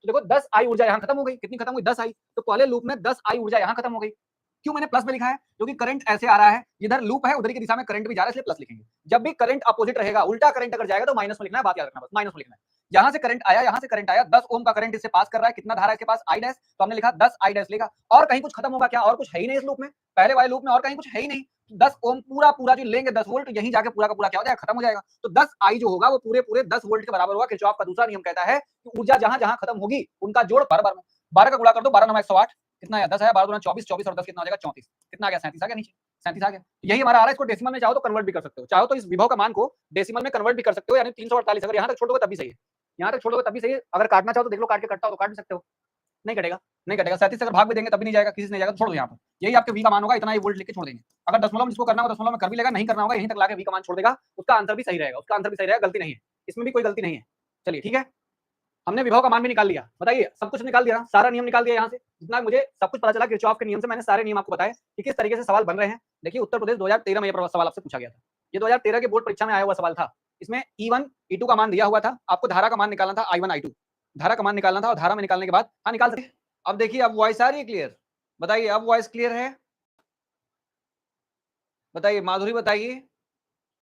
तो देखो 10 आई ऊर्जा यहाँ खत्म हो गई, कितनी खत्म हुई 10 आई, तो पहले लूप में 10 आई ऊर्जा यहाँ खत्म हो गई। क्यों मैंने प्लस में लिखा है? क्योंकि करंट ऐसे आ रहा है, इधर लूप है उधर की दिशा में करंट भी जा रहा है, इसलिए प्लस लिखेंगे। जब भी करंट अपोजिट रहेगा, उल्टा करंट अगर जाएगा तो माइनस में लिखना है, बात याद रखना, बस माइनस में लिखना है। यहां से करंट आया, यहां से करंट आया, 10 ओम का करंट इससे पास कर रहा है, कितना धारा इसके पास आई डैश, तो हमने लिखा 10 आई डैश लेगा। और कहीं कुछ खत्म होगा क्या? और कुछ है ही नहीं इस लूप में, पहले वाले लूप में और कहीं कुछ है ही नहीं। 10 ओम पूरा पूरा जो लेंगे 10 वोल्ट, यहीं जाके पूरा का पूरा क्या हो जाएगा, खत्म हो जाएगा। तो 10 आई जो होगा वो पूरे पूरे 10 वोल्ट के बराबर होगा। किरचॉफ का दूसरा नियम कहता है कि ऊर्जा जहां जहां खत्म होगी उनका जोड़ बराबर में। 12 का गुणा कर दो, 12 9 108, कितना आया 10 आया, 12 24, 24 और 10 कितना हो जाएगा 34, कितना आ गया 37 आ गया नीचे, 37 आ गया। यही हमारा आ रहा है। इसको डेसिमल में चाहो तो कन्वर्ट भी कर सकते हो, चाहो तो इस विभव का मान को डेसिमल में कन्वर्ट भी कर सकते हो, यानी 348। अगर यहाँ तक छोड़ दोगे तब भी सही है, यहाँ तक छोड़ दोगे तब भी सही है। अगर काटना चाहो तो देख लो, काट के कटता हो तो काट भी सकते हो, नहीं कटेगा, नहीं कटेगा। 37 अगर भाग भी देंगे तब भी नहीं जाएगा, किसी से नहीं जाएगा, तो छोड़ दो यहाँ पर। यही आपके वी का मान होगा, इतना ही वोल्ट लिख के छोड़ देंगे। अगर दशमलव जिसको करना होगा दशमलव में कर भी लेगा, नहीं करना होगा यहीं तक लाके वी का मान छोड़ देगा, उसका आंसर भी सही रहेगा, उसका आंसर भी सही रहेगा, गलती नहीं है, इसमें भी कोई गलती नहीं है। चलिए ठीक है, हमने विभव का मान भी निकाल लिया। बताइए, सब कुछ निकाल दिया, सारा नियम निकाल दिया, यहाँ से जितना मुझे सब कुछ पता चला किरचॉफ के नियम से, मैंने सारे नियम आपको बताए कि किस तरीके से सवाल बन रहे हैं। देखिए उत्तर प्रदेश 2013 में ये सवाल आपसे पूछा गया था, ये 2013 के बोर्ड परीक्षा में आया हुआ सवाल था। इसमें E1 E2 का मान दिया हुआ था, आपको धारा का मान निकालना था, I1 I2 धारा का मान निकालना था, और धारा में निकालने के बाद हाँ निकाल सकते। अब देखिए, अब वॉइस आ रही है क्लियर? बताइए, अब वॉइस क्लियर है? बताइए, माधुरी बताइए,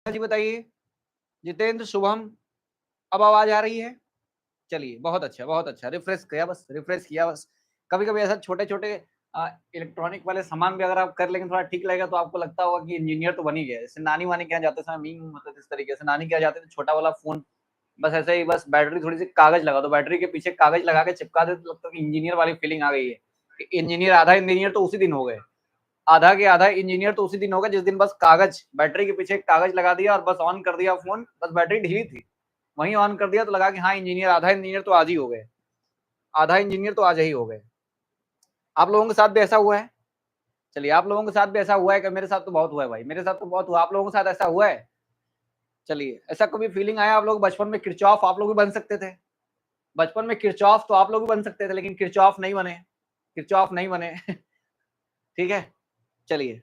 जी बताइए, जितेंद्र, शुभम, अब आवाज आ रही है? चलिए बहुत अच्छा, बहुत अच्छा। रिफ्रेश किया बस, रिफ्रेश किया बस। कभी कभी ऐसा छोटे छोटे इलेक्ट्रॉनिक वाले सामान भी अगर आप कर लेंगे थोड़ा ठीक लगेगा, तो आपको लगता होगा कि इंजीनियर तो बन ही गया। जैसे नानी वानी के यहाँ जाते समय मीम मतलब इस तरीके से, नानी के यहाँ जाते थे छोटा वाला फोन, बस ऐसे ही, बस बैटरी थोड़ी सी कागज लगा दो, बैटरी के पीछे कागज लगा के चिपका दे, तो लगता है कि इंजीनियर वाली फीलिंग आ गई है कि इंजीनियर, आधा इंजीनियर तो उसी दिन हो गए, आधा के आधा इंजीनियर तो उसी दिन हो गए जिस दिन बस कागज, बैटरी के पीछे कागज लगा दिया और बस ऑन कर दिया फोन, बस बैटरी ढीली थी, वहीं ऑन कर दिया तो लगा कि हाँ इंजीनियर, आधा इंजीनियर तो आज ही हो गए, आधा इंजीनियर तो आज ही हो गए। आप लोगों के साथ भी ऐसा हुआ है? चलिए, आप लोगों के साथ भी ऐसा हुआ है कि मेरे साथ तो बहुत हुआ है भाई, मेरे साथ तो बहुत हुआ, आप लोगों के साथ ऐसा हुआ है? चलिए, ऐसा कभी फीलिंग आया आप लोग बचपन में किरचॉफ आप लोग भी बन सकते थे, बचपन में किरचॉफ तो आप लोग भी बन सकते थे, लेकिन किरचॉफ नहीं बने, किरचॉफ नहीं बने ठीक है, चलिए,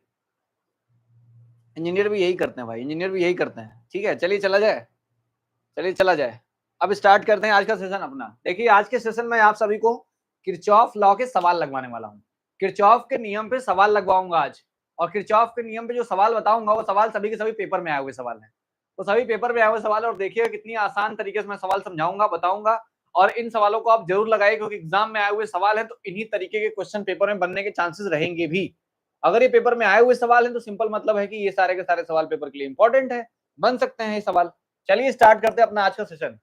इंजीनियर भी यही करते हैं भाई, इंजीनियर भी यही करते हैं। ठीक है, चलिए चला जाए, चलिए चला जाए। अब स्टार्ट करते हैं आज का सेशन अपना। देखिए, आज के सेशन में आप सभी को किरचॉफ लॉ के सवाल लगवाने वाला हूँ, किरचॉफ के नियम पे सवाल लगवाऊंगा आज, और किरचॉफ के नियम पे जो सवाल बताऊंगा वो सवाल सभी के सभी पेपर में आए हुए सवाल हैं, वो सभी पेपर में आए हुए सवाल है। और देखिए कितनी आसान तरीके से मैं सवाल समझाऊंगा, बताऊंगा, और इन सवालों को आप जरूर लगाइए, क्योंकि एग्जाम में आए हुए सवाल है, तो इन्हीं तरीके के क्वेश्चन पेपर में बनने के चांसेस रहेंगे भी। अगर ये पेपर में आए हुए सवाल है तो सिंपल मतलब है कि ये सारे के सारे सवाल पेपर के लिए इंपॉर्टेंट है, बन सकते हैं ये सवाल। चलिए स्टार्ट करते हैं अपना आज का सेशन।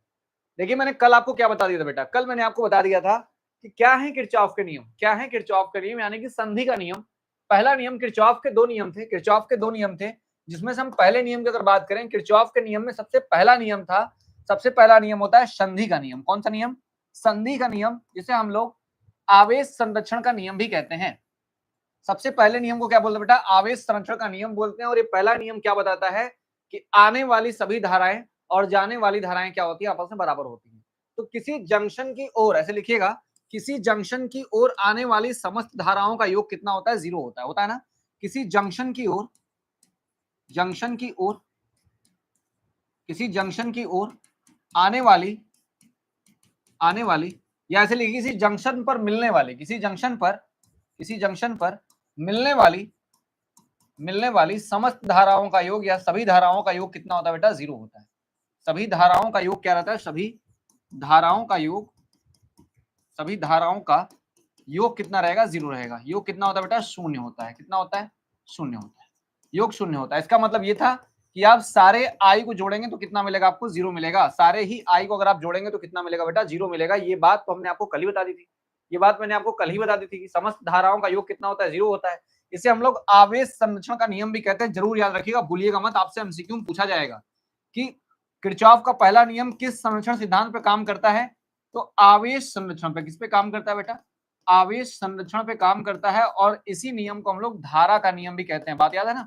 देखिए, मैंने कल आपको क्या बता दिया था बेटा, कल मैंने आपको बता दिया था कि क्या है किरचॉफ के नियम, क्या है किरचॉफ के नियम, यानी कि संधि का नियम। पहला नियम, किरचॉफ के दो नियम थे, किरचॉफ के दो नियम थे, जिसमें से हम पहले नियम की अगर बात करें, किरचॉफ के नियम में सबसे पहला नियम था, सबसे पहला नियम होता है संधि का नियम। कौन सा नियम? संधि का नियम, जिसे हम लोग आवेश संरक्षण का नियम भी कहते हैं। सबसे पहले नियम को क्या बोलते हैं बेटा? आवेश संरक्षण का नियम बोलते हैं। और ये पहला नियम क्या बताता है कि आने वाली सभी धाराएं और जाने वाली धाराएं क्या होती है, आपस में बराबर होती है। तो किसी जंक्शन की ओर, ऐसे लिखिएगा, किसी जंक्शन की ओर आने वाली समस्त धाराओं का योग कितना होता है? 0 होता है ना। किसी जंक्शन की ओर, जंक्शन की ओर, किसी जंक्शन की ओर आने वाली, आने वाली, या ऐसे लिखिए किसी जंक्शन पर मिलने वाली, किसी जंक्शन पर, किसी जंक्शन पर मिलने वाली, मिलने वाली समस्त धाराओं का योग या सभी धाराओं का योग कितना होता है बेटा? 0 होता है। सभी धाराओं का योग क्या रहता है? सभी धाराओं का योग, सभी धाराओं का योग कितना रहेगा? 0 रहेगा। योग कितना होता है बेटा? 0 होता है। कितना होता है? 0 होता है। योग 0 होता है। इसका मतलब ये था कि आप सारे आई को जोड़ेंगे तो कितना मिलेगा आपको? 0 मिलेगा। सारे ही आई को अगर आप जोड़ेंगे तो कितना मिलेगा बेटा? 0 मिलेगा। ये बात तो हमने आपको कल ही बता दी थी, ये बात मैंने आपको कल ही बता दी थी कि समस्त धाराओं का योग कितना होता है? 0 होता है। इसे हम लोग आवेश संरक्षण का नियम भी कहते हैं। जरूर याद रखिएगा, भूलिएगा मत, आपसे एमसीक्यू में पूछा जाएगा कि किरचॉफ का पहला नियम किस संरक्षण सिद्धांत पर काम करता है? तो आवेश संरक्षण पे। किस पे काम करता है बेटा? आवेश संरक्षण पे काम करता है। और इसी नियम को हम लोग धारा का नियम भी कहते हैं। बात याद है ना,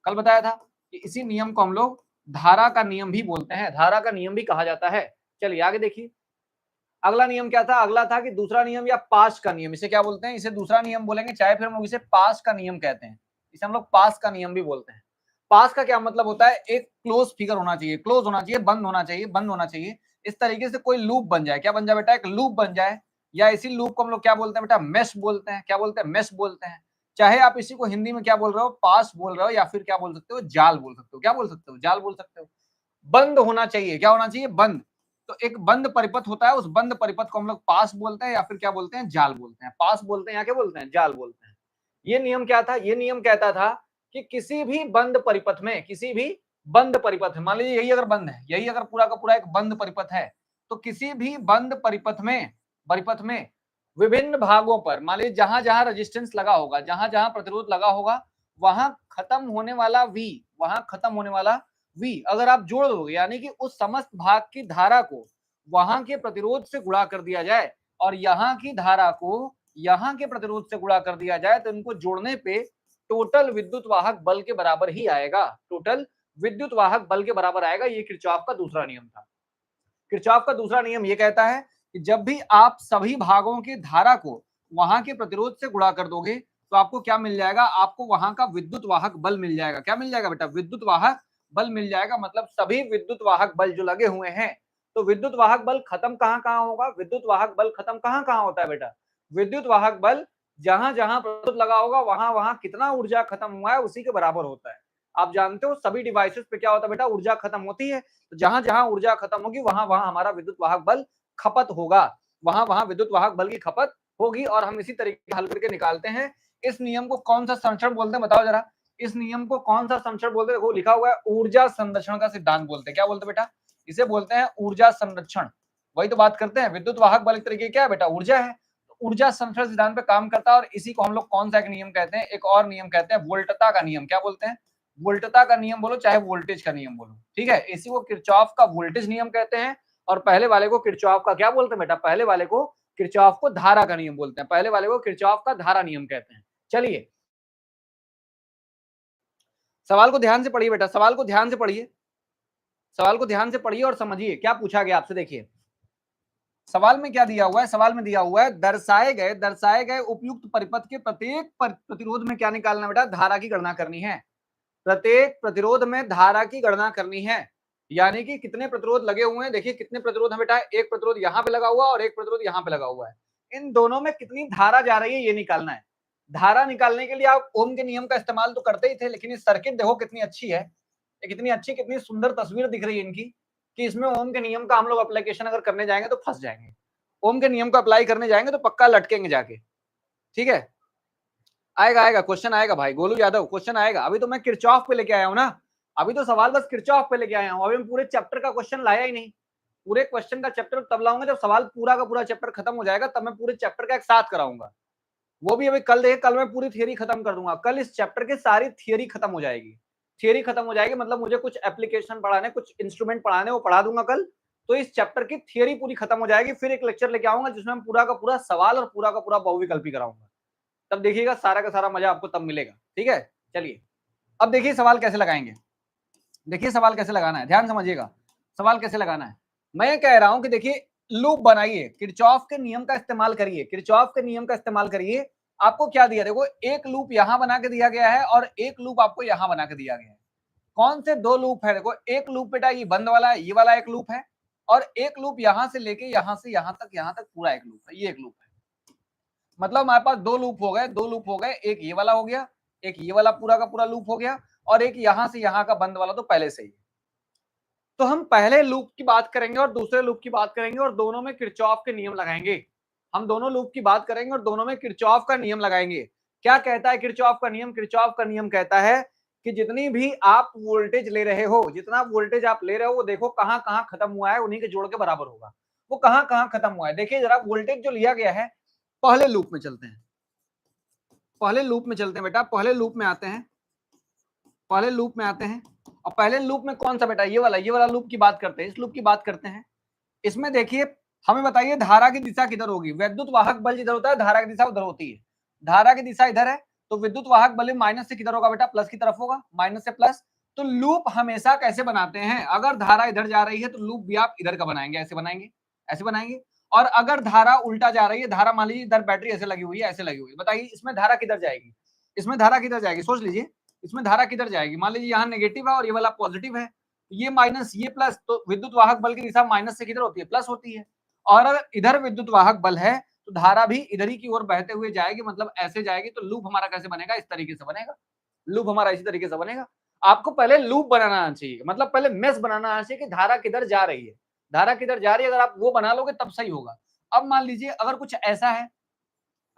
कल बताया था कि इसी नियम को हम लोग धारा का नियम भी बोलते हैं, धारा का नियम भी कहा जाता है। चलिए आगे देखिए, अगला नियम क्या था? अगला था कि दूसरा नियम या पास का नियम। इसे क्या बोलते हैं? इसे दूसरा नियम बोलेंगे, चाहे फिर हम लोग इसे पास का नियम कहते हैं। इसे हम लोग पास का नियम भी बोलते हैं। पास का क्या मतलब होता है? एक क्लोज फिगर होना चाहिए, क्लोज होना चाहिए, बंद होना चाहिए, बंद होना चाहिए। इस तरीके से कोई लूप बन जाए। क्या बन जाए बेटा? एक लूप बन जाए। या इसी लूप को हम लोग क्या बोलते हैं बेटा, मेश बोलते हैं। क्या बोलते हैं, मेश बोलते हैं। चाहे आप इसी को हिंदी में क्या बोल रहे हो, पास बोल रहे हो, या फिर क्या बोल सकते हो, जाल बोल सकते हो। क्या बोल सकते हो, जाल बोल सकते हो। बंद होना चाहिए, क्या होना चाहिए, बंद। तो एक बंद परिपथ होता है, उस बंद परिपथ को हम लोग पास बोलते हैं या फिर क्या बोलते हैं, जाल बोलते हैं। पास बोलते हैं या क्या बोलते हैं, जाल बोलते हैं। ये नियम क्या था, ये नियम कहता था कि किसी भी बंद परिपथ में, किसी भी बंद परिपथ, मान लीजिए यही अगर बंद है, यही अगर पूरा का पूरा एक बंद परिपथ है, तो किसी भी बंद परिपथ में विभिन्न भागों पर, मान लीजिए जहां जहां रेजिस्टेंस लगा होगा, जहां जहां प्रतिरोध लगा होगा, वहां खत्म होने वाला V, वहां खत्म होने वाला V अगर आप जोड़ दोगे, यानी कि उस समस्त भाग की धारा को वहां के प्रतिरोध से गुणा कर दिया जाए और यहाँ की धारा को यहाँ के प्रतिरोध से गुणा कर दिया जाए, तो इनको जोड़ने पे टोटल विद्युत वाहक बल के बराबर ही आएगा। टोटल विद्युत वाहक बल के बराबर आएगा। ये किरचॉफ का दूसरा नियम था। किरचॉफ का दूसरा नियम ये कहता है कि जब भी आप सभी भागों की धारा को वहां के प्रतिरोध से गुणा कर दोगे, तो आपको क्या मिल जाएगा, आपको वहां का विद्युत वाहक बल मिल जाएगा। क्या मिल जाएगा बेटा, विद्युत वाहक बल मिल जाएगा। मतलब सभी विद्युत वाहक बल जो लगे हुए हैं, तो विद्युत वाहक बल खत्म कहां कहां होगा, विद्युत वाहक बल खत्म कहां कहां होता है बेटा, विद्युत वाहक बल जहां जहां प्रतिरोध लगा होगा वहां वहां कितना ऊर्जा खत्म हुआ है उसी के बराबर होता है। आप जानते हो सभी डिवाइसेस पे क्या होता है बेटा, ऊर्जा खत्म होती है। तो जहां जहां ऊर्जा खत्म होगी वहां वहां हमारा विद्युत वाहक बल खपत होगा, वहां वहां विद्युत वाहक बल की खपत होगी। और हम इसी तरीके हल करके निकालते हैं। इस नियम को कौन सा संरक्षण बोलते हैं, बताओ जरा। इस नियम को कौन सा संरक्षण बोलते हैं, देखो लिखा हुआ है ऊर्जा संरक्षण का सिद्धांत बोलते हैं। क्या बोलते हैं बेटा, इसे बोलते हैं ऊर्जा संरक्षण। वही तो बात करते हैं, विद्युत वाहक बल एक तरीके क्या है बेटा, ऊर्जा है। तो ऊर्जा संरक्षण सिद्धांत पे काम करता है। और इसी को हम लोग कौन सा एक नियम कहते हैं, एक और नियम कहते हैं वोल्टता का नियम। क्या बोलते हैं, वोल्टता का नियम बोलो चाहे वोल्टेज का नियम बोलो, ठीक है। इसी को किरचॉफ का वोल्टेज नियम कहते हैं। और पहले वाले को किरचॉफ का क्या बोलते हैं बेटा, पहले वाले को किरचॉफ को धारा का नियम बोलते हैं। पहले वाले को किरचॉफ का धारा नियम कहते हैं। चलिए सवाल को ध्यान से पढ़िए बेटा, सवाल को ध्यान से पढ़िए, सवाल को ध्यान से पढ़िए और समझिए क्या पूछा गया आपसे। देखिए सवाल में क्या दिया हुआ है, सवाल में दिया हुआ है दर्शाए गए उपयुक्त परिपथ के प्रत्येक प्रतिरोध में क्या निकालना है बेटा, धारा की गणना करनी है। प्रत्येक प्रतिरोध में धारा की गणना करनी है। यानी कि कितने प्रतिरोध लगे हुए हैं, देखिए कितने प्रतिरोध है बेटा, एक प्रतिरोध यहाँ पे लगा हुआ और एक प्रतिरोध यहाँ पे लगा हुआ है। इन दोनों में कितनी धारा जा रही है ये निकालना है। धारा निकालने के लिए आप ओम के नियम का इस्तेमाल तो करते ही थे, लेकिन ये सर्किट देखो कितनी अच्छी है, कितनी अच्छी कितनी सुंदर तस्वीर दिख रही है इनकी, कि इसमें ओम के नियम का हम लोग अप्लीकेशन अगर करने जाएंगे तो फंस जाएंगे। ओम के नियम को अप्लाई करने जाएंगे तो पक्का लटकेंगे जाके, ठीक है। आएगा आएगा क्वेश्चन आएगा भाई गोलू यादव, क्वेश्चन आएगा। अभी तो मैं किरचॉफ पे लेके आया हूं ना, अभी तो सवाल बस किरचॉफ पे लेके आया हूं। अभी मैं पूरे चैप्टर का क्वेश्चन लाया ही नहीं। पूरे क्वेश्चन का चैप्टर तब लाऊंगा जब सवाल पूरा का पूरा चैप्टर खत्म हो जाएगा, तब मैं पूरे चैप्टर का एक साथ कराऊंगा। वो भी अभी कल देखिए, कल मैं पूरी थियरी खत्म कर दूंगा। कल इस चैप्टर की सारी थियरी खत्म हो जाएगी। थियरी खत्म हो जाएगी मतलब मुझे कुछ एप्लीकेशन पढ़ाने, कुछ इंस्ट्रूमेंट पढ़ाने, वो पढ़ा दूंगा कल। तो इस चैप्टर की थियरी पूरी खत्म हो जाएगी। फिर एक लेक्चर लेके आऊंगा जिसमें पूरा का पूरा सवाल और पूरा का पूरा बहुविकल्पी कराऊंगा। तब देखिएगा सारा का सारा मजा आपको तब मिलेगा, ठीक है। चलिए अब देखिए सवाल कैसे लगाएंगे। देखिए सवाल कैसे लगाना है, ध्यान समझिएगा सवाल कैसे लगाना है। मैं कह रहा हूं कि देखिए लूप बनाइए, किरचॉफ के नियम का इस्तेमाल करिए, किरचॉफ के नियम का इस्तेमाल करिए। आपको क्या दिया, देखो एक लूप यहां बना के दिया गया है और एक लूप आपको यहां बना के दिया गया है। कौन से दो लूप है, देखो एक लूप बेटा ये बंद वाला है, ये वाला एक लूप है। और एक लूप यहां से लेके यहां से यहां तक पूरा एक लूप है, ये एक लूप है। मतलब हमारे पास दो लूप हो गए, दो लूप हो गए, एक ये वाला हो गया, एक ये वाला पूरा का पूरा लूप हो गया, और एक यहां से यहां का बंद वाला तो पहले से ही। तो हम पहले लूप की बात करेंगे और दूसरे लूप की बात करेंगे और दोनों में किरचॉफ के नियम लगाएंगे। हम दोनों लूप की बात करेंगे और दोनों में किरचॉफ का नियम लगाएंगे। क्या कहता है किरचॉफ का नियम, किरचॉफ का नियम कहता है कि जितनी भी आप वोल्टेज ले रहे हो, जितना वोल्टेज आप ले रहे हो वो देखो कहां कहां खत्म हुआ है, उन्हीं के जोड़ के बराबर होगा। वो कहां कहां खत्म हुआ है, देखिए जरा वोल्टेज जो लिया गया है, पहले लूप में चलते हैं, पहले लूप में चलते हैं बेटा, पहले लूप में आते हैं, पहले लूप में आते हैं। और पहले लूप में कौन सा बेटा, ये वाला लूप की बात करते हैं, इस लूप की बात करते हैं। इसमें देखिए हमें बताइए धारा की दिशा किधर होगी, विद्युत वाहक बल जिधर होता है धारा की दिशा उधर होती है। धारा की दिशा इधर है तो विद्युत वाहक बल माइनस से किधर होगा बेटा, प्लस की तरफ होगा, माइनस से प्लस। तो लूप हमेशा कैसे बनाते हैं, अगर धारा इधर जा रही है तो लूप भी आप इधर का बनाएंगे, ऐसे बनाएंगे, ऐसे बनाएंगे। और अगर धारा उल्टा जा रही है, धारा मान लीजिए इधर बैटरी ऐसे लगी हुई है, ऐसे लगी हुई है, बताइए इसमें धारा किधर जाएगी, इसमें धारा किधर जाएगी, सोच लीजिए इसमें धारा किधर जाएगी। मान लीजिए यहाँ नेगेटिव है और ये वाला पॉजिटिव है, ये माइनस ये प्लस, तो विद्युत वाहक बल की दिशा माइनस से किधर होती है, प्लस होती है। और अगर इधर विद्युत वाहक बल है तो धारा भी इधर ही की ओर बहते हुए जाएगी, मतलब ऐसे जाएगी, तो लूप हमारा कैसे बनेगा, इस तरीके से बनेगा, लूप हमारा इसी तरीके से बनेगा। आपको पहले लूप बनाना आना चाहिए, मतलब पहले मेश बनाना आना चाहिए कि धारा किधर जा रही है, धारा किधर जा रही है, अगर आप वो बना लोगे तब सही होगा। अब मान लीजिए अगर कुछ ऐसा है,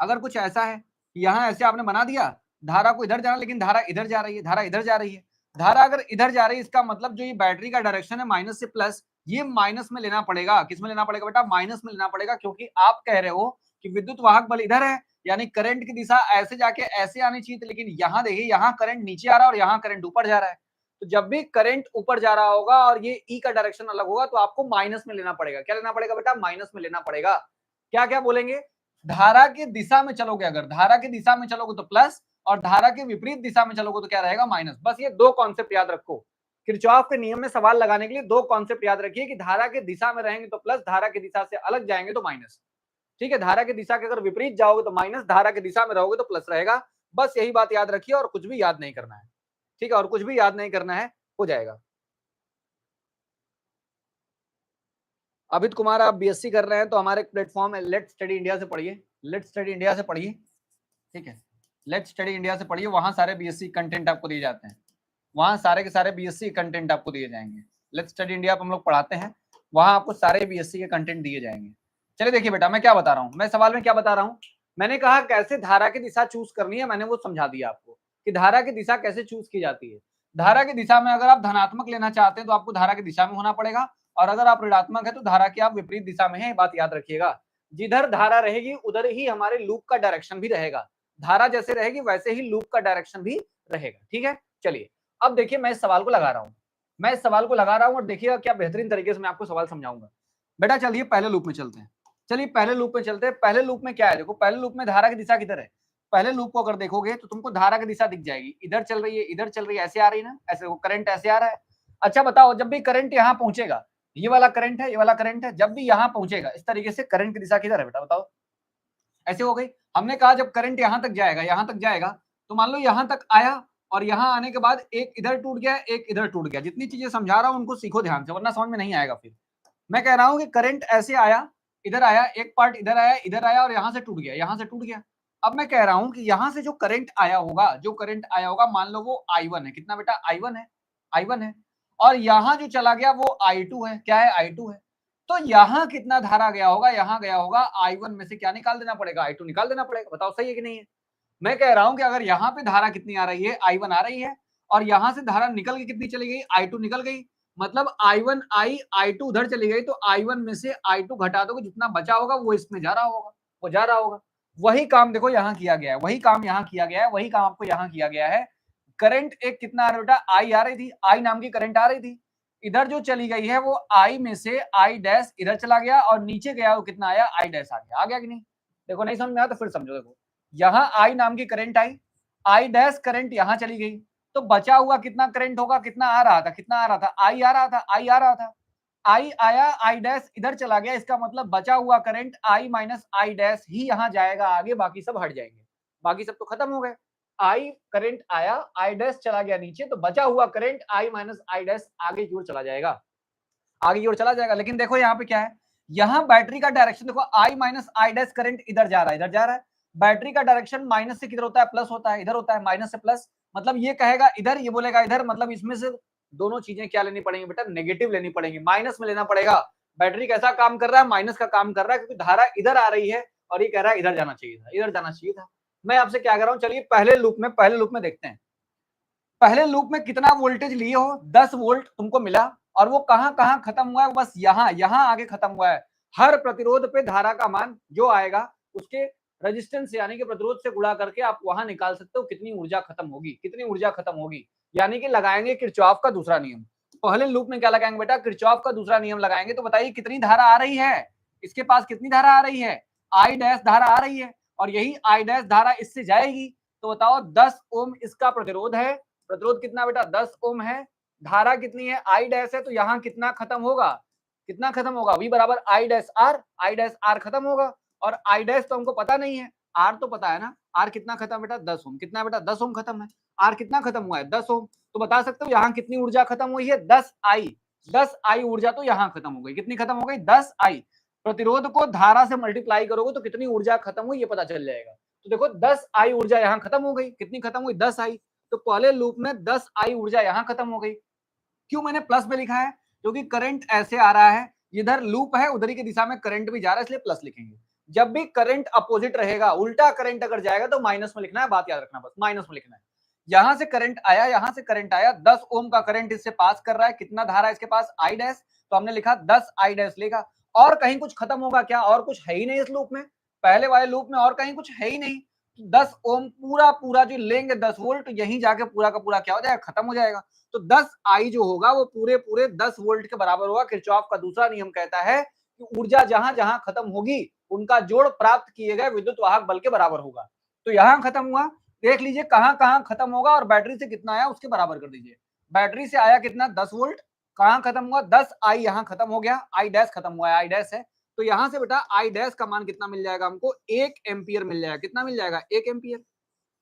अगर कुछ ऐसा है, यहाँ ऐसे आपने बना दिया, धारा को इधर जाना, लेकिन धारा इधर जा रही है, धारा इधर जा रही है, धारा अगर इधर जा रही है, इसका मतलब जो ये बैटरी का डायरेक्शन है माइनस से प्लस, ये माइनस में लेना पड़ेगा। किस में लेना पड़ेगा बेटा, माइनस में लेना पड़ेगा, क्योंकि आप कह रहे हो कि विद्युत वाहक बल इधर है, यानी करंट की दिशा ऐसे जाके ऐसे आनी चाहिए थी, लेकिन यहाँ देखिए, यहाँ करंट नीचे आ रहा है और यहाँ करंट ऊपर जा रहा है। तो जब भी करंट ऊपर जा रहा होगा और ये ई का डायरेक्शन अलग होगा, तो आपको माइनस में लेना पड़ेगा। क्या लेना पड़ेगा बेटा, माइनस में लेना पड़ेगा। क्या क्या बोलेंगे, धारा की दिशा में चलोगे, अगर धारा की दिशा में चलोगे तो प्लस, और धारा के विपरीत दिशा में चलोगे तो क्या रहेगा, माइनस। बस ये दो कॉन्सेप्ट याद रखो। किरचॉफ के नियम में सवाल लगाने के लिए दो कॉन्सेप्ट याद रखिए कि धारा की दिशा में रहेंगे तो प्लस, धारा की दिशा से अलग जाएंगे तो माइनस। ठीक है, धारा की दिशा के अगर विपरीत जाओगे तो माइनस, धारा की दिशा में रहोगे तो प्लस रहेगा। बस यही बात याद रखिए और कुछ भी याद नहीं करना है। ठीक है, और कुछ भी याद नहीं करना है, हो जाएगा। अमित कुमार, आप बीएससी कर रहे हैं तो हमारे प्लेटफॉर्म है लेट्स स्टडी इंडिया से पढ़िए, लेट्स स्टडी इंडिया से पढ़िए। ठीक है, लेट्स स्टडी इंडिया से पढ़िए, वहां सारे बीएससी कंटेंट आपको दिए जाते हैं, वहां सारे के सारे बीएससी कंटेंट आपको दिए जाएंगे। लेट्स स्टडी इंडिया पर हम लोग पढ़ाते हैं, वहां आपको सारे बीएससी के कंटेंट दिए जाएंगे। चलिए देखिए बेटा, मैं क्या बता रहा हूँ, मैं सवाल में क्या बता रहा हूँ, मैंने कहा कैसे धारा की दिशा चूज करनी है, मैंने वो समझा दिया आपको कि धारा की दिशा कैसे चूज की जाती है। धारा की दिशा में अगर आप धनात्मक लेना चाहते हैं तो आपको धारा की दिशा में होना पड़ेगा, और अगर आप ऋणात्मक है तो धारा की आप विपरीत दिशा में है। बात याद रखिएगा, जिधर धारा रहेगी उधर ही हमारे लूप का डायरेक्शन भी रहेगा, धारा जैसे रहेगी वैसे ही लूप का डायरेक्शन भी रहेगा। ठीक है, चलिए अब देखिए, मैं इस सवाल को लगा रहा हूं, मैं इस सवाल को लगा रहा हूं और देखिएगा क्या बेहतरीन तरीके से मैं आपको सवाल समझाऊंगा। बेटा चलिए पहले लूप में चलते हैं, चलिए पहले लूप में चलते हैं। पहले लूप में क्या है, देखो पहले लूप में धारा की दिशा किधर है, पहले लूप को अगर देखोगे तो तुमको धारा की दिशा दिख जाएगी, इधर चल रही है, इधर चल रही है, ऐसे आ रही है ना, ऐसे वो करंट ऐसे आ रहा है। अच्छा बताओ, जब भी करंट यहाँ पहुंचेगा, ये वाला करंट है, ये वाला करंट है, जब भी यहाँ पहुंचेगा इस तरीके से करंट की दिशा किधर है बेटा, बताओ। ऐसे हो गई, हमने कहा जब करंट यहां तक जाएगा, यहां तक जाएगा, तो मान लो यहां तक आया और यहां आने के बाद एक इधर टूट गया, एक इधर टूट गया। जितनी चीजें समझा रहा हूं उनको सीखो ध्यान से, वरना समझ में नहीं आएगा फिर। मैं कह रहा हूं कि करंट ऐसे आया, इधर आया, एक पार्ट इधर आया, इधर आया और यहां से टूट गया, यहां से टूट गया। अब मैं कह रहा हूं कि यहां से जो करंट आया होगा, जो करंट आया होगा, मान लो वो I1 है, कितना बेटा, I1 है, I1 है, और यहां जो चला गया वो I2 है, क्या है, I2 है। तो यहां कितना धारा गया होगा, यहां गया होगा I1 में से क्या निकाल देना पड़ेगा, I2 निकाल देना पड़ेगा। बताओ सही है कि नहीं है। मैं कह रहा हूं कि अगर यहाँ पे धारा कितनी आ रही है, I1 आ रही है, और यहां से धारा निकल के कितनी चली गई, I2 निकल गई, मतलब I1 I2 उधर चली गई, तो I1 में से I2 घटा दोगे, जितना बचा होगा वो इसमें जा रहा होगा, वो जा रहा होगा। वही काम देखो यहाँ किया गया है, वही काम यहाँ किया गया है, वही काम आपको यहाँ किया गया है। करंट एक कितना आ रहा है बेटा, I आ रही थी, I नाम की करंट आ रही थी, इधर जो चली गई है वो I में से I डैश इधर चला गया, और नीचे गया वो कितना आया, I डैश आ गया कि नहीं। देखो नहीं समझ में आया तो फिर समझो, देखो यहाँ I नाम की current I, I dash current यहाँ चली गई, तो बचा हुआ कितना करंट होगा, कितना आ रहा था, कितना आ रहा था, I आ रहा था, I आ रहा था, I आया, I डैश इधर चला गया, इसका मतलब बचा हुआ current I minus I dash ही यहाँ जाएगा आगे, बाकी सब हट जाएंगे, बाकी सब तो खत्म हो गए। I करंट आया, I डैश चला गया नीचे, तो बचा हुआ current I minus I dash आगे की ओर चला जाएगा, आगे की ओर चला जाएगा। लेकिन देखो यहाँ पे क्या है, यहाँ बैटरी का डायरेक्शन देखो, I minus I dash current इधर जा रहा है, इधर जा रहा है, बैटरी का डायरेक्शन माइनस से किधर होता है, प्लस होता है, इधर होता है, माइनस से प्लस, मतलब ये कहेगा इधर, ये बोलेगा इधर, मतलब इसमें से दोनों चीजें क्या लेनी पड़ेंगी बेटा, नेगेटिव लेनी पड़ेंगी, माइनस में लेना पड़ेगा। बैटरी कैसा काम कर रहा है, माइनस का काम कर रहा है, क्योंकि धारा इधर आ रही है और ये कह रहा है इधर जाना चाहिए था, इधर जाना चाहिए था। मैं आपसे क्या कर रहा हूँ, चलिए पहले लूप में देखते हैं, पहले लूप में कितना वोल्टेज लिए हो, 10 वोल्ट तुमको मिला, और वो कहां कहां खत्म हुआ है, बस यहां आगे खत्म हुआ है। हर प्रतिरोध पे धारा का मान जो आएगा उसके रेजिस्टेंस यानी कि प्रतिरोध से गुणा करके आप वहां निकाल सकते हो कितनी ऊर्जा खत्म होगी, कितनी ऊर्जा खत्म होगी, यानी कि लगाएंगे किरचॉफ का दूसरा नियम। पहले लूप में क्या लगाएंगे बेटा, किरचॉफ का दूसरा नियम लगाएंगे। तो बताइए कितनी धारा आ रही है, इसके पास कितनी धारा आ रही है, आई डैश धारा आ रही है, और यही आई डैश धारा इससे जाएगी। तो बताओ 10 ओम इसका प्रतिरोध है, प्रतिरोध कितना बेटा, 10 ओम है, धारा कितनी है, आई डैश है, तो यहाँ कितना खत्म होगा, कितना खत्म होगा, V बराबर आई डैश आर खत्म होगा, और आई डैश तो हमको पता नहीं है, आर तो पता है ना, आर कितना खत्म बेटा, 10 ओम, कितना बेटा, 10 ओम खत्म है, आर कितना खत्म हुआ है, 10 ओम। तो बता सकते हो यहाँ कितनी ऊर्जा खत्म हुई है, 10 आई ऊर्जा तो यहाँ खत्म हो गई, कितनी खत्म हो गई, 10 आई। प्रतिरोध को धारा से मल्टीप्लाई करोगे तो कितनी ऊर्जा खत्म हुई ये पता चल जाएगा। तो देखो 10 आई ऊर्जा यहाँ खत्म हो गई, कितनी खत्म हुई 10 आई। तो पहले लूप में 10 आई ऊर्जा यहाँ खत्म हो गई। क्यों मैंने प्लस में लिखा है? क्योंकि करंट ऐसे आ रहा है, इधर लूप है, उधर ही की दिशा में करंट भी जा रहा है, इसलिए प्लस लिखेंगे। जब भी करंट अपोजिट रहेगा, उल्टा करंट अगर जाएगा तो माइनस में लिखना है, बात याद रखना, बस माइनस में लिखना है। यहां से करंट आया, यहां से करंट आया, 10 ओम का करंट इससे पास कर रहा है, कितना धारा इसके पास आई डैश, तो हमने लिखा 10 आई डैश लेगा। और कहीं कुछ खत्म होगा क्या? और कुछ है ही नहीं इस लूप में, पहले वाले लूप में और कहीं कुछ है ही नहीं। 10 ओम पूरा पूरा जो लेंगे 10 वोल्ट, यहीं जाके पूरा का पूरा क्या हो जाएगा? खत्म हो जाएगा। तो 10 आई जो होगा वो पूरे पूरे 10 वोल्ट के बराबर होगा। किरचॉफ का दूसरा नियम कहता है कि ऊर्जा जहां जहां खत्म होगी उनका जोड़ प्राप्त किए गए विद्युत वाहक बल के बराबर होगा। तो यहां खत्म हुआ, देख लीजिए कहां कहां खत्म होगा और बैटरी से कितना आया उसके बराबर कर दीजिए। बैटरी से आया कितना? 10 वोल्ट। कहां खत्म हुआ? 10 आई यहां खत्म हो गया, आई डैश खत्म हुआ है, आई डैश है। तो यहां से बेटा आई डैश का मान कितना मिल जाएगा हमको? 1 एम्पियर मिल जाएगा। कितना मिल जाएगा? 1 एम्पियर।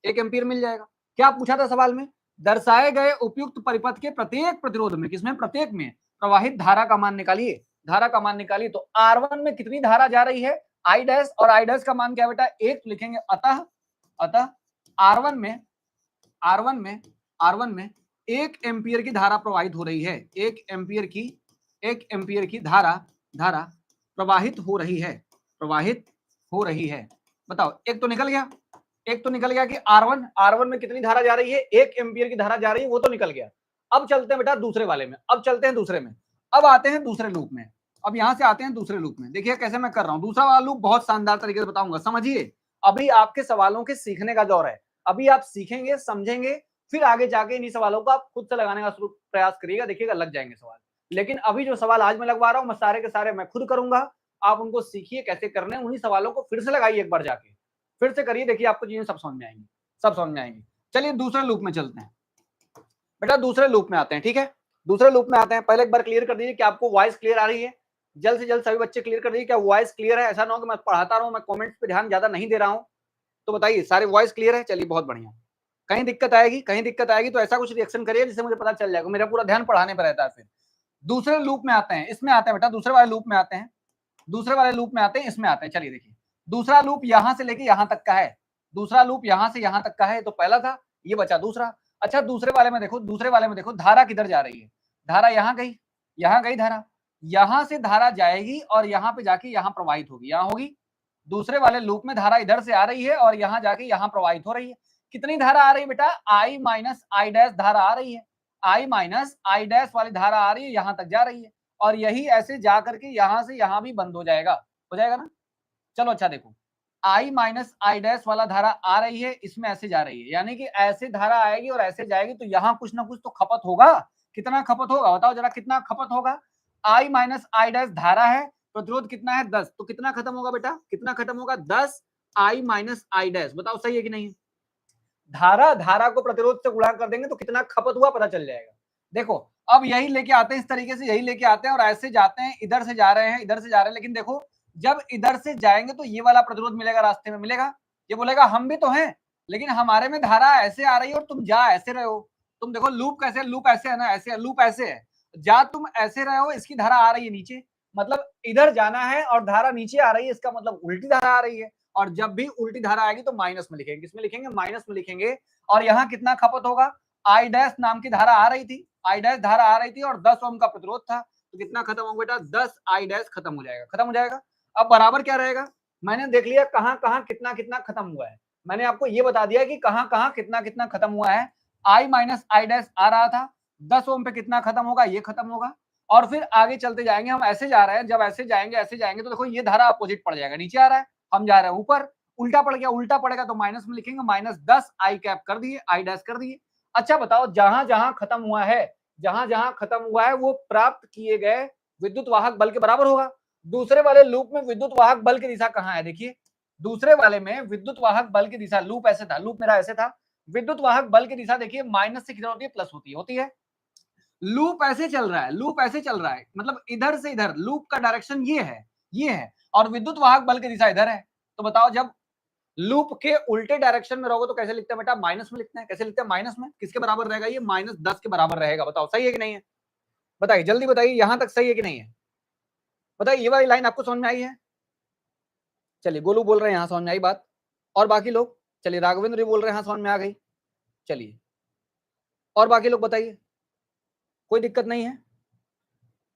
1 एम्पियर मिल जाएगा। क्या पूछा था सवाल में? दर्शाए गए उपयुक्त परिपथ के प्रत्येक प्रतिरोध में, किसमें? प्रत्येक में प्रवाहित धारा का मान निकालिए। धारा का मान निकालिए। तो R1 में कितनी धारा जा रही है? आई डैश, और आई डैश का मान क्या बेटा? 1 लिखेंगे। अतः R1 में R1 में 1 एम्पियर की धारा प्रवाहित हो रही है। 1 एम्पियर की धारा प्रवाहित हो रही है। बताओ, एक तो निकल गया कि R1 में कितनी धारा जा रही है? 1 एम्पियर की धारा जा रही है, वो तो निकल गया। अब चलते हैं बेटा दूसरे वाले में, अब चलते हैं दूसरे में, अब आते हैं दूसरे लूप में। अब यहां से आते हैं दूसरे लूप में। देखिए कैसे मैं कर रहा हूं। दूसरा वाला लूप बहुत शानदार तरीके से बताऊंगा, समझिए। अभी आपके सवालों के सीखने का दौर है, अभी आप सीखेंगे, समझेंगे, फिर आगे जाके इन्हीं सवालों को आप खुद से लगाने का प्रयास करिएगा, देखिएगा लग जाएंगे सवाल। लेकिन अभी जो सवाल आज मैं लगवा रहा हूं, मैं सारे के सारे मैं खुद करूंगा, आप उनको सीखिए कैसे करने, उन्हीं सवालों को फिर से लगाइए, एक बार जाके फिर से करिए, देखिए आपको चीजें सब समझ में आएंगी। चलिए दूसरे लूप में चलते हैं बेटा, दूसरे लूप में आते हैं, ठीक है। दूसरे लूप में आते हैं। पहले एक बार क्लियर कर दीजिए कि आपको वॉइस क्लियर आ रही है। जल्द से जल्द सभी बच्चे क्लियर कर दीजिए क्या वॉइस क्लियर है। ऐसा ना हो कि मैं पढ़ाता रहूं, मैं कमेंट्स पे ध्यान ज्यादा नहीं दे रहा हूं। तो बताइए सारे वॉइस क्लियर है? चलिए बहुत बढ़िया। कहीं दिक्कत आएगी तो ऐसा कुछ रिएक्शन करिए जिससे मुझे पता चल जाएगा, मेरा पूरा ध्यान पढ़ाने पर रहता है। फिर दूसरे लूप में आते हैं, इसमें आते हैं बेटा, दूसरे वाले लूप में आते हैं, इसमें आते हैं। चलिए देखिए, दूसरा लूप यहां से लेके यहां तक का है, दूसरा लूप यहां से यहां तक का है। तो पहला था, ये बचा दूसरा। अच्छा दूसरे वाले में देखो धारा किधर जा रही है? धारा यहां गई धारा, यहां से धारा जाएगी और यहां पे जाके यहां प्रवाहित होगी, यहां होगी। दूसरे वाले लूप में धारा इधर से आ रही है और यहां जाके यहां प्रवाहित हो रही है। कितनी धारा आ रही है बेटा? आई माइनस आई डैश धारा आ रही है, आई माइनस आई डैश वाली धारा आ रही है, यहां तक जा रही है। और यही ऐसे जा करके यहां से यहां भी बंद हो जाएगा ना। चलो अच्छा देखो, आई माइनस आई डैश वाला धारा आ रही है, इसमें ऐसे जा रही है, यानी कि ऐसे धारा आएगी और ऐसे जाएगी, तो यहां कुछ ना कुछ तो खपत होगा। कितना खपत होगा बताओ जरा, कितना खपत होगा? आई माइनस आई डैश धारा है, प्रतिरोध कितना है? 10, तो कितना खत्म होगा बेटा? कितना खत्म होगा? 10 आई माइनस आई डैश। बताओ सही है कि नहीं? धारा को प्रतिरोध से गुणा कर देंगे तो कितना खपत हुआ पता चल जाएगा। देखो अब यही लेके आते हैं, इस तरीके से यही लेके आते हैं और ऐसे जाते हैं, इधर से जा रहे हैं, लेकिन देखो जब इधर से जाएंगे तो ये वाला प्रतिरोध मिलेगा, रास्ते में मिलेगा। ये बोलेगा हम भी तो हैं, लेकिन हमारे में धारा ऐसे आ रही है और तुम जा ऐसे रहे हो। तुम देखो लूप कैसे, लूप ऐसे है ना, ऐसे लूप ऐसे है, जा तुम ऐसे रहे हो, इसकी धारा आ रही है नीचे, मतलब इधर जाना है और धारा नीचे आ रही है, इसका मतलब उल्टी धारा आ रही है। और जब भी उल्टी धारा आएगी तो माइनस में लिखेंगे, किसमें लिखेंगे? माइनस में लिखेंगे। और यहाँ कितना खपत होगा? आई डैश नाम की धारा आ रही थी, आई डैश धारा आ रही थी और 10 ओम का प्रतिरोध था, तो कितना खत्म होगा बेटा? 10 आई डैश खत्म हो जाएगा। अब बराबर क्या रहेगा? मैंने देख लिया कहां कहां कितना कितना खत्म हुआ है, मैंने आपको ये बता दिया कि कहां कहां कितना कितना खत्म हुआ है। आई माइनस आई डैश आ रहा था, 10 ओम पे कितना खत्म होगा? ये खत्म होगा। और फिर आगे चलते जाएंगे, हम ऐसे जा रहे हैं, जब ऐसे जाएंगे तो देखो ये धारा अपोजिट पड़ जाएगा, नीचे आ रहा है, हम जा रहे हैं ऊपर, उल्टा पड़ गया, उल्टा पड़ेगा तो माइनस में लिखेंगे, माइनस 10 आई कैप कर दिए, आई डैश कर दिए। अच्छा बताओ, जहां जहां खत्म हुआ है वो प्राप्त किए गए विद्युत वाहक बल के बराबर होगा। दूसरे वाले लूप में विद्युत वाहक बल की दिशा कहां है? देखिए दूसरे वाले में विद्युत वाहक बल की दिशा, लूप ऐसे था, लूप मेरा ऐसे था, विद्युत वाहक बल की दिशा देखिए माइनस से किधर होती है? प्लस होती है। लूप ऐसे चल रहा है, मतलब इधर से इधर, लूप का डायरेक्शन ये है और विद्युत वाहक बल की दिशा इधर है। तो बताओ जब लूप के उल्टे डायरेक्शन में रहोगे तो कैसे लिखते हैं बेटा? माइनस में लिखते हैं। कैसे लिखते हैं? माइनस में। किसके बराबर रहेगा ये? माइनस 10 के बराबर रहेगा। बताओ सही है कि नहीं है? बताइए, जल्दी बताइए, यहां तक सही है कि नहीं है? बताइए, ये वाली लाइन आपको समझ में आई है? चलिए गोलू बोल रहे हैं यहाँ समझ में आई बात, और बाकी लोग, चलिए राघवेंद्र भी बोल रहे हैं हाँ समझ में आ गई। चलिए और बाकी लोग बताइए, कोई दिक्कत नहीं है?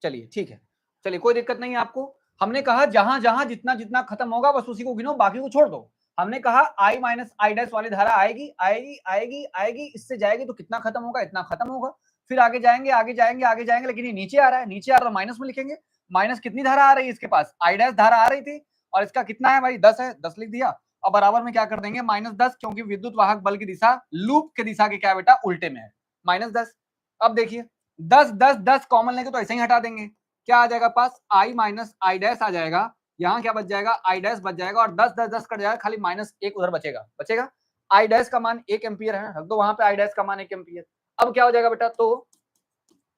चलिए ठीक है, चलिए कोई दिक्कत नहीं है आपको। हमने कहा जहां जहां जितना जितना खत्म होगा बस उसी को गिनो, बाकी को छोड़ दो। हमने कहा आई माइनस आई डैश वाली धारा आएगी आएगी आएगी आएगी, इससे जाएगी तो कितना खत्म होगा, इतना खत्म होगा। फिर आगे जाएंगे आगे जाएंगे आगे जाएंगे, लेकिन ये नीचे आ रहा है, नीचे आ रहा है माइनस में लिखेंगे। माइनस कितनी धारा आ रही है इसके पास, आई डैश धारा आ रही थी, और इसका कितना है भाई 10 है, 10 लिख दिया। और बराबर में क्या कर देंगे -10, क्योंकि विद्युत वाहक बल की दिशा लूप की दिशा के क्या बेटा उल्टे में है, -10। अब देखिए 10 10 10 कॉमन लेंगे तो ऐसे ही हटा देंगे, क्या आ जाएगा पास आई माइनस आई डैश आ जाएगा, यहाँ क्या बच जाएगा आई डैश बच जाएगा, और 10 10 10 कट जाएगा, खाली -1 उधर बचेगा, बचेगा। आई डैश का मान 1 एम्पियर है, रख दो वहां पे आई डैश का मान 1 एम्पियर। अब क्या हो जाएगा बेटा,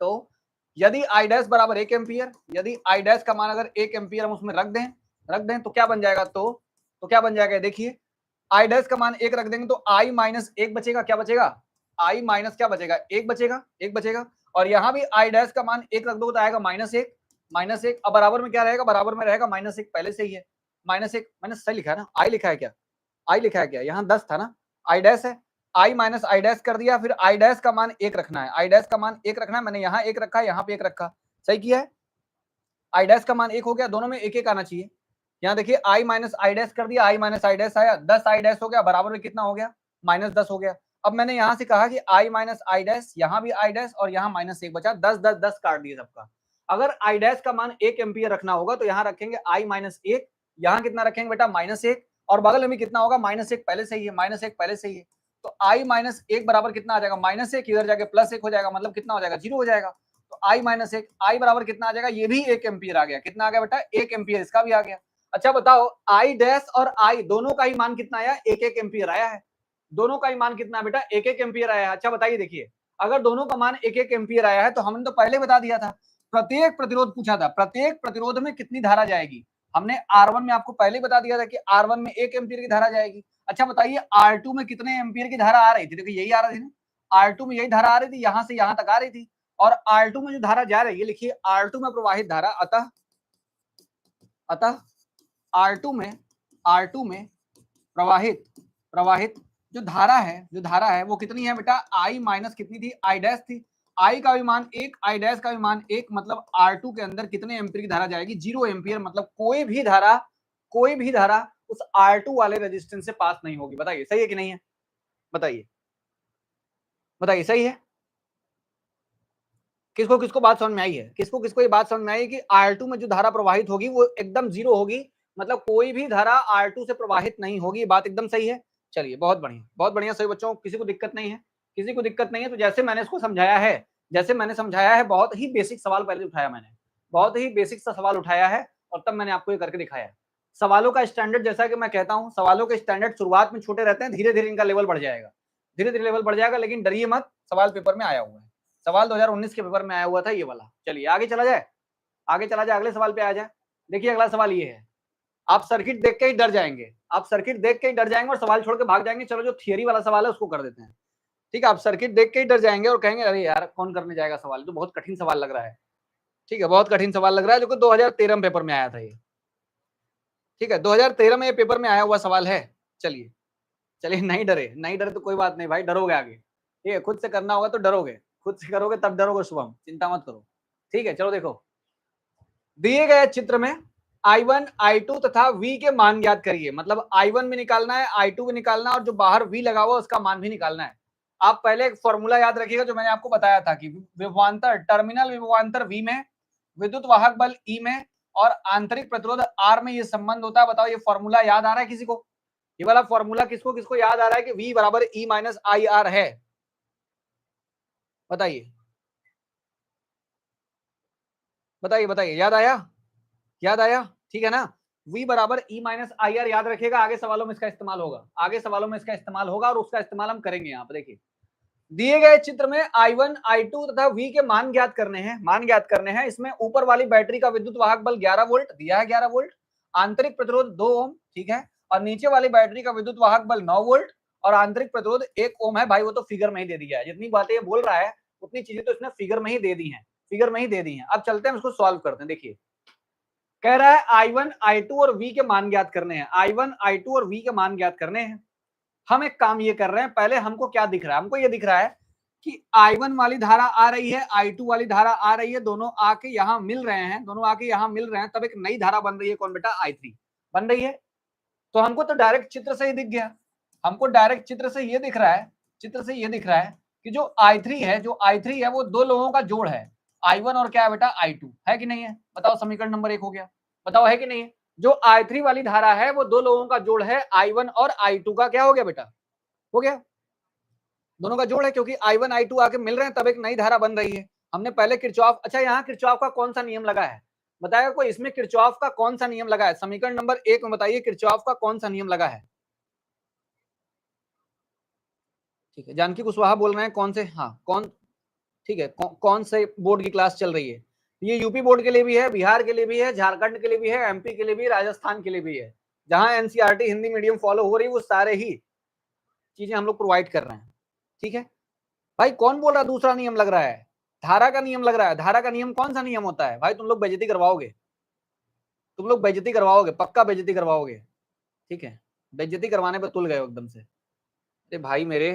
तो यदि आई डैश बराबर 1 एम्पियर, यदि आई डैश का मान अगर 1 एम्पियर हम उसमें रख दें तो क्या बन जाएगा, तो क्या बन जाएगा, देखिए आई डैश का मान 1 रख देंगे तो आई माइनस 1 बचेगा, क्या बचेगा, आई माइनस क्या बचेगा, 1 बचेगा, 1 बचेगा। और यहाँ भी आई डैश का मान 1 रख दो तो आएगा -1। अब बराबर में क्या रहेगा, बराबर में रहेगा -1, पहले से ही है -1, मैंने सही लिखा है ना, आई लिखा है क्या, आई लिखा है क्या, यहाँ 10 था ना, आई डैश है, आई माइनस आई डैश कर दिया, फिर आई डैश का मान 1 रखना है, आई डैश का मान 1 रखना है, मैंने यहाँ 1 रखा, यहाँ पे 1 रखा, सही किया है। आई डैश का मान 1 हो गया, दोनों में 1 1 आना चाहिए। यहाँ देखिए आई माइनस आई डैश कर दिया, आई माइनस आई डैश आया, 10 आई डैश हो गया, बराबर में कितना हो गया, -10 हो गया। अब मैंने यहाँ से कहा कि आई माइनस आई डैश, यहाँ भी आई डैश और यहाँ -1 बचा, 10 10 10 काट दिए सबका। अगर आई डैश का मान 1 एम्पियर रखना होगा तो यहाँ रखेंगे आई -1, यहाँ कितना रखेंगे बेटा -1, और बगल में भी कितना होगा -1 पहले से ही है, -1 पहले से ही है। तो आई -1 बराबर कितना आ जाएगा, -1, इधर जाके +1 हो जाएगा, मतलब कितना हो जाएगा, 0 हो जाएगा। तो आई -1, आई बराबर कितना आ जाएगा, ये भी 1 एम्पियर आ गया, कितना आ गया बेटा 1 एम्पियर, इसका भी आ गया। अच्छा बताओ आई डैश और आई दोनों का ही मान कितना आया, 1 1 एम्पियर आया है, दोनों का ही मान कितना है बेटा 1 1 एम्पियर आया है। अच्छा बताइए, देखिए अगर दोनों का मान 1 1 एम्पियर आया है तो हमने तो पहले बता दिया था, प्रत्येक प्रतिरोध पूछा था, प्रत्येक प्रतिरोध में कितनी धारा जाएगी, हमने R1 में आपको पहले बता दिया था कि R1 में 1 एम्पियर की धारा जाएगी। अच्छा बताइए R2 में कितने एम्पियर की धारा आ रही थी, देखिए यही आ रही थी ना, R2 में यही धारा आ रही थी, यहां से यहां तक आ रही थी, और R2 में जो धारा जा रही है, लिखिए R2 में प्रवाहित धारा, अतः R2 में प्रवाहित जो धारा है वो कितनी है बेटा, आई माइनस कितनी थी, आई डैश थी, आई का भी मान 1, आई डैश का भी मान 1, मतलब R2 के अंदर कितने एम्पियर की धारा जाएगी, 0 एम्पियर, मतलब कोई भी धारा उस R2 वाले रेजिस्टेंस से पास नहीं होगी। बताइए सही है कि नहीं है, बताइए सही है, किसको किसको बात समझ में आई है, किसको किसको ये बात समझ में आई कि R2 में जो धारा प्रवाहित होगी वो एकदम 0 होगी, मतलब कोई भी धारा R2 से प्रवाहित नहीं होगी, बात एकदम सही है। चलिए बहुत बढ़िया सही बच्चों, किसी को दिक्कत नहीं है, किसी को दिक्कत नहीं है। तो जैसे मैंने इसको समझाया है, बहुत ही बेसिक सवाल पहले उठाया मैंने, बहुत ही बेसिक सा सवाल उठाया है, और तब मैंने आपको ये करके दिखाया है। सवालों का स्टैंडर्ड, जैसा कि मैं कहता हूं, सवालों के स्टैंडर्ड शुरुआत में छोटे रहते हैं, धीरे धीरे इनका लेवल बढ़ जाएगा, धीरे धीरे लेवल बढ़ जाएगा, लेकिन डरिए मत, सवाल पेपर में आया हुआ है, सवाल 2019 के पेपर में आया हुआ था ये वाला। चलिए आगे चला जाए, अगले सवाल पे आ जाए। देखिए अगला सवाल ये है, आप सर्किट देख के ही डर जाएंगे, और सवाल छोड़ के भाग जाएंगे। चलो जो थियरी वाला सवाल है उसको कर देते हैं, ठीक है। आप सर्किट देख के ही डर जाएंगे और कहेंगे अरे यार कौन करने जाएगा सवाल, तो बहुत कठिन सवाल लग रहा है, ठीक है, बहुत कठिन सवाल लग रहा है, जो कि 2013 में पेपर में आया था ये, ठीक है, 2013 में ये पेपर में आया हुआ सवाल है। चलिए नहीं डरे तो कोई बात नहीं भाई, डरोगे आगे, ठीक है, खुद से करना होगा तो डरोगे, खुद से करोगे तब डरोगे शुभम, चिंता मत करो, ठीक है। चलो देखो, दिए गए चित्र में I1 I2 तथा V के मान ज्ञात करिए, मतलब I1 भी निकालना है, I2 भी निकालना है, और जो बाहर V लगा हुआ उसका मान भी निकालना है। आप पहले एक फॉर्मूला याद रखिएगा जो मैंने आपको बताया था कि विभवांतर, टर्मिनल विभवांतर V में, विद्युत वाहक बल E में, और आंतरिक प्रतिरोध R में ये संबंध होता है। बताओ ये फॉर्मूला याद आ रहा है किसी को, ये वाला फॉर्मूला किसको किसको याद आ रहा है कि V बराबर E माइनस आई आर है, बताइए याद आया, ठीक है ना। V बराबर E माइनस आई आर याद रखिएगा, आगे सवालों में इसका इस्तेमाल होगा, और उसका इस्तेमाल हम करेंगे। यहाँ पर देखिए दिए गए चित्र में I1 I2 तथा V के मान ज्ञात करने हैं। इसमें ऊपर वाली बैटरी का विद्युत वाहक बल 11 वोल्ट दिया है, 11 वोल्ट, आंतरिक प्रतिरोध 2 ओम, ठीक है, और नीचे वाली बैटरी का विद्युत वाहक बल 9 वोल्ट और आंतरिक प्रतिरोध 1 ओम है। भाई वो तो फिगर में ही दे दिया है, जितनी बातें ये बोल रहा है उतनी चीजें तो इसने फिगर में ही दे दी हैं, अब चलते हैं उसको सॉल्व करते हैं। देखिए कह रहा है I1 I2 और V के मान ज्ञात करने हैं, I1 I2 और V के मान ज्ञात करने हैं। हम एक काम ये कर रहे हैं, पहले हमको क्या दिख रहा है, हमको ये दिख रहा है कि I1 वाली धारा आ रही है, I2 वाली धारा आ रही है, दोनों आके यहां मिल रहे हैं, दोनों आके यहां मिल रहे हैं, तब एक नई धारा बन रही है, कौन बेटा, I3 बन रही है। तो हमको तो डायरेक्ट चित्र से ही दिख गया, हमको डायरेक्ट चित्र से ये दिख रहा है, चित्र से ये दिख रहा है कि जो I3 है, जो I3 है वो दो लोगों का जोड़ है, I1 और क्या है बेटा, I2 है कि नहीं है, बताओ, समीकरण नंबर 1 हो गया, बताओ है कि नहीं है। जो I3 वाली धारा है वो दो लोगों का जोड़ है, I1 और I2 का क्या हो गया बेटा, हो गया, दोनों का जोड़ है, क्योंकि I1 I2 आके मिल रहे हैं तब एक नई धारा बन रही है। हमने पहले किरचॉफ, अच्छा यहाँ किरचॉफ का कौन सा नियम लगा है, बताएगा कोई, इसमें किरचॉफ का कौन सा नियम लगा है, समीकरण नंबर 1 में बताइए किरचॉफ का कौन सा नियम लगा है। ठीक है, जानकी कुशवाहा बोल रहे हैं कौन से, हाँ कौन, ठीक है, कौन से बोर्ड की क्लास चल रही है, ये यूपी बोर्ड के लिए भी है, बिहार के लिए भी है, झारखंड के लिए भी है, एमपी के लिए भी, राजस्थान के लिए भी है, जहां एनसीईआरटी हिंदी मीडियम फॉलो हो रही है वो सारे ही चीजें हम लोग प्रोवाइड कर रहे हैं। ठीक है भाई, कौन बोल रहा है दूसरा नियम लग रहा है, धारा का नियम लग रहा है, धारा का नियम कौन सा नियम होता है भाई, तुम लोग बेइज्जती करवाओगे, तुम लोग बेइज्जती करवाओगे, पक्का बेइज्जती करवाओगे। ठीक है, बेइज्जती करवाने पे तुल गए हो एकदम से, अरे भाई मेरे,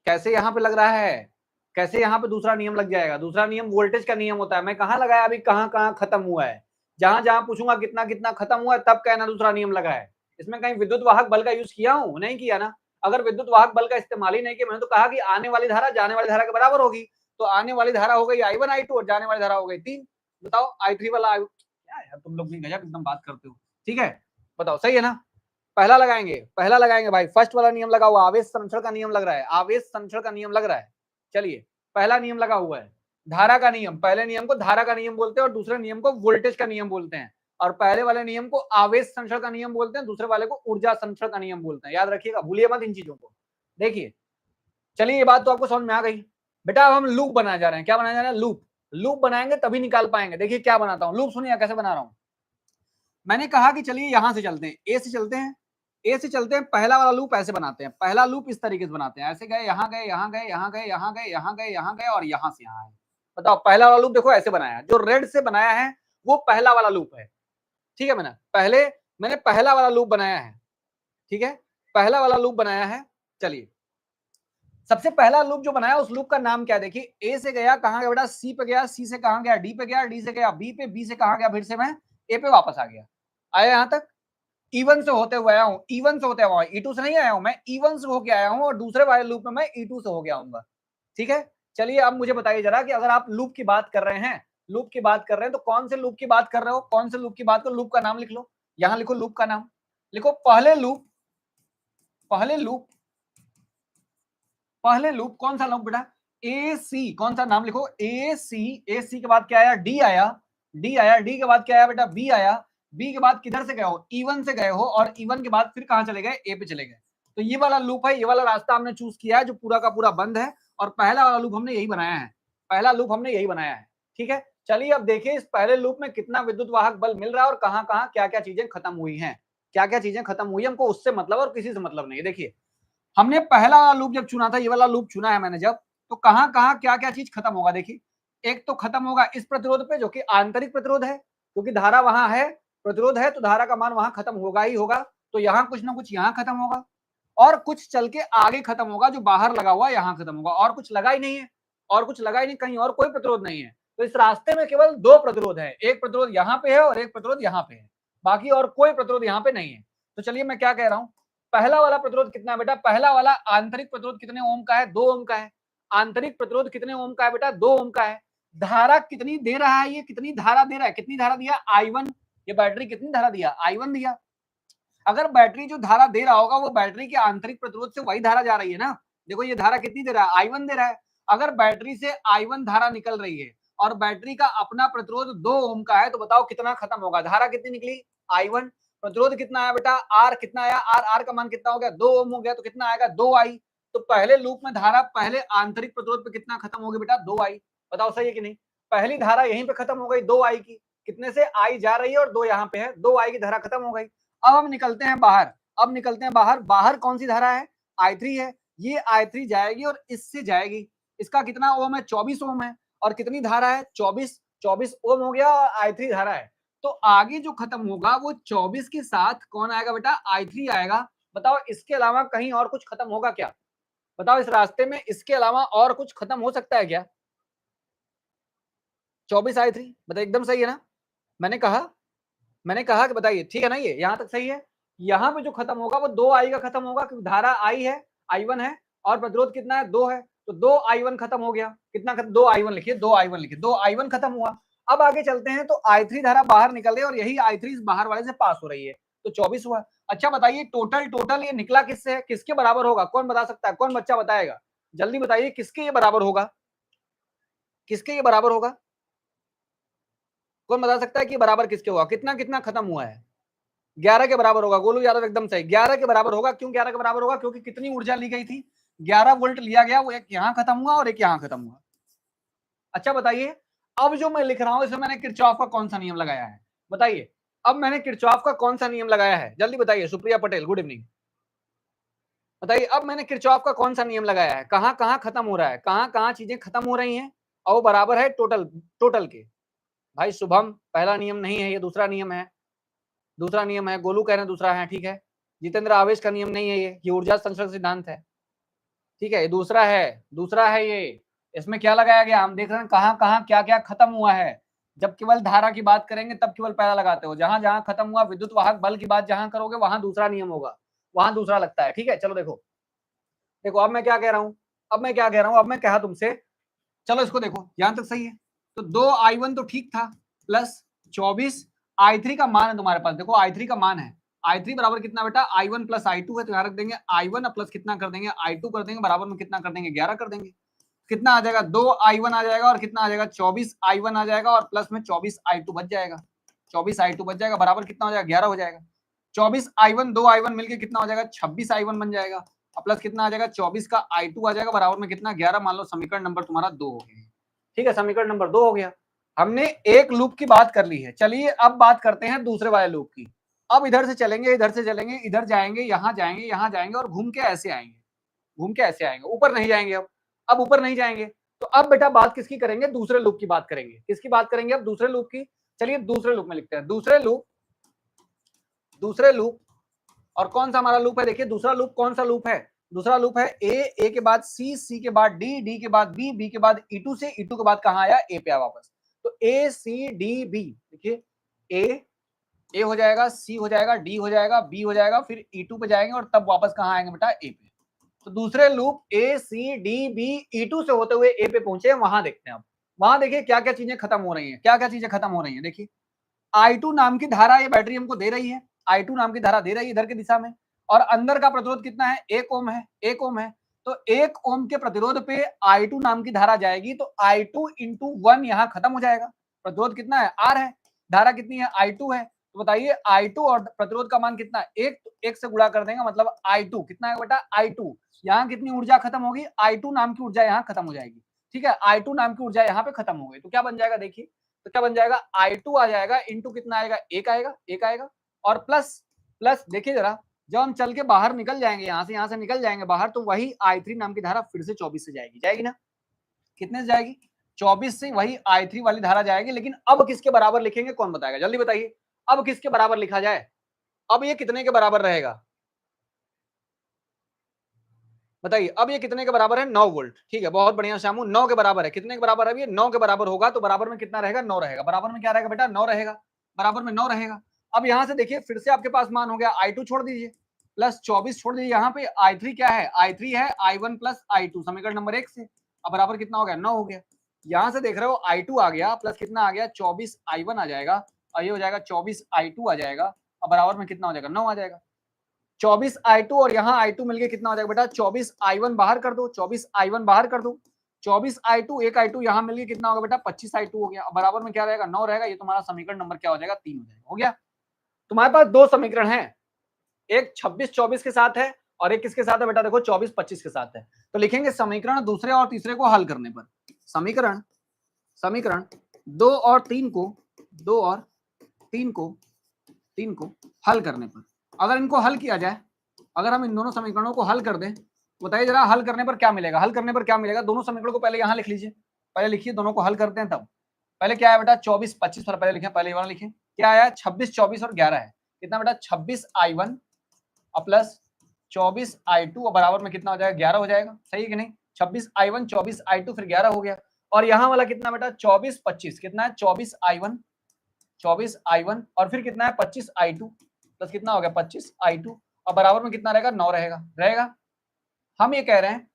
कैसे यहाँ पे लग रहा है, कैसे यहाँ पे दूसरा नियम लग जाएगा, दूसरा नियम वोल्टेज का नियम होता है, मैं कहाँ लगाया अभी, कहाँ कहाँ खत्म हुआ है, जहां जहां पूछूंगा कितना कितना खत्म हुआ है तब कहना दूसरा नियम लगा है। इसमें कहीं विद्युत वाहक बल का यूज किया हूं, नहीं किया ना, अगर विद्युत वाहक बल का इस्तेमाल ही नहीं किया, मैंने तो कहा कि आने वाली धारा जाने वाली धारा के बराबर होगी, तो आने वाली धारा हो गई I1 I2 और जाने वाली धारा हो गई 3, बताओ I3 वाला क्या यार, तुम लोग भी गजब एकदम बात करते हो। ठीक है, बताओ सही है ना, पहला लगाएंगे, पहला लगाएंगे भाई, फर्स्ट वाला नियम लगा हुआ, आवेश संरक्षण का नियम लग रहा है, आवेश संरक्षण का नियम लग रहा है, चलिए पहला नियम लगा हुआ है, धारा का नियम, पहले नियम को धारा का नियम बोलते हैं और दूसरे नियम को वोल्टेज का नियम बोलते हैं, और पहले वाले नियम को आवेश संरक्षण का नियम बोलते हैं, दूसरे वाले को ऊर्जा संरक्षण का नियम बोलते हैं, याद रखिएगा, भूलिए मत इन चीजों को। देखिए, चलिए ये बात तो आपको समझ में आ गई, बेटा अब हम लूप बनाने जा रहे हैं, क्या बनाने जा रहे हैं, लूप, लूप बनाएंगे तभी निकाल पाएंगे। देखिए क्या बनाता हूं, लूप सुनिए कैसे बना रहा हूं, मैंने कहा कि चलिए यहां से चलते हैं, ए से चलते हैं, ए से चलते हैं, पहला वाला लूप ऐसे बनाते हैं, पहला लूप इस तरीके से बनाते हैं, ऐसे गए, यहाँ गए, यहाँ गए, यहाँ गए, यहाँ गए, यहाँ गए, यहाँ गए और यहाँ से यहाँ आए। बताओ पहला वाला लूप देखो ऐसे बनाया, जो रेड से बनाया है वो पहला वाला लूप है। ठीक है, मैंने पहला वाला लूप बनाया है, ठीक है, पहला वाला लूप बनाया है। चलिए सबसे पहला लूप जो बनाया उस लूप का नाम क्या है, देखिए ए से गया, कहां गया बेटा, सी पे गया, सी से कहां गया, डी पे गया, डी से गया बी पे, बी से कहां गया, फिर से मैं ए पे वापस आ गया, आया यहां तक, E1 से होते हुए आया हूं, E1 से होते हुए, E2 से नहीं आया हूं, मैं E1 से होके आया हूं और दूसरे वाले लूप में मैं E2 से होके आऊंगा। ठीक है, चलिए अब मुझे बताइए जरा कि अगर आप लूप की बात कर रहे हैं, लूप की बात कर रहे हैं तो कौन से लूप की बात कर रहे हो, कौन से लूप की बात करो, लूप का नाम लिख लो, यहां लिखो लूप का नाम, लिखो पहले लूप, पहले लूप, पहले लूप कौन सा लूप बेटा, ए सी, कौन सा नाम लिखो, ए सी, ए सी के बाद क्या आया, डी आया, डी आया, डी के बाद क्या आया बेटा, बी आया, बी के बाद किधर से गए हो, E1 से गए हो और E1 के बाद फिर कहां चले गए, ए पे चले गए। तो ये वाला लूप है, ये वाला रास्ता हमने चूज किया है जो पूरा का पूरा बंद है, और पहला वाला लूप हमने यही बनाया है, पहला लूप हमने यही बनाया है। ठीक है, चलिए अब देखिए इस पहले लूप में कितना विद्युत वाहक बल मिल रहा है और कहां कहां क्या क्या चीजें खत्म हुई हैं, क्या क्या चीजें खत्म हुई, हमको उससे मतलब और किसी से मतलब नहीं है। देखिए हमने पहला वाला लूप जब चुना था, ये वाला लूप चुना है मैंने जब, तो कहां कहां क्या क्या चीज खत्म होगा, देखिए एक तो खत्म होगा इस प्रतिरोध पे जो कि आंतरिक प्रतिरोध है, क्योंकि धारा वहां है, प्रतिरोध है तो धारा का मान वहां खत्म होगा ही होगा, तो यहाँ कुछ ना कुछ यहाँ खत्म होगा और कुछ चल के आगे खत्म होगा, जो बाहर लगा हुआ यहाँ खत्म होगा, और कुछ लगा ही नहीं है, और कुछ लगा ही नहीं, कहीं और कोई प्रतिरोध नहीं है। तो इस रास्ते में केवल दो प्रतिरोध है, एक प्रतिरोध यहाँ पे है और एक प्रतिरोध यहाँ पे है, बाकी और कोई प्रतिरोध यहाँ पे नहीं है। तो चलिए मैं क्या कह रहा हूँ, पहला वाला प्रतिरोध कितना है बेटा, पहला वाला आंतरिक प्रतिरोध कितने ओम का है, 2 ओम का है, आंतरिक प्रतिरोध कितने ओम का है बेटा, 2 ओम का है। धारा कितनी दे रहा है, ये कितनी धारा दे रहा है, कितनी धारा दिया, I1, ये बैटरी कितनी धारा दिया, I1 दिया। अगर बैटरी जो धारा दे रहा होगा वो बैटरी के आंतरिक प्रतिरोध से वही धारा जा रही है ना, देखो ये धारा कितनी दे रहा है, I1 दे रहा है। अगर बैटरी से I1 धारा निकल रही है और बैटरी का अपना प्रतिरोध 2 ओम का है, तो बताओ कितना खत्म होगा, धारा कितनी निकली, I1, प्रतिरोध कितना आया बेटा, R कितना आया, R का मान कितना हो गया, 2 ओम हो गया, तो कितना आएगा, 2I। तो पहले लूप में धारा पहले आंतरिक प्रतिरोध पे कितना खत्म होगी बेटा, 2I, बताओ सही है कि नहीं, पहली धारा यहीं पे खत्म हो गई 2I की, कितने से I जा रही है और 2 यहाँ पे है, 2I की धारा खत्म हो गई। अब हम निकलते हैं बाहर, अब निकलते हैं बाहर, बाहर कौन सी धारा है, I3 है, ये I3 जाएगी और इससे जाएगी, इसका कितना ओम है, 24 ओम है, और कितनी धारा है, 24 ओम हो गया और I3 धारा है। तो आगे जो खत्म होगा वो 24 के साथ कौन आएगा बेटा, I3 आएगा। बताओ इसके अलावा कहीं और कुछ खत्म होगा क्या? बताओ इस रास्ते में इसके अलावा और कुछ खत्म हो सकता है क्या? 24 I3 बताइए, एकदम सही है ना? मैंने कहा कि बताइए, ठीक है ना, ये यहां तक सही है। यहां पे जो खत्म होगा वो 2I का खत्म होगा, क्योंकि धारा I है, I1 है, और प्रतिरोध कितना है, 2 है, तो 2I1 खत्म हो गया। कितना खत्म, 2I1 लिखिए, 2I1 लिखिए, 2I1 खत्म हुआ। अब आगे चलते हैं, तो I3 धारा बाहर निकल रही है और यही I3 बाहर वाले से पास हो रही है, तो 24 हुआ। अच्छा बताइए, टोटल ये निकला किससे है, किसके बराबर होगा, कौन बता सकता है, कौन बच्चा बताएगा, जल्दी बताइए, किसके ये बराबर होगा, किसके ये बराबर होगा, कौन बता सकता है कि बराबर किसके हुआ, कितना कितना खत्म हुआ है? 11 के बराबर होगा। गोलू यादव एकदम सही, 11 के बराबर होगा। क्यों 11 के बराबर होगा? क्योंकि कितनी ऊर्जा ली गई थी, 11 वोल्ट लिया गया, वो एक यहां खत्म हुआ और एक यहां खत्म हुआ। अच्छा बताइए, अब जो मैं लिख रहा हूं इसमें मैंने किरचॉफ का कौन सा नियम लगाया है, बताइए, अब मैंने किरचॉफ का कौन सा नियम लगाया है, जल्दी बताइए। सुप्रिया पटेल, गुड इवनिंग, बताइए, अब मैंने किरचॉफ का कौन सा नियम लगाया है, कहां कहां खत्म हो रहा है, कहां कहां चीजें खत्म हो रही हैं, और वो बराबर है टोटल के। भाई शुभम, पहला नियम नहीं है ये, दूसरा नियम है, दूसरा नियम है। गोलू कह रहे हैं दूसरा है, ठीक है। जितेंद्र, आवेश का नियम नहीं है ये ऊर्जा संरक्षण सिद्धांत है, ठीक है, ये दूसरा है ये। इसमें क्या लगाया गया, हम देख रहे हैं कहां कहां क्या क्या खत्म हुआ है। जब केवल धारा की बात करेंगे तब केवल पहला लगाते हो, जहां जहां खत्म हुआ विद्युत वाहक बल की बात जहां करोगे वहां दूसरा नियम होगा, वहां दूसरा लगता है, ठीक है। चलो देखो, देखो अब मैं क्या कह रहा हूं, अब मैं कहा तुमसे, चलो इसको देखो, यहां तक सही है, तो 2I1 तो ठीक था, प्लस 24 I3 का मान है तुम्हारे पास, देखो I3 का मान है, I3 बराबर कितना बेटा, I1 प्लस I2 है, तो यहां रख देंगे I1 प्लस कितना कर देंगे, I2 कर देंगे, बराबर में कितना कर देंगे, 11 कर देंगे। कितना आ जाएगा, 2I1 आ जाएगा, और कितना आ जाएगा, 24I1 आ जाएगा, और प्लस में 24I2 बच जाएगा, 24I2 बच जाएगा, बराबर कितना हो जाएगा, 11 हो जाएगा। 24I1 2I1 मिलकर कितना हो जाएगा, 26I1 बन जाएगा, और प्लस कितना आ जाएगा, 24 का I2 आ जाएगा, बराबर में कितना, 11। मान लो समीकरण नंबर तुम्हारा 2 हो गया, ठीक है, समीकरण नंबर 2 हो गया। हमने एक लूप की बात कर ली है, चलिए अब बात करते हैं दूसरे वाले लूप की। अब इधर से चलेंगे, इधर जाएंगे, यहाँ जाएंगे और घूम के ऐसे आएंगे, ऊपर नहीं जाएंगे। अब ऊपर नहीं जाएंगे, तो अब बेटा बात किसकी करेंगे, दूसरे लूप की बात करेंगे। किसकी बात करेंगे अब, दूसरे लूप की। चलिए दूसरे लूप में लिखते हैं, दूसरे लूप। और कौन सा हमारा लूप है, देखिए दूसरा लूप कौन सा लूप है, दूसरा लूप है ए के बाद सी के बाद डी के बाद बी के बाद E2 से E2 के बाद कहां आया, ए पे आया वापस। तो ए सी डी बी, देखिए ए हो जाएगा, सी हो जाएगा, डी हो जाएगा, बी हो जाएगा, फिर E2 पे जाएंगे और तब वापस कहां आएंगे बेटा, ए पे। तो दूसरे loop A C D B E2 से होते हुए ए पे पहुंचे, वहां देखते हैं। अब वहां देखिए क्या क्या चीजें खत्म हो रही हैं, क्या क्या चीजें खत्म हो रही हैं। देखिए I2 नाम की धारा ये बैटरी हमको दे रही है, I2 नाम की धारा दे रही है इधर की दिशा में, और अंदर का प्रतिरोध कितना है, 1 ओम है, 1 ओम है। तो 1 ओम के प्रतिरोध पे I2 नाम की धारा जाएगी, तो I2 इंटू 1 यहां खत्म हो जाएगा। प्रतिरोध कितना है, R है, धारा कितनी है, I2 है। तो बताइए I2 और प्रतिरोध का मान कितना है, 1 से गुणा कर देंगे, मतलब I2 कितना है बेटा, I2। यहाँ कितनी ऊर्जा खत्म होगी, I2 नाम की ऊर्जा यहाँ खत्म हो जाएगी, ठीक है, I2 नाम की ऊर्जा यहाँ पे खत्म हो गई। तो क्या बन जाएगा, देखिए, तो क्या बन जाएगा, I2 आ जाएगा, इंटू कितना आएगा, 1 आएगा, और प्लस देखिए जरा, जब हम चल के बाहर निकल जाएंगे, यहाँ से निकल जाएंगे बाहर, तो वही I3 नाम की धारा फिर से 24 से जाएगी ना, कितने से जाएगी, 24 से वही I3 वाली धारा जाएगी। लेकिन अब किसके बराबर लिखेंगे, कौन बताएगा, जल्दी बताइए, अब किसके बराबर लिखा जाए, अब ये कितने के बराबर रहेगा, बताइए, अब ये कितने के बराबर है, 9 वोल्ट, ठीक है, बहुत बढ़िया शामू, 9 के बराबर है। कितने के बराबर है, ये 9 के बराबर होगा, तो बराबर में कितना रहेगा, 9 रहेगा, बराबर में क्या रहेगा बेटा, 9 रहेगा, बराबर में 9 रहेगा। अब यहां से देखिए फिर से आपके पास मान हो गया, I2 छोड़ दीजिए, प्लस 24 छोड़ दीजिए, यहाँ पे I3 क्या है, I3 है I1 प्लस I2, समीकरण नंबर 1 से। अब बराबर कितना हो गया, 9 हो गया। यहां से देख रहे हो I2 आ गया, प्लस कितना आ गया, 24 I1 आ जाएगा, और ये हो जाएगा 24 I2 आ जाएगा, अब बराबर में कितना हो जाएगा, 9 आ जाएगा। 24 I2 और यहाँ I2 मिलके कितना हो जाएगा बेटा, 24 I1 बाहर कर दो, 24 I1 बाहर कर दो, 24 I2 एक I2 यहाँ मिलके कितना होगा बेटा, 25 I2 हो गया, बराबर में क्या रहेगा, 9 रहेगा। ये तुम्हारा समीकरण नंबर क्या हो जाएगा, 3 हो जाएगा। हो गया, तुम्हारे पास दो समीकरण है, एक 26-24 के साथ है, और एक किसके साथ है बेटा, देखो 24-25 के साथ है। तो लिखेंगे समीकरण दूसरे और तीसरे को हल करने पर, समीकरण 2 और 3 को हल करने पर, अगर इनको हल किया जाए, अगर हम इन दोनों समीकरणों को हल कर दें, बताइए जरा हल करने पर क्या मिलेगा, दोनों समीकरणों को पहले यहां लिख लीजिए, पहले लिखिए, दोनों को हल करते हैं तब। पहले क्या है बेटा, 24-25 पर पहले लिखें, पहले ये वाला लिखें, क्या आया 26, 24 और 11 है, कितना बेटा 26i1 प्लस 24i2 बराबर में कितना हो जाएगा 11 हो जाएगा, सही है कि नहीं। 26i1 24i2 फिर 11 हो गया, और यहाँ वाला कितना बेटा 24 25 कितना है 24i1 और फिर कितना है 25i2 प्लस कितना हो गया 25i2 और बराबर में कितना रहेगा 9 रहेगा। हम ये कह रहे हैं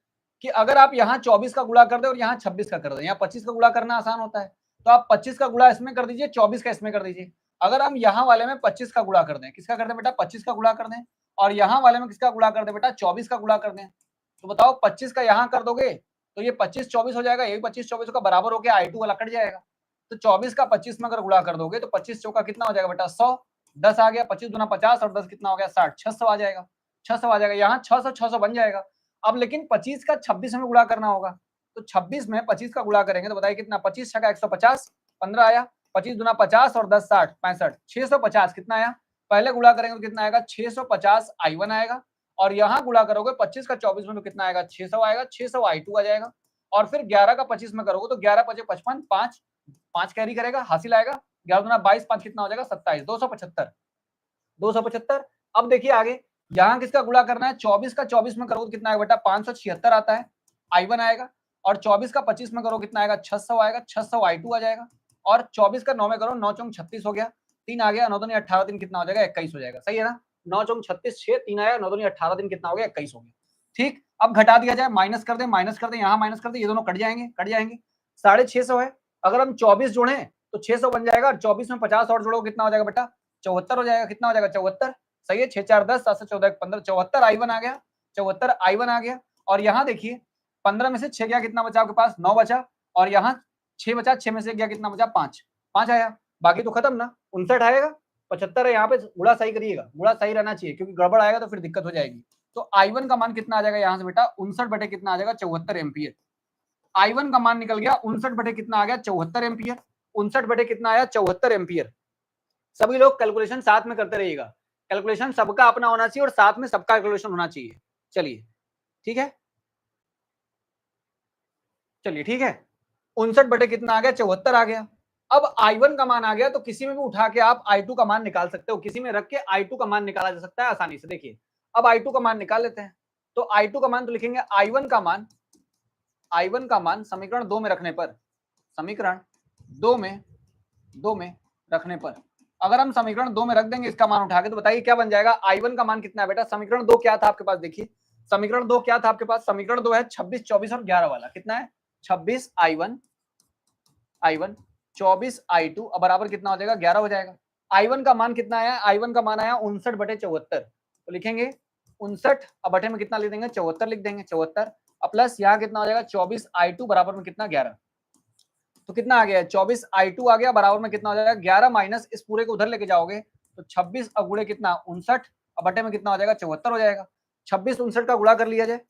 कि अगर आप यहाँ 24 का गुणा कर दे और यहाँ 26 का कर दे, यहाँ 25 का गुणा करना आसान होता है, तो आप 25 का गुणा इसमें कर दीजिए, 24 का इसमें कर दीजिए। अगर हम यहाँ वाले में 25 का गुणा कर दें, किसका कर दें बेटा 25 का गुणा कर दें, और यहाँ वाले में किसका गुणा कर दें बेटा 24 का गुणा कर दें, तो बताओ 25 का यहाँ कर दोगे तो ये 25 24 हो जाएगा, ये 25 24 का बराबर हो गया i2 वाला कट जाएगा। तो 24 का 25 में अगर गुणा कर दोगे तो 25 चौका कितना हो जाएगा बेटा 100, 10 आ गया, 25 दूना 50 और 10 कितना हो गया 60, 600 आ जाएगा, 600 आ जाएगा, यहाँ 600 बन जाएगा। अब लेकिन 25 का 26 में गुणा करना होगा, तो 26 में 25 का गुणा करेंगे तो बताइए कितना 25 छका 150, 15 आया, 25 दूना 50 और 10 60 65, 650 कितना आया, पहले गुणा करेंगे तो कितना आएगा 650 i1 आएगा, और यहाँ गुणा करोगे 25 का 24 में तो कितना आएगा 600 आएगा, 600 i2 आ जाएगा, और फिर 11 का 25 में करोगे तो 11 5 55, 5 कैरी करेगा हासिल आएगा, 11 दूना 22 5 कितना हो जाएगा 27, 275। अब देखिए आगे यहाँ किसका गुणा करना है, 24 का 24 में करोगे तो कितना आएगा बेटा 576 आता है, i1 आएगा, और 24 का 25 में करो कितना आएगा 600 आएगा, 600 i2 आ जाएगा, और 24 का 9 में करो 9 चौंग 36 हो गया, 3 आ गया, 9 दूनी 18 दिन कितना हो जाएगा 21 हो जाएगा, सही है ना, 9 चौंग 36 6 3 आया, 9 दूनी 18 दिन कितना हो गया 21 हो गया। ठीक, अब घटा दिया जाए, माइनस कर दे, यहाँ माइनस कर दे, ये दोनों कट जाएंगे 650 है, अगर हम 24 जोड़े तो 600 बन जाएगा, और 24 में 50 और जोड़ो कितना हो जाएगा बेटा 74 हो जाएगा, कितना हो जाएगा 74, सही है, 6 4 10 7 से 14 15 74 i1 आ गया, 74 i1 आ गया, और यहाँ देखिए 15 में से 6 गया कितना बचा आपके पास 9 बचा, और यहाँ 6 बचा, 6 में से गया कितना बचा 5 आया, बाकी तो खत्म ना, 59 आएगा, 75 है, यहाँ पे गुणा सही करिएगा, गुणा सही रहना चाहिए क्योंकि गड़बड़ आएगा तो फिर दिक्कत हो जाएगी। तो i1 का मान कितना आ जाएगा यहाँ से बेटा 59 बटे कितना आ जाएगा 74 एम्पियर, i1 का मान निकल गया 59 बटे कितना आ गया 74 एम्पियर, 59 बटे कितना आया 74 एम्पियर। सभी लोग कैलकुलेशन साथ में करते रहिएगा, कैलकुलेशन सबका अपना होना चाहिए और साथ में सबका कैलकुलेशन होना चाहिए। चलिए ठीक है, चलिए ठीक है, 59 बटे कितना आ गया 74 आ गया। अब i1 का मान आ गया तो किसी में भी उठा के आप i2 का मान निकाल सकते हो, किसी में रख के i2 का मान निकाला जा सकता है आसानी से। देखिए अब i2 का मान निकाल लेते हैं, तो i2 का मान तो लिखेंगे i1 का मान समीकरण 2 में रखने पर, समीकरण 2 में रखने पर, अगर हम समीकरण 2 में रख देंगे इसका मान उठा के, तो बताइए क्या बन जाएगा, i1 का मान कितना है बेटा, समीकरण 2 क्या था आपके पास, देखिए समीकरण 2 क्या था आपके पास, समीकरण 2 है 26 24 और 11 वाला, कितना है 26 i1 24 i2 अब बराबर कितना हो जाएगा 11 हो जाएगा। i1 का मान कितना आया, i1 का मान आया 59 बटे 74, तो लिखेंगे 59 अब बटे में कितना लिख देंगे 74 लिख देंगे, 74 अब प्लस यहाँ कितना हो जाएगा 24 i2 बराबर में कितना 11, तो कितना आ गया 24 i2 आ गया बराबर में कितना हो जाएगा 11 माइनस इस पूरे को उधर लेके जाओगे तो 26 अब गुणे कितना 59 अब बटे में कितना हो जाएगा 74 हो जाएगा। 26 59 का गुणा कर लिया जाए,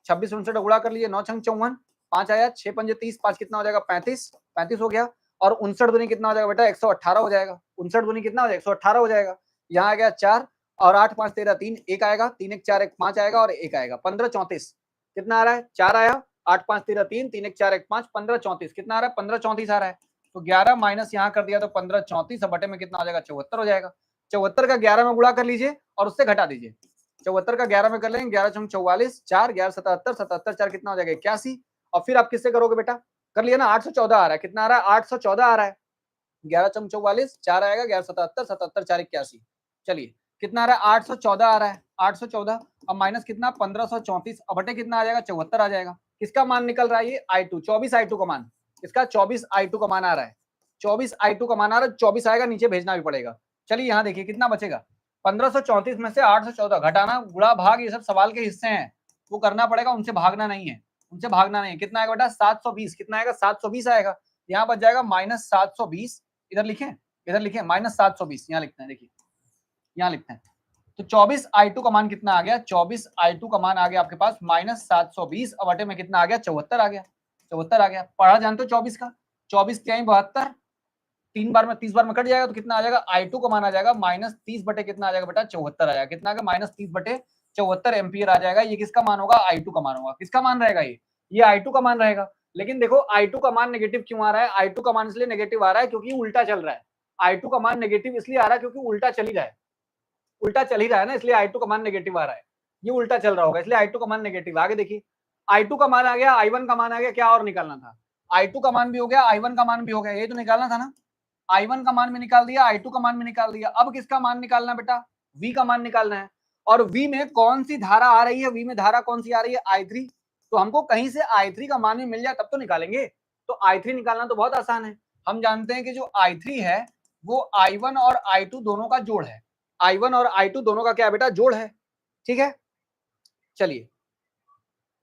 26 59 का गुणा कर लिए, 9 छंग 54, 5 आया, 6 पंजे 30, 5 कितना हो जाएगा 35 हो गया, और 59 दूनी कितना हो जाएगा बेटा 118 हो जाएगा, 59 दूनी कितना हो जाएगा 118 हो जाएगा, यहाँ आ गया 4 और 8 5 13 3 1 आएगा, 3 1 4 1 5 आएगा और 1 आएगा, 15 34 कितना आ रहा है 4 आया, 8 5 13 3 3 1 4 1 5 15 34 कितना आ रहा है 15 34 आ रहा है, तो 11 माइनस यहाँ कर दिया तो 15 34 बटे में कितना हो जाएगा 74 हो जाएगा। 74 का 11 में गुणा कर लीजिए और उससे घटा दीजिए, 74 का 11 में कर लेंगे, 11 चौक 44 4 11 77 77 4 कितना हो जाएगा 81, और फिर आप किससे करोगे बेटा, कर लिया ना 814 आ रहा है, कितना आ रहा है 814 आ रहा है, 11 चौक 44 4 आएगा, 11 77 77 4 81, चलिए कितना आ रहा है 814 आ रहा है, 814 अब माइनस कितना 1534 अब बटे कितना आ जाएगा 74 आ जाएगा। किसका मान निकल रहा है ये i2, 24 i2 का मान, इसका 24 i2 का मान आ रहा है, 24 i2 का मान आ रहा है, 24 आएगा नीचे भेजना भी पड़ेगा। चलिए यहाँ देखिए कितना बचेगा 1534 में से 814 घटाना गुणा भाग ये सब सवाल के हिस्से हैं, वो करना पड़ेगा, उनसे भागना नहीं है, उनसे भागना नहीं है। कितना आएगा बेटा 720, कितना आएगा 720 आएगा, यहाँ बच जाएगा माइनस 720, इधर लिखें माइनस 720, यहाँ लिखते हैं, देखिए यहाँ लिखते हैं, तो 24 i2 का मान कितना आ गया, 24 i2 का मान आ गया आपके पास माइनस 720 अब बटे में कितना आ गया 74 आ गया, 74 आ गया। पढ़ा जानते हो 24 का, 24 3 72 3 बार में 30 बार में कट जाएगा तो कितना आ जाएगा i2 का मान आ जाएगा माइनस 30 बटे कितना आ जाएगा बेटा 74 आ जाएगा, कितना आ गया माइनस 30 बटे 74 एम्पियर आ जाएगा। ये किसका मान होगा i2 का मान होगा, किसका मान रहेगा ये i2 का मान रहेगा। लेकिन देखो i2 का मान नेगेटिव क्यों आ रहा है, i2 का मान इसलिए नेगेटिव आ रहा है क्योंकि उल्टा चल रहा है, I2 का मान नेगेटिव इसलिए आ रहा है क्योंकि उल्टा चल ही रहा है, उल्टा चल ही रहा है ना, इसलिए I2 का मान नेगेटिव आ रहा है, ये उल्टा चल रहा होगा इसलिए I2 का मान नेगेटिव। आगे देखिए I2 का मान आ गया, I1 का मान आ गया, क्या और निकालना था? I2 का मान भी हो गया, I1 का मान भी हो गया, ये तो निकालना था ना। I1 का मान भी निकाल दिया, I2 का मान भी निकाल दिया। अब किसका मान निकालना है बेटा? V का मान निकालना है। और V में कौन सी धारा आ रही है? V में धारा कौन सी आ रही है? I3। तो हमको कहीं से I3 का मान भी मिल जाए तब तो निकालेंगे। तो I3 निकालना तो बहुत आसान है। हम जानते हैं कि जो I3 है वो I1 और I2 दोनों का जोड़ है। I1 और I2 दोनों का क्या है बेटा? जोड़ है। ठीक है, चलिए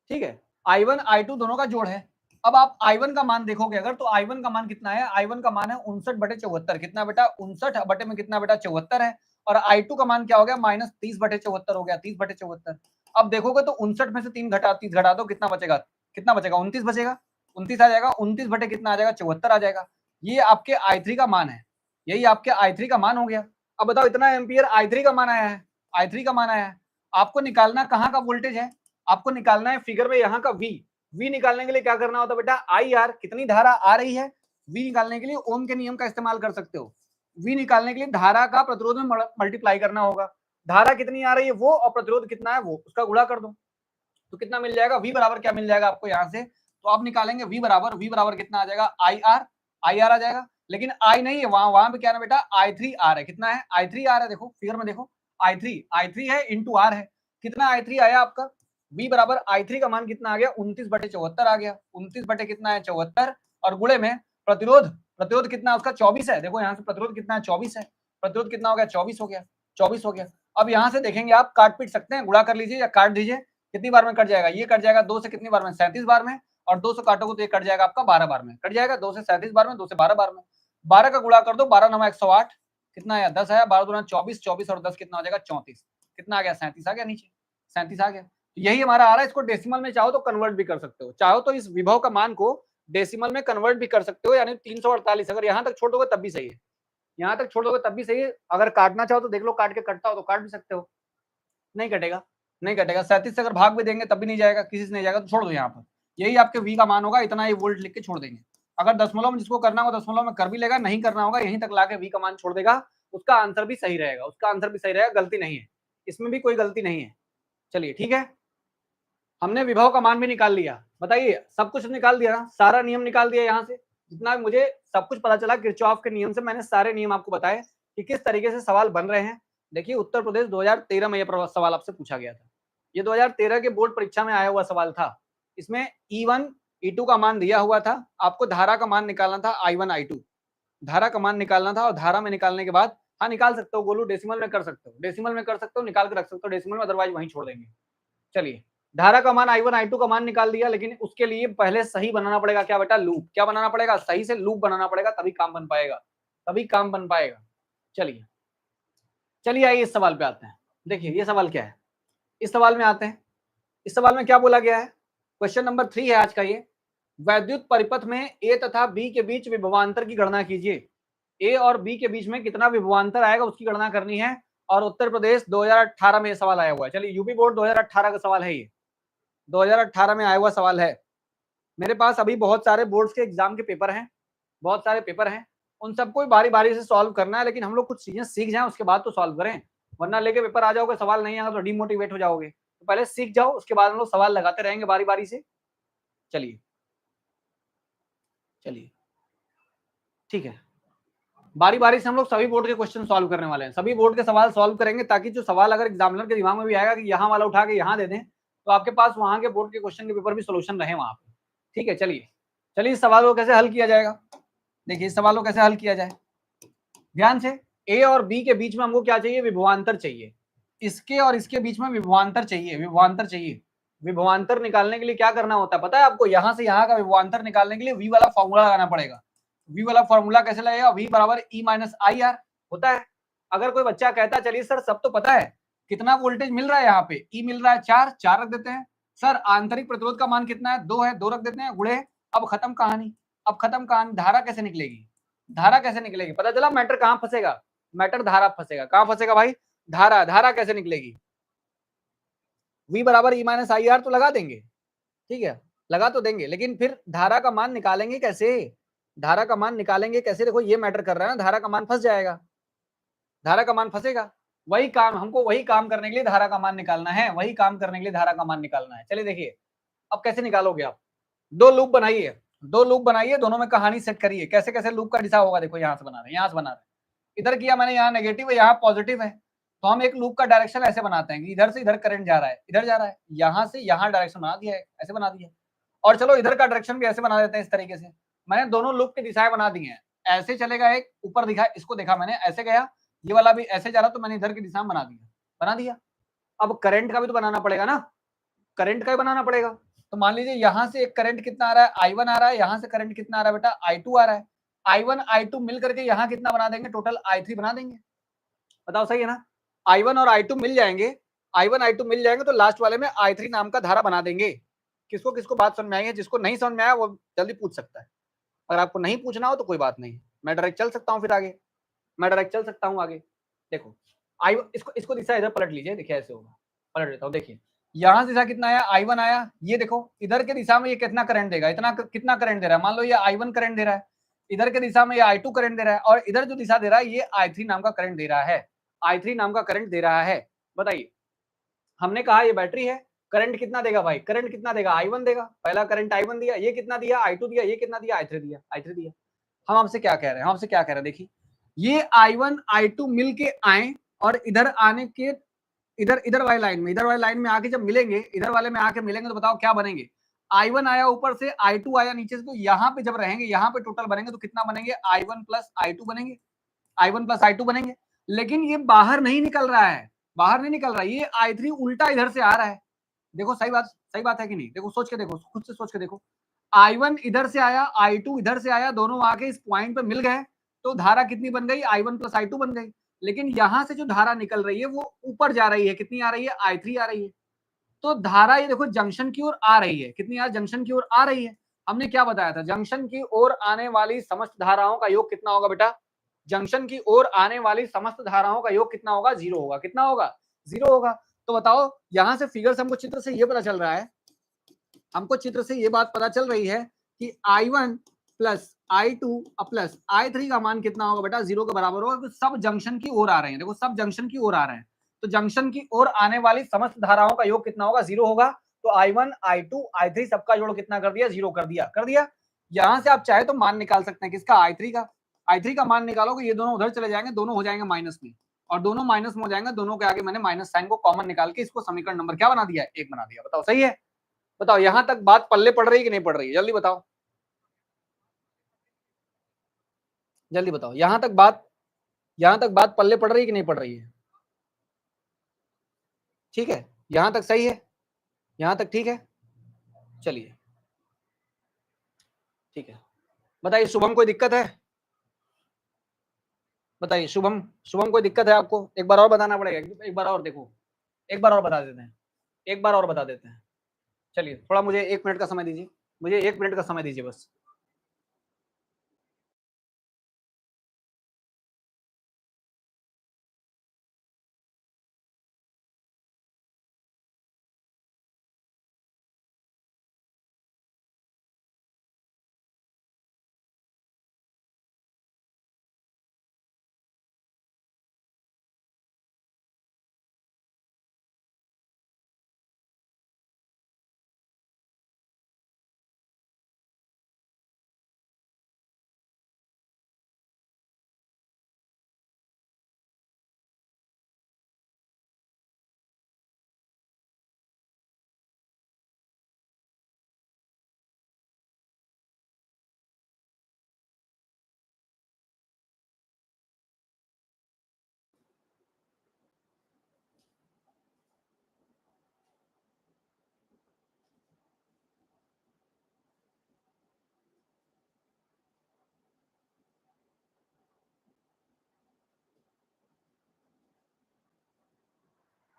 ठीक है, I1 I2 दोनों का जोड़ है। अब आप I1 का मान देखोगे अगर, तो I1 का मान कितना है? I1 का मान है 59/74। कितना बेटा? 59 बटे में कितना बेटा? 74 है। और I2 का मान क्या हो गया? -30/74 हो गया, 30/74। अब देखोगे तो 59 में से 30 घटा दो, कितना बचेगा? कितना बचेगा? 29 बचेगा, 29 आ जाएगा। 29 बटे कितना आ जाएगा? 74 आ जाएगा। ये आपके I3 का मान है, यही आपके I3 का मान हो गया। अब बताओ, इतना एम्पियर I3 का मान आया है, I3 का मान आया है। आपको निकालना कहाँ का वोल्टेज है? आपको निकालना है फिगर में यहाँ का V निकालने के लिए क्या करना होता है बेटा? IR, कितनी धारा आ रही है? V निकालने के लिए ओम के नियम का इस्तेमाल कर सकते हो। V निकालने के लिए धारा का प्रतिरोध में मल्टीप्लाई करना होगा। धारा कितनी आ रही है वो, और प्रतिरोध कितना है वो, उसका गुणा कर दो तो कितना मिल जाएगा? V बराबर क्या मिल जाएगा आपको यहाँ से? तो आप निकालेंगे V बराबर कितना आ जाएगा? IR आ जाएगा। लेकिन I नहीं है, वहां पे क्या है बेटा? I3R है। कितना है? I3R है। देखो फिगर में देखो, I3 है इंटू R है। कितना I3 आया आपका? V बराबर I3 का मान कितना आ गया? 29/74 आ गया। 29 बटे कितना है? 74। और गुणे में प्रतिरोध कितना है उसका? 24 है। देखो यहाँ से प्रतिरोध कितना है? 24 है। प्रतिरोध कितना हो गया? 24 हो गया, 24 हो गया। अब यहाँ से देखेंगे आप, काट पीट सकते हैं, गुणा कर लीजिए या काट दीजिए। कितनी बार में कट जाएगा? ये कट जाएगा 2 से कितनी बार में? 37 बार में। और 2 से काटोगे तो ये कट जाएगा आपका 12 बार में। कट जाएगा 2 से 37 बार में, 2 से 12 बार में। 12 का गुणा कर दो, 12 9 108। कितना आया? 10 आया। 12 दूना 24, 24 और 10 कितना हो जाएगा? 34। कितना आ गया? 37 आ गया नीचे, 37 आ गया। यही हमारा आ रहा है। इसको डेसिमल में चाहो तो कन्वर्ट भी कर सकते हो, चाहो तो इस विभव का मान को डेसिमल में कन्वर्ट भी कर सकते हो, यानी 348। अगर यहाँ तक छोड़ दोगे तब भी सही है, यहाँ तक छोड़ दोगे तब भी सही है। अगर काटना चाहो तो देख लो, काट के कटता हो तो काट भी सकते हो। नहीं कटेगा, नहीं कटेगा। 37 से अगर भाग भी देंगे तब भी नहीं जाएगा, किसी से नहीं जाएगा, तो छोड़ दो यहाँ पर। यही आपके V का मान होगा, इतना ही वोल्ट लिख के छोड़ देंगे। अगर दशमलव में जिसको करना होगा दशमलव में कर भी लेगा, नहीं करना होगा यहीं तक लाके V का मान छोड़ देगा। उसका आंसर भी सही रहेगा, उसका आंसर भी सही रहेगा, गलती नहीं है, इसमें भी कोई गलती नहीं है। चलिए ठीक है, हमने विभव का मान भी निकाल लिया। बताइए, सब कुछ निकाल दिया ना, सारा नियम निकाल दिया। यहाँ से जितना मुझे सब कुछ पता चला किरचॉफ के नियम से, मैंने सारे नियम आपको बताए कि किस तरीके से सवाल बन रहे हैं। देखिए उत्तर प्रदेश 2013 में यह सवाल आपसे पूछा गया था, ये 2013 के बोर्ड परीक्षा में आया हुआ सवाल था। इसमें E1 E2 का मान दिया हुआ था, आपको धारा का मान निकालना था, I1 I2 धारा का मान निकालना था। और धारा में निकालने के बाद, हाँ निकाल सकते हो गोलू, डेसिमल में कर सकते हो, डेसिमल में कर सकते हो, निकाल के रख सकते हो डेसिमल में, अदरवाइज वहीं छोड़ देंगे। चलिए, धारा का मान I1 I2 का मान निकाल दिया, लेकिन उसके लिए पहले सही बनाना पड़ेगा। क्या बेटा? लूप। क्या बनाना पड़ेगा? सही से लूप बनाना पड़ेगा, तभी काम बन पाएगा, तभी काम बन पाएगा। चलिए चलिए आइए इस सवाल पे आते हैं। देखिए ये सवाल क्या है, इस सवाल में आते हैं। इस सवाल में क्या बोला गया है? क्वेश्चन नंबर 3 है आज का ये। वैद्युत परिपथ में A तथा B के बीच विभवांतर की गणना कीजिए। A और B के बीच में कितना विभवांतर आएगा उसकी गणना करनी है। और उत्तर प्रदेश 2018 में ये सवाल आया हुआ है। चलिए, यूपी बोर्ड 2018 का सवाल है, ये 2018 में आया हुआ सवाल है। मेरे पास अभी बहुत सारे बोर्ड्स के एग्जाम के पेपर हैं, बहुत सारे पेपर हैं, उन सबको बारी बारी से सॉल्व करना है। लेकिन हम लोग कुछ चीजें सीख जाएं उसके बाद तो सॉल्व करें, वरना लेके पेपर आ जाओगे, सवाल नहीं आएगा तो डिमोटिवेट हो जाओगे। तो पहले सीख जाओ, उसके बाद हम लोग सवाल लगाते रहेंगे बारी बारी से। चलिए चलिए ठीक है, बारी बारी से हम लोग सभी बोर्ड के क्वेश्चन सॉल्व करने वाले हैं, सभी बोर्ड के सवाल सॉल्व करेंगे, ताकि जो सवाल अगर एग्जामिनर के दिमाग में भी आएगा कि यहाँ वाला उठा के यहाँ दे दें, तो आपके पास वहां के बोर्ड के क्वेश्चन के पेपर भी सोल्यूशन रहे वहां पे। ठीक है, चलिए चलिए इस सवाल को कैसे हल किया जाएगा। देखिए इस सवाल को कैसे हल किया जाए, ध्यान से। ए और बी के बीच में हमको क्या चाहिए? विभवांतर चाहिए। इसके और इसके बीच में विभवांतर चाहिए, विभवांतर चाहिए। विभवांतर निकालने के लिए क्या करना होता है पता है आपको? यहां से यहां का विभवांतर निकालने के लिए वी वाला फॉर्मूला लगाना पड़ेगा। वी वाला फॉर्मूला कैसे लगेगा? वी बराबर ई माइनस आई आर होता है। अगर कोई बच्चा कहता है चलिए सर सब तो पता है, कितना वोल्टेज मिल रहा है यहाँ पे? ई मिल रहा है 4, 4 रख देते हैं। सर आंतरिक प्रतिरोध का मान कितना है? 2 है, 2 रख देते हैं, गुणे। अब खत्म कहानी, अब खत्म कहानी। धारा कैसे निकलेगी? धारा कैसे निकलेगी? पता चला मैटर कहां फंसेगा? मैटर धारा फंसेगा। कहां फंसेगा भाई? धारा। धारा कैसे निकलेगी? V बराबर ई माइनस आई आर तो लगा देंगे, ठीक है, लगा तो देंगे, लेकिन फिर धारा का मान निकालेंगे कैसे? धारा का मान निकालेंगे कैसे, देखो ये मैटर कर रहा है ना, धारा का मान फंस जाएगा, धारा का मान फंसेगा। वही काम हमको, वही काम करने के लिए धारा का मान निकालना है, वही काम करने के लिए धारा का मान निकालना है। चलिए देखिए अब कैसे निकालोगे आप, दो लूप बनाइए, दो लूप बनाइए, दोनों में कहानी सेट करिए, कैसे कैसे लूप का दिशा होगा। देखो यहाँ से बना रहे हैं, यहाँ से बना रहे हैं, इधर किया मैंने, यहाँ नेगेटिव है, यहाँ पॉजिटिव है, तो हम एक लूप का डायरेक्शन ऐसे बनाते हैं कि इधर से इधर करंट जा रहा है, इधर जा रहा है, यहाँ से यहाँ डायरेक्शन बना दिया है, ऐसे बना दिया। और चलो इधर का डायरेक्शन भी ऐसे बना देते हैं, इस तरीके से मैंने दोनों लूप की दिशाएं बना दी हैं। ऐसे चलेगा, एक ऊपर दिखा, इसको देखा मैंने ऐसे गया, ये वाला भी ऐसे जा रहा, तो मैंने इधर की दिशा में बना दिया, बना दिया। अब करंट का भी तो बनाना पड़ेगा ना, करंट का भी बनाना पड़ेगा। तो मान लीजिए यहाँ से एक करंट कितना आ रहा है, I1 आ रहा है, यहाँ से करंट कितना आ रहा है बेटा, I2 आ रहा है। I1 I2 मिल करके यहाँ कितना बना देंगे, टोटल I3 बना देंगे। बताओ सही है ना, I1 और I2 मिल जाएंगे, I1 I2 मिल जाएंगे तो लास्ट वाले में I3 नाम का धारा बना देंगे। किसको किसको बात समझ में आई है, जिसको नहीं समझ में आया वो जल्दी पूछ सकता है, अगर आपको नहीं पूछना हो तो कोई बात नहीं, मैं डायरेक्ट चल सकता हूँ फिर आगे, मैं डायरेक्ट चल सकता हूँ आगे। देखो इसको दिशा इधर पलट लीजिए, देखिए ऐसे होगा, पलट देता हूँ। देखिए यहाँ दिशा कितना आया, I1 आया, ये देखो इधर के दिशा में ये कितना करंट देगा, इतना कितना करंट दे रहा है, मान लो ये I1 करंट दे रहा है, इधर के दिशा में ये I2 करंट दे रहा है, और इधर जो दिशा दे रहा है ये I3 नाम का करंट दे रहा है, I3 नाम का करंट दे रहा है। बताइए, हमने कहा ये बैटरी है, करंट कितना देगा भाई, करंट कितना देगा, I1 देगा, पहला करंट I1 दिया, ये कितना दिया, I2 दिया, ये कितना दिया, I3 दिया, I3 दिया। हम आपसे क्या कह रहे हैं, हम आपसे क्या कह रहे हैं, देखिए ये I1 I2 मिल के आए और इधर आने के, इधर वाली लाइन में, इधर वाली लाइन में आके जब मिलेंगे, इधर वाले में आके मिलेंगे तो बताओ क्या बनेंगे, I1 आया ऊपर से, I2 आया नीचे से, तो यहाँ पे जब रहेंगे, यहाँ पे टोटल बनेंगे तो कितना बनेंगे, I1 प्लस I2 बनेंगे, I1 प्लस I2 बनेंगे। लेकिन ये बाहर नहीं निकल रहा है, बाहर नहीं निकल रहा है, ये I3 उल्टा इधर से आ रहा है। देखो सही बात है कि नहीं, देखो सोच के देखो, खुद से सोच के देखो, I1 इधर से आया, I2 इधर से आया, दोनों आके इस पॉइंट पे मिल गए, तो धारा कितनी बन गई, I1 प्लस I2 बन गई। लेकिन यहां से जो धारा निकल रही है वो ऊपर जा रही है, कितनी आ रही है, I3 आ रही है। तो धारा ये देखो जंक्शन की ओर आ रही है, कितनी यार, जंक्शन की ओर आ रही है। हमने क्या बताया था, जंक्शन की ओर आने वाली समस्त धाराओं का योग कितना होगा बेटा, जंक्शन की ओर आने वाली समस्त धाराओं का योग कितना होगा, 0 होगा, कितना होगा, 0 होगा। तो बताओ यहां से फिगर से हमको, चित्र से ये पता चल रहा है, हमको चित्र से ये बात पता चल रही है कि I1 plus I2 plus I3 का मान कितना होगा बेटा, 0 के बराबर होगा, क्योंकि सब जंक्शन की ओर आ रहे हैं। देखो सब जंक्शन की ओर आ रहे हैं, तो जंक्शन की ओर आने वाली समस्त धाराओं का योग कितना होगा, 0 होगा। तो I1 I2 I3 सबका जोड़ कितना कर दिया, 0 कर दिया, कर दिया। यहां से आप चाहे तो मान निकाल सकते हैं, किसका, I3 का। I3 का मान निकालोगे, ये दोनों उधर चले जाएंगे, दोनों हो जाएंगे माइनस में, और दोनों माइनस में हो जाएंगे, दोनों के आगे मैंने माइनस साइन को कॉमन निकाल के इसको समीकरण नंबर क्या बना दिया, 1 बना दिया। बताओ सही है, बताओ यहां तक बात पल्ले पड़ रही है कि नहीं पड़ रही है, जल्दी बताओ, जल्दी बताओ, यहां तक बात पल्ले पड़ रही है कि नहीं पड़ रही है, ठीक है, यहां तक सही है, यहां तक ठीक है, चलिए ठीक है। बताइए शुभम कोई दिक्कत है, बताइए शुभम, शुभम कोई दिक्कत है आपको, एक बार और बताना पड़ेगा, एक बार और देखो, एक बार और बता देते हैं, एक बार और बता देते हैं। चलिए थोड़ा मुझे 1 मिनट का समय दीजिए, मुझे 1 मिनट का समय दीजिए बस।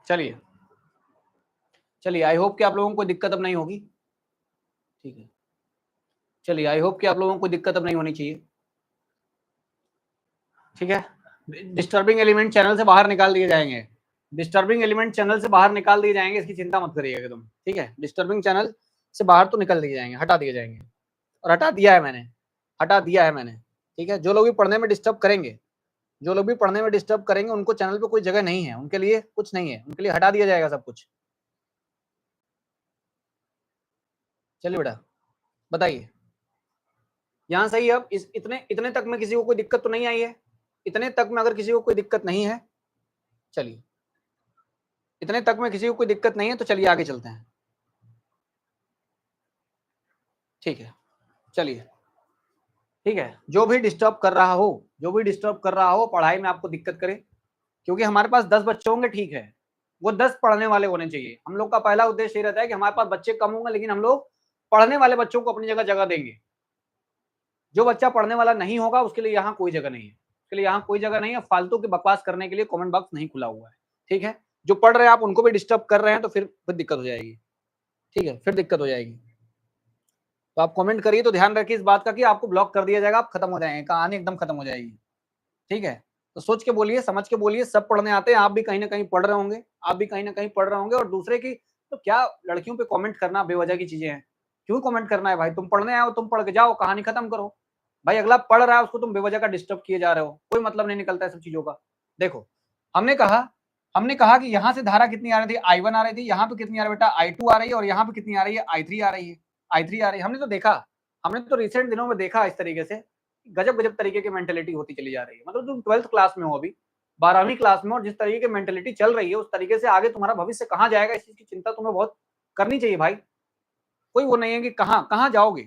चलिए चलिए, आई होप कि आप लोगों को कोई दिक्कत अब नहीं होगी, ठीक है। चलिए आई होप कि आप लोगों को कोई दिक्कत अब नहीं होनी चाहिए, ठीक है। डिस्टर्बिंग एलिमेंट चैनल से बाहर निकाल दिए जाएंगे, डिस्टर्बिंग एलिमेंट चैनल से बाहर निकाल दिए जाएंगे, इसकी चिंता मत करिएगा तुम, ठीक है। डिस्टर्बिंग चैनल से बाहर तो निकल दिए जाएंगे, हटा दिए जाएंगे, और हटा दिया है मैंने, हटा दिया है मैंने, ठीक है। जो लोग भी पढ़ने में डिस्टर्ब करेंगे, जो लोग भी पढ़ने में डिस्टर्ब करेंगे, उनको चैनल पे कोई जगह नहीं है, उनके लिए कुछ नहीं है, उनके लिए हटा दिया जाएगा सब कुछ। चलिए बेटा बताइए, यहाँ सही है। अब इस इतने इतने तक में किसी को कोई दिक्कत तो नहीं आई है? इतने तक में अगर किसी को कोई दिक्कत नहीं है, चलिए इतने तक में किसी को कोई दिक्कत नहीं है तो चलिए आगे चलते हैं। ठीक है, चलिए ठीक है। जो भी डिस्टर्ब कर रहा हो, जो भी डिस्टर्ब कर रहा हो, पढ़ाई में आपको दिक्कत करे, क्योंकि हमारे पास 10 बच्चे होंगे, ठीक है, वो 10 पढ़ने वाले होने चाहिए। हम लोग का पहला उद्देश्य ये रहता है कि हमारे पास बच्चे कम होंगे, लेकिन हम लोग पढ़ने वाले बच्चों को अपनी जगह जगह देंगे। जो बच्चा पढ़ने वाला नहीं होगा उसके लिए यहाँ कोई जगह नहीं है, उसके लिए यहाँ कोई जगह नहीं है। फालतू की बकवास करने के लिए कमेंट बॉक्स नहीं खुला हुआ है, ठीक है। जो पढ़ रहे हैं आप उनको भी डिस्टर्ब कर रहे हैं तो फिर दिक्कत हो जाएगी, ठीक है, फिर दिक्कत हो जाएगी। तो आप कमेंट करिए तो ध्यान रखिए इस बात का कि आपको ब्लॉक कर दिया जाएगा, आप खत्म हो जाएंगे, कहानी एकदम खत्म हो जाएगी, ठीक है। तो सोच के बोलिए, समझ के बोलिए, सब पढ़ने आते हैं, आप भी कहीं ना कहीं पढ़ रहे होंगे, आप भी कहीं ना कहीं पढ़ रहे होंगे। और दूसरे की तो क्या लड़कियों पे कमेंट करना बेवजह की चीजें हैं? क्यों कमेंट करना है भाई? तुम पढ़ने आओ, तुम पढ़ के जाओ, कहानी खत्म करो। भाई अगला पढ़ रहा है उसको तुम बेवजह का डिस्टर्ब किए जा रहे हो, कोई मतलब नहीं निकलता है सब चीजों का। देखो हमने कहा कि यहाँ से धारा कितनी आ रही थी, I1 आ रही थी, यहाँ पे कितनी आ रही है बेटा, I2 आ रही है, और यहाँ पे कितनी आ रही है, I3 आ रही है, I3 आ रही है। हमने तो देखा, हमने तो रिसेंट दिनों में देखा इस तरीके से गजब गजब तरीके की मेंटेलिटी होती चली जा रही है। मतलब तुम 12th क्लास में हो अभी, 12वीं क्लास में, और जिस तरीके की मेंटेलिटी चल रही है उस तरीके से आगे तुम्हारा भविष्य कहाँ जाएगा, इस चीज की चिंता तुम्हें बहुत करनी चाहिए भाई। कोई वो नहीं है कि कहाँ कहाँ जाओगे,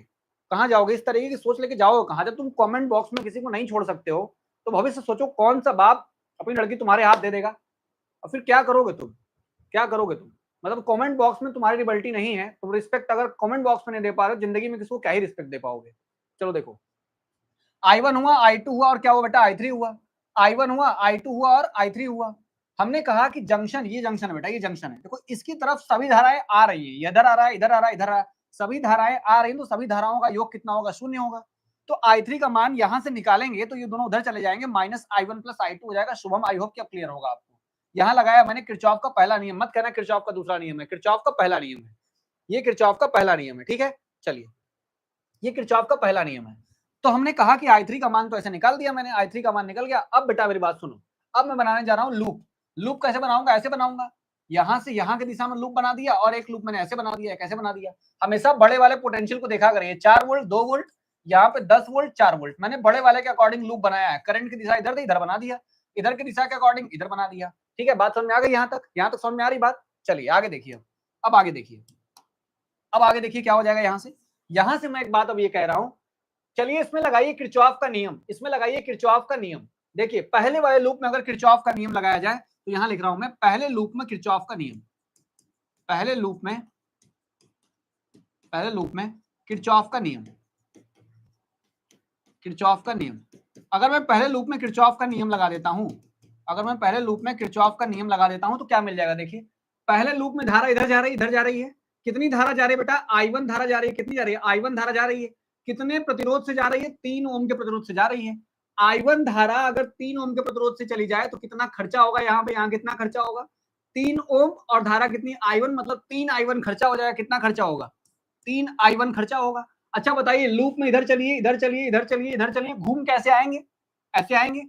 कहाँ जाओगे, इस तरीके की सोच लेके जाओगे कहाँ? जब तुम कमेंट बॉक्स में किसी को नहीं छोड़ सकते हो तो भविष्य सोचो कौन सा बाप अपनी लड़की तुम्हारे हाथ दे देगा, और फिर क्या करोगे तुम, क्या करोगे तुम? मतलब कमेंट बॉक्स में तुम्हारी रिबल्टी नहीं है, तुम रिस्पेक्ट अगर कमेंट बॉक्स में नहीं दे पा रहे हो, जिंदगी में किसको क्या ही रिस्पेक्ट दे पाओगे? चलो देखो, I1 हुआ, I2 हुआ, और क्या हुआ बेटा, I3 हुआ। I1 हुआ, I2 हुआ और I3 हुआ। हमने कहा कि जंक्शन, ये जंक्शन है बेटा, ये जंक्शन है। देखो इसकी तरफ सभी धाराएं आ रही है, इधर आ रहा है, इधर आ रहा है, इधर आ रहा है, सभी धाराएं आ रही हैं, तो सभी धाराओं का योग कितना होगा, 0 होगा। तो I3 का मान यहां से निकालेंगे तो ये दोनों उधर चले जाएंगे, -I1 + I2 हो जाएगा। शुभम, आई होप क्या क्लियर होगा आपको। यहाँ लगाया मैंने किरचॉफ का पहला नियम, मत कहना किरचॉफ का दूसरा नियम है, किरचॉफ का पहला नियम है, ये किरचॉफ का पहला नियम है, ठीक है। चलिए ये किरचॉफ का पहला नियम है। तो हमने कहा कि I3 का मान तो ऐसे निकाल दिया मैंने, I3 का मान निकल गया। अब बेटा मेरी बात सुनो, अब मैं बनाने जा रहा हूं लूप। लूप कैसे बनाऊंगा, ऐसे बनाऊंगा, यहां से यहां की दिशा में लूप बना दिया, और एक लूप मैंने ऐसे बना दिया। कैसे बना दिया? हमेशा बड़े वाले पोटेंशियल को देखा करें, 4 वोल्ट 2 वोल्ट, यहाँ पे 10 वोल्ट 4 वोल्ट, मैंने बड़े वाले के अकॉर्डिंग लूप बनाया है। करंट की दिशा इधर थी, इधर बना दिया, इधर की दिशा के अकॉर्डिंग इधर बना दिया, ठीक है। बात समझ में आ गई? यहाँ तक समझ में आ रही बात? चलिए आगे देखिए, अब आगे देखिए, अब आगे देखिए क्या हो जाएगा। यहां से मैं एक बात अब ये कह रहा हूं, चलिए इसमें लगाइए किरचॉफ का नियम, इसमें लगाइए किरचॉफ का नियम। देखिए पहले वाले लूप में अगर किरचॉफ का नियम लगाया जाए तो यहां लिख रहा हूं मैं, पहले लूप में किरचॉफ का नियम, पहले लूप में किरचॉफ का नियम, किरचॉफ का नियम। अगर मैं पहले लूप में किरचॉफ का नियम लगा देता हूं, अगर मैं पहले लूप में किरचॉफ का नियम लगा देता हूं तो क्या मिल जाएगा? देखिए पहले लूप में धारा इधर जा रही है, इधर जा रही है। कितनी धारा जा रही है बेटा? I1 धारा जा रही है। कितनी जा रही है? I1 धारा जा रही है। कितने प्रतिरोध से जा रही है? 3 ओम के प्रतिरोध से जा रही है। I1 धारा अगर 3 ओम के प्रतिरोध से चली जाए तो कितना खर्चा होगा यहाँ पे? यहाँ कितना खर्चा होगा? 3 ओम, और धारा कितनी? I1, मतलब 3I1 खर्चा हो जाएगा। कितना खर्चा होगा? 3I1 खर्चा होगा। अच्छा बताइए, लूप में इधर चलिए, इधर चलिए, इधर चलिए, इधर चलिए, घूम कैसे आएंगे? ऐसे आएंगे।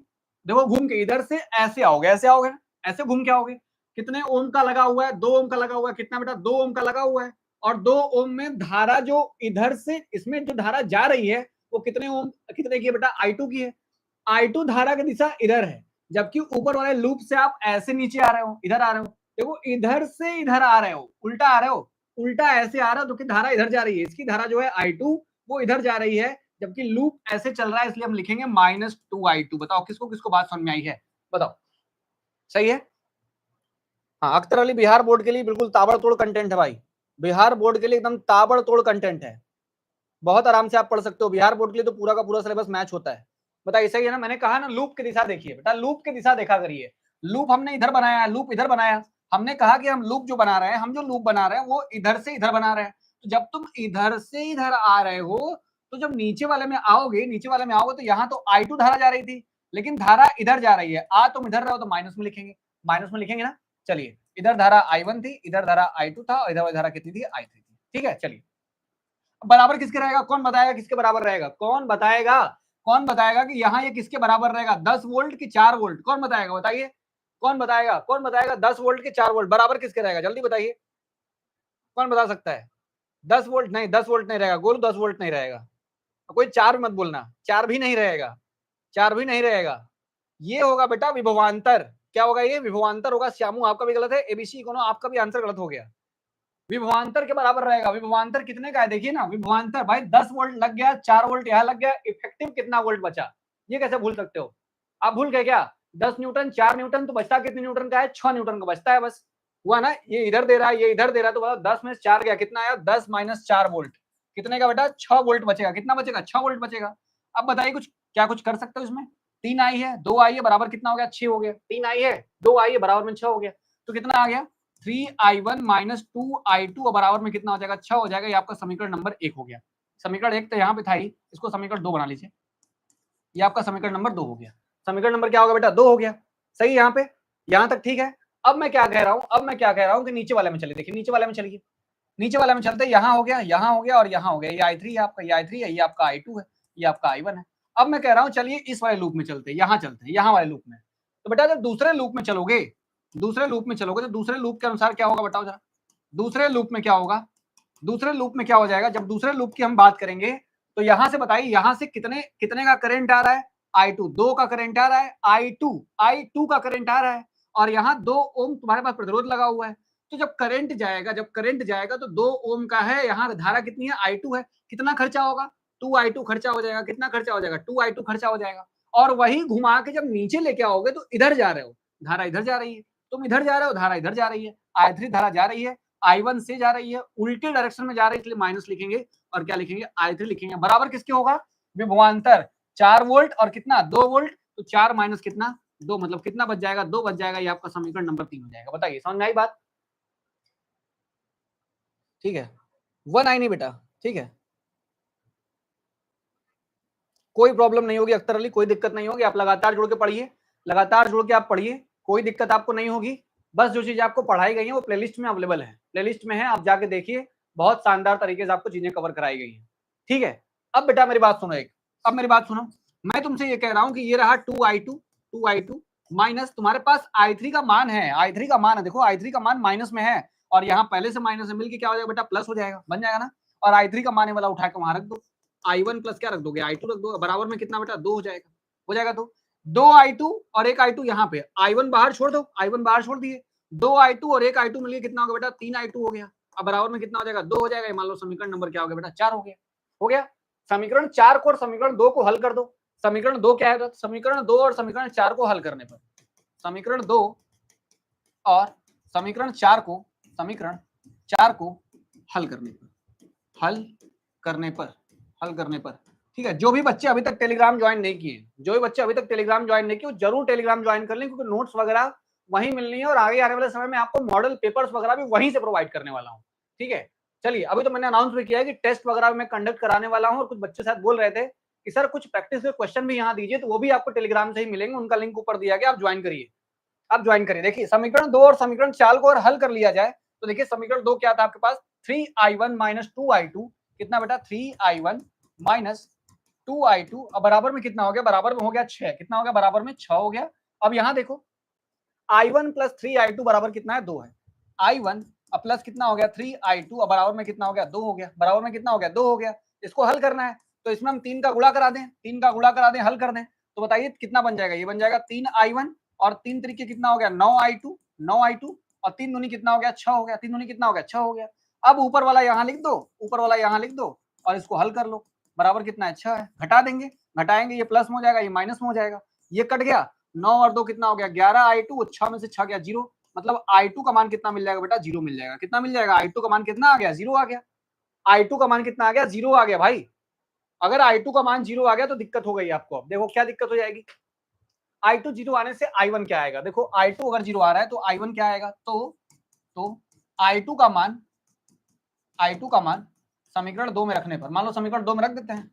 देखो घूम के इधर से ऐसे आओगे, ऐसे आओगे, ऐसे घूम के आओगे। कितने ओम का लगा हुआ है? 2 ओम का लगा हुआ है। कितना बेटा? 2 ओम का लगा हुआ है। और 2 ओम में धारा जो इधर से, इसमें जो धारा जा रही है वो कितने ओम, कितने की है बेटा? I2 की है। I2 धारा की दिशा इधर है, जबकि ऊपर वाले लूप से आप ऐसे नीचे आ रहे हो, इधर आ रहे हो। देखो इधर से इधर आ रहे हो, उल्टा आ रहे हो, उल्टा ऐसे आ रहा है, तो कि धारा इधर जा रही है। इसकी धारा जो है I2 वो इधर जा रही है, जबकि लूप ऐसे चल रहा है, इसलिए हम लिखेंगे -2I2। बताओ किसको किसको बात समझ में आई है? बताओ, सही है? हाँ, अख्तर अली बिहार बोर्ड के लिए बिल्कुल ताबड़तोड़ कंटेंट है भाई, बिहार बोर्ड के लिए एकदम ताबड़तोड़ कंटेंट है, बहुत आराम से आप पढ़ सकते हो। बिहार बोर्ड के लिए तो पूरा का पूरा सिलेबस मैच होता है। बताइए सही है ना? मैंने कहा ना लूप की दिशा देखिए बेटा, लूप की दिशा देखा करिए। लूप हमने इधर बनाया, लूप इधर बनाया। हमने कहा कि हम लूप जो बना रहे हैं, हम जो लूप बना रहे हैं वो इधर से इधर बना रहे हैं। तो जब तुम इधर से इधर आ रहे हो तो जब नीचे वाले में आओगे, नीचे वाले में आओगे तो यहाँ तो I2 धारा जा रही थी, लेकिन धारा इधर जा रही है। तुम इधर रहो तो माइनस में लिखेंगे, माइनस में लिखेंगे ना। चलिए इधर धारा I1 थी, इधर धारा I2 था, और इधर धारा कितनी थी? I3 थी, ठीक है। चलिए बराबर किसके रहेगा, कौन बताएगा किसके बराबर रहेगा, कौन बताएगा कि यहाँ ये किसके बराबर रहेगा, 10 वोल्ट की 4 वोल्ट, कौन बताएगा, बताइए कौन बताएगा 10 वोल्ट के 4 वोल्ट बराबर किसके रहेगा, जल्दी बताइए कौन बता सकता है। 10 वोल्ट नहीं, 10 वोल्ट नहीं रहेगा गोलू, 10 वोल्ट नहीं रहेगा, कोई 4 मत बोलना, 4 भी नहीं रहेगा, 4 भी नहीं रहेगा, ये होगा बेटा विभवांतर। क्या होगा ये, विभवांतर होगा। श्यामू आपका भी गलत है, एबीसी इकोनो आपका भी आंसर गलत हो गया। विभवांतर के बराबर रहेगा। विभवांतर कितने का है देखिए ना, विभवांतर भाई 10 वोल्ट लग गया, 4 वोल्ट यहाँ लग गया, इफेक्टिव कितना वोल्ट बचा, ये कैसे भूल सकते हो आप, भूल गए क्या, 10 न्यूटन 4 न्यूटन तो बचता कितने न्यूटन का है, 6 न्यूटन का बचता है बस, हुआ ना, ये इधर दे रहा है ये इधर दे रहा है, तो बताओ 10 में 4 गया कितना आया, 10 माइनस 4 वोल्ट, कितने का बेटा 6 वोल्ट बचेगा, कितना बचेगा 6 वोल्ट बचेगा। अब बताइए कुछ क्या कुछ कर सकते हो इसमें, 3 आई है 2 आई है बराबर कितना हो गया 6 हो गया, 3 आई है 2 आई है बराबर में 6 हो गया, तो कितना आ गया 3i1 माइनस 2i2 बराबर में कितना हो जाएगा 6 हो जाएगा। ये आपका समीकरण नंबर 1 हो गया। समीकरण 1 तो यहाँ पे था ही, इसको समीकरण 2 बना लीजिए, ये आपका समीकरण नंबर 2 हो गया। समीकरण नंबर क्या होगा बेटा 2 हो गया, सही यहाँ पे, यहाँ तक ठीक है। अब मैं क्या कह रहा हूँ कि नीचे वाले में चलिए, देखिए नीचे वाले में चलिए, नीचे वाले में चलते, यहाँ हो गया और यहाँ हो गया, ये i3 है आपका, ये i3 है, ये आपका i2 है, ये आपका i1 है। अब मैं कह रहा हूँ चलिए इस वाले लूप में चलते हैं, यहाँ चलते हैं, यहाँ वाले लूप में। तो बेटा जब दूसरे लूप में चलोगे तो दूसरे लूप के अनुसार क्या होगा बताओ जरा, दूसरे लूप में क्या होगा, दूसरे लूप में क्या हो जाएगा, जब दूसरे लूप की हम बात करेंगे तो यहां से बताइए, यहां से कितने कितने का करंट आ रहा है, i2 2 का करंट आ रहा है, i2 का करंट आ रहा है, और यहाँ 2 ओम तुम्हारे पास प्रतिरोध लगा हुआ है। तो जब करंट जाएगा तो 2 ओम का है, यहाँ धारा कितनी है i2 है, कितना खर्चा होगा 2i2 खर्चा हो जाएगा, कितना खर्चा हो जाएगा 2i2 खर्चा हो जाएगा। और वही घुमा के जब नीचे लेके आओगे तो इधर जा रहे हो, धारा इधर जा रही है, तुम इधर जा रहे हो, धारा इधर जा रही है, i3 धारा जा रही है, i1 से जा रही है, उल्टे डायरेक्शन में जा रही है, इसलिए माइनस लिखेंगे और क्या लिखेंगे i3 लिखेंगे, बराबर किसके होगा विभवांतर 4 वोल्ट और कितना 2 वोल्ट, तो 4 माइनस कितना 2, मतलब कितना बच जाएगा 2 बच जाएगा, ये आपका समीकरण नंबर 3 हो जाएगा। बताइए समझ में आई बात, ठीक है 1 आई नहीं बेटा, ठीक है कोई प्रॉब्लम नहीं होगी अख्तर अली, कोई दिक्कत नहीं होगी, आप लगातार जुड़ के पढ़िए, लगातार जुड़ के आप पढ़िए, कोई दिक्कत आपको नहीं होगी। बस जो चीज आपको पढ़ाई गई है वो प्लेलिस्ट में अवेलेबल है, प्लेलिस्ट में है, आप जाके देखिए, बहुत शानदार तरीके से आपको चीजें कवर कराई गई हैं, ठीक है। अब बेटा मेरी बात सुनो, अब मेरी बात सुनो, मैं तुमसे ये कह रहा हूँ कि ये रहा 2i2 माइनस तुम्हारे पास i3 का मान है, i3 का मान है, देखो i3 का मान माइनस में है और यहाँ पहले से माइनस है, मिलके क्या हो जाएगा बेटा प्लस हो जाएगा, बन जाएगा ना, और i3 का मान वाला उठा के वहां रख दो, i1 प्लस क्या रख दोगे i2 रख दो, बराबर में कितना बेटा 2 हो जाएगा, तो 2i2 और एक i2 यहाँ पे, i1 बाहर छोड़ दो, i1 बाहर छोड़ दिए, 2i2 और एक i2 मिलके कितना होगा बेटा 3i2 हो गया, अब बराबर में कितना हो जाएगा 2 हो जाएगा, मान लो समीकरण नंबर क्या हो गया बेटा 4 हो गया। समीकरण 4 को और समीकरण 2 को हल कर दो, समीकरण 2 क्या है, समीकरण 2 और समीकरण 4 को हल करने पर, समीकरण 2 और समीकरण 4 को हल करने पर, ठीक है। जो भी बच्चे अभी तक टेलीग्राम ज्वाइन नहीं किए, वो जरूर टेलीग्राम ज्वाइन कर लें, क्योंकि नोट्स वगैरह वहीं मिलनी है और आगे आने वाले समय में आपको मॉडल पेपर्स वगैरह भी वहीं से प्रोवाइड करने वाला हूँ, ठीक है। चलिए अभी तो मैंने अनाउंस भी किया है कि टेस्ट वगैरह मैं कंडक्ट कराने वाला हूँ, और कुछ बच्चे शायद बोल रहे थे कि सर कुछ प्रैक्टिस के क्वेश्चन भी यहाँ दीजिए, तो वो भी आपको टेलीग्राम से ही मिलेंगे, उनका लिंक ऊपर दिया गया, आप ज्वाइन करिए। देखिए समीकरण 2 और समीकरण 4 को और हल कर लिया जाए तो देखिए समीकरण 2 क्या था आपके पास, 3i1 माइनस 2i2 कितना बेटा 3i1 माइनस 2i2, अब बराबर में कितना हो गया, बराबर में हो गया 6, कितना हो गया बराबर में 6 हो गया। अब यहाँ देखो i1 प्लस 3i2 बराबर कितना है 2 है, i1 अब प्लस कितना हो गया 3i2, अब बराबर में कितना हो गया 2 हो गया, बराबर में कितना हो गया 2 हो गया। इसको हल करना है तो इसमें हम 3 का गुणा करा दें, हल कर दें, तो बताइए कितना बन जाएगा, ये बन जाएगा 3i1 और 3 तरीके कितना हो गया 9i2 और 3 दूनी कितना हो गया 6 हो गया, 3 दूनी कितना हो गया 6 हो गया। अब ऊपर वाला यहाँ लिख दो और इसको हल कर लो, बराबर कितना है 6 है, घटाएंगे ये प्लस में हो जाएगा, ये माइनस में हो जाएगा, ये कट गया, 9 और 2 कितना हो गया 11i2, 6 में से 6 गया 0, मतलब i2 का मान कितना मिल जाएगा बेटा 0 मिल जाएगा, कितना मिल जाएगा i2 का मान कितना आ गया 0 आ गया, i2 का मान कितना आ गया 0 आ गया भाई। अगर i2 का मान 0 आ गया तो दिक्कत हो गई आपको, अब देखो क्या दिक्कत हो जाएगी, i2 0 आने से i1 क्या आएगा, देखो i2 अगर 0 आ रहा है तो i1 क्या आएगा, तो i2 का मान समीकरण 2 में रखने पर, मान लो समीकरण 2 में रख देते हैं,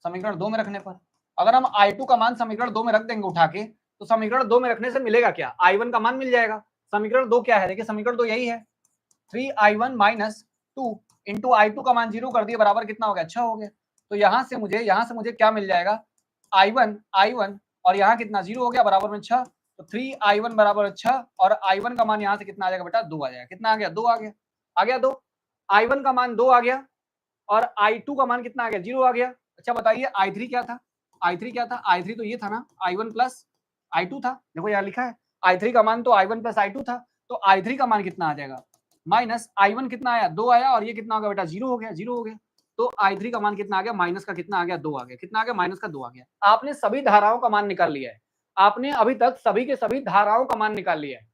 समीकरण 2 में रखने पर अगर हम i2 का मान समीकरण 2 में रख देंगे उठा के, तो समीकरण 2 में रखने से मिलेगा क्या, i1 का मान मिल जाएगा। समीकरण 2 क्या है, देखिए समीकरण 2 यही है 3i1 माइनस 2 इंटू I2 का मान 0 कर दिए, बराबर कितना हो गया 6 हो गया। तो यहां से मुझे क्या मिल जाएगा, I1 और यहाँ कितना 0 हो गया, बराबर में 6। तो 3I1 बराबर 6 और I1 का मान यहाँ से कितना आ जाएगा बेटा 2 आ जाएगा। कितना आ गया 2 आ गया 2। I1 का मान 2 आ गया और I2 का मान कितना आ गया 0 आ गया। अच्छा बताइए I3 क्या था, I3 तो ये था ना I1 प्लस I2 था। देखो यहाँ लिखा है I3 का मान तो I1 प्लस I2 था, तो I3 का मान कितना आ जाएगा माइनस I1 कितना आया 2 आया और ये कितना हो गया बेटा 0 हो गया। तो I3 का मान कितना आ गया, माइनस का कितना आ गया 2 आ गया। कितना आ गया, माइनस का 2 आ गया। आपने सभी धाराओं का मान निकाल लिया है, आपने अभी तक सभी के सभी धाराओं का मान निकाल लिया है।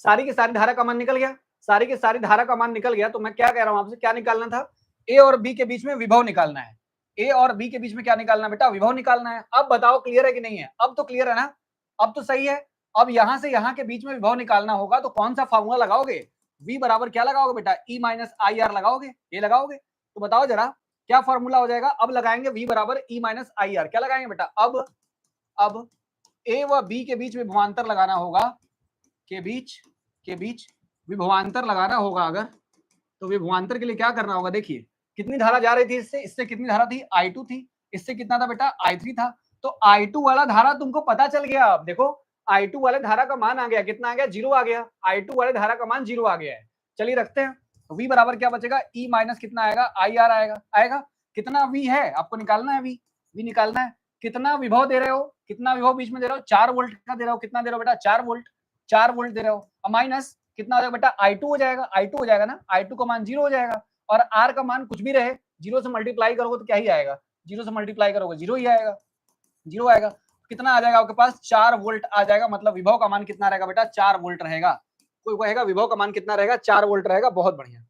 सारी की सारी धारा का मान निकल गया, सारी की सारी धारा का मान निकल गया। तो मैं क्या कह रहा हूं आपसे, क्या निकालना था, ए और बी के बीच में विभव निकालना है। ए और बी के बीच में क्या निकालना बेटा, विभव निकालना है। अब बताओ क्लियर है कि नहीं है, अब तो क्लियर है ना, अब तो सही है। अब यहां से यहां के बीच में विभव निकालना होगा तो कौन सा फार्मूला लगाओगे, v बराबर क्या लगाओगे बेटा, e माइनस आई आर लगाओगे, ये लगाओगे। तो बताओ जरा क्या फार्मूला हो जाएगा, अब लगाएंगे v बराबर e माइनस आई आर। क्या लगाएंगे बेटा, अब ए व बी के बीच विभवांतर लगाना होगा, के बीच विभवांतर लगाना होगा अगर, तो विभवांतर के लिए क्या करना होगा, देखिए कितनी धारा जा रही थी इससे कितनी धारा थी I2 थी, इससे कितना था बेटा I3 था। तो I2 वाला धारा तुमको पता चल गया। अब देखो I2 वाले धारा का मान आ गया, कितना आ गया 0 आ गया। I2 वाले धारा का मान 0 आ गया है। चलिए रखते हैं, v बराबर क्या बचेगा, e माइनस कितना आएगा आई आर आएगा। कितना v है आपको निकालना है, v निकालना है। कितना विभव दे रहे हो, कितना विभव बीच में दे रहे हो, 4 वोल्ट का दे रहे हो। कितना दे रहे हो बेटा 4 वोल्ट दे रहे हो। माइनस कितना हो जाएगा बेटा I2 हो जाएगा ना, I2 का मान 0 हो जाएगा और R का मान कुछ भी रहे 0 से मल्टीप्लाई करोगे तो क्या ही आएगा, 0 से मल्टीप्लाई करोगे 0 ही आएगा, 0 आएगा। कितना आ जाएगा आपके पास 4 वोल्ट आ जाएगा। मतलब विभव का मान कितना रहेगा बेटा 4 वोल्ट रहेगा। कोई कहेगा विभव का मान कितना रहेगा, 4 वोल्ट रहेगा। बहुत बढ़िया।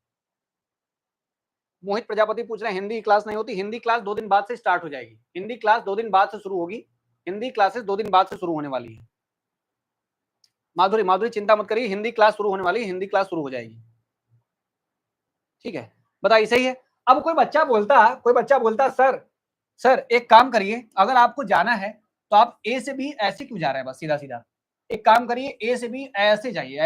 मोहित प्रजापति पूछ रहे हैं हिंदी क्लास नहीं होती, हिंदी क्लास 2 दिन बाद से स्टार्ट हो जाएगी, हिंदी क्लास 2 दिन बाद से शुरू होगी, हिंदी क्लासेस 2 दिन बाद से शुरू होने वाली है। माधुरी चिंता मत करिए, हिंदी क्लास शुरू होने वाली है, हिंदी क्लास शुरू हो जाएगी, ठीक है। बताइए सही है। अब कोई बच्चा बोलता सर एक काम करिए, अगर आपको जाना है तो आप ए से बी ऐसे क्यों जा रहे हैं, बस सीधा सीधा एक काम करिए, ए से बी ऐसे जाइए,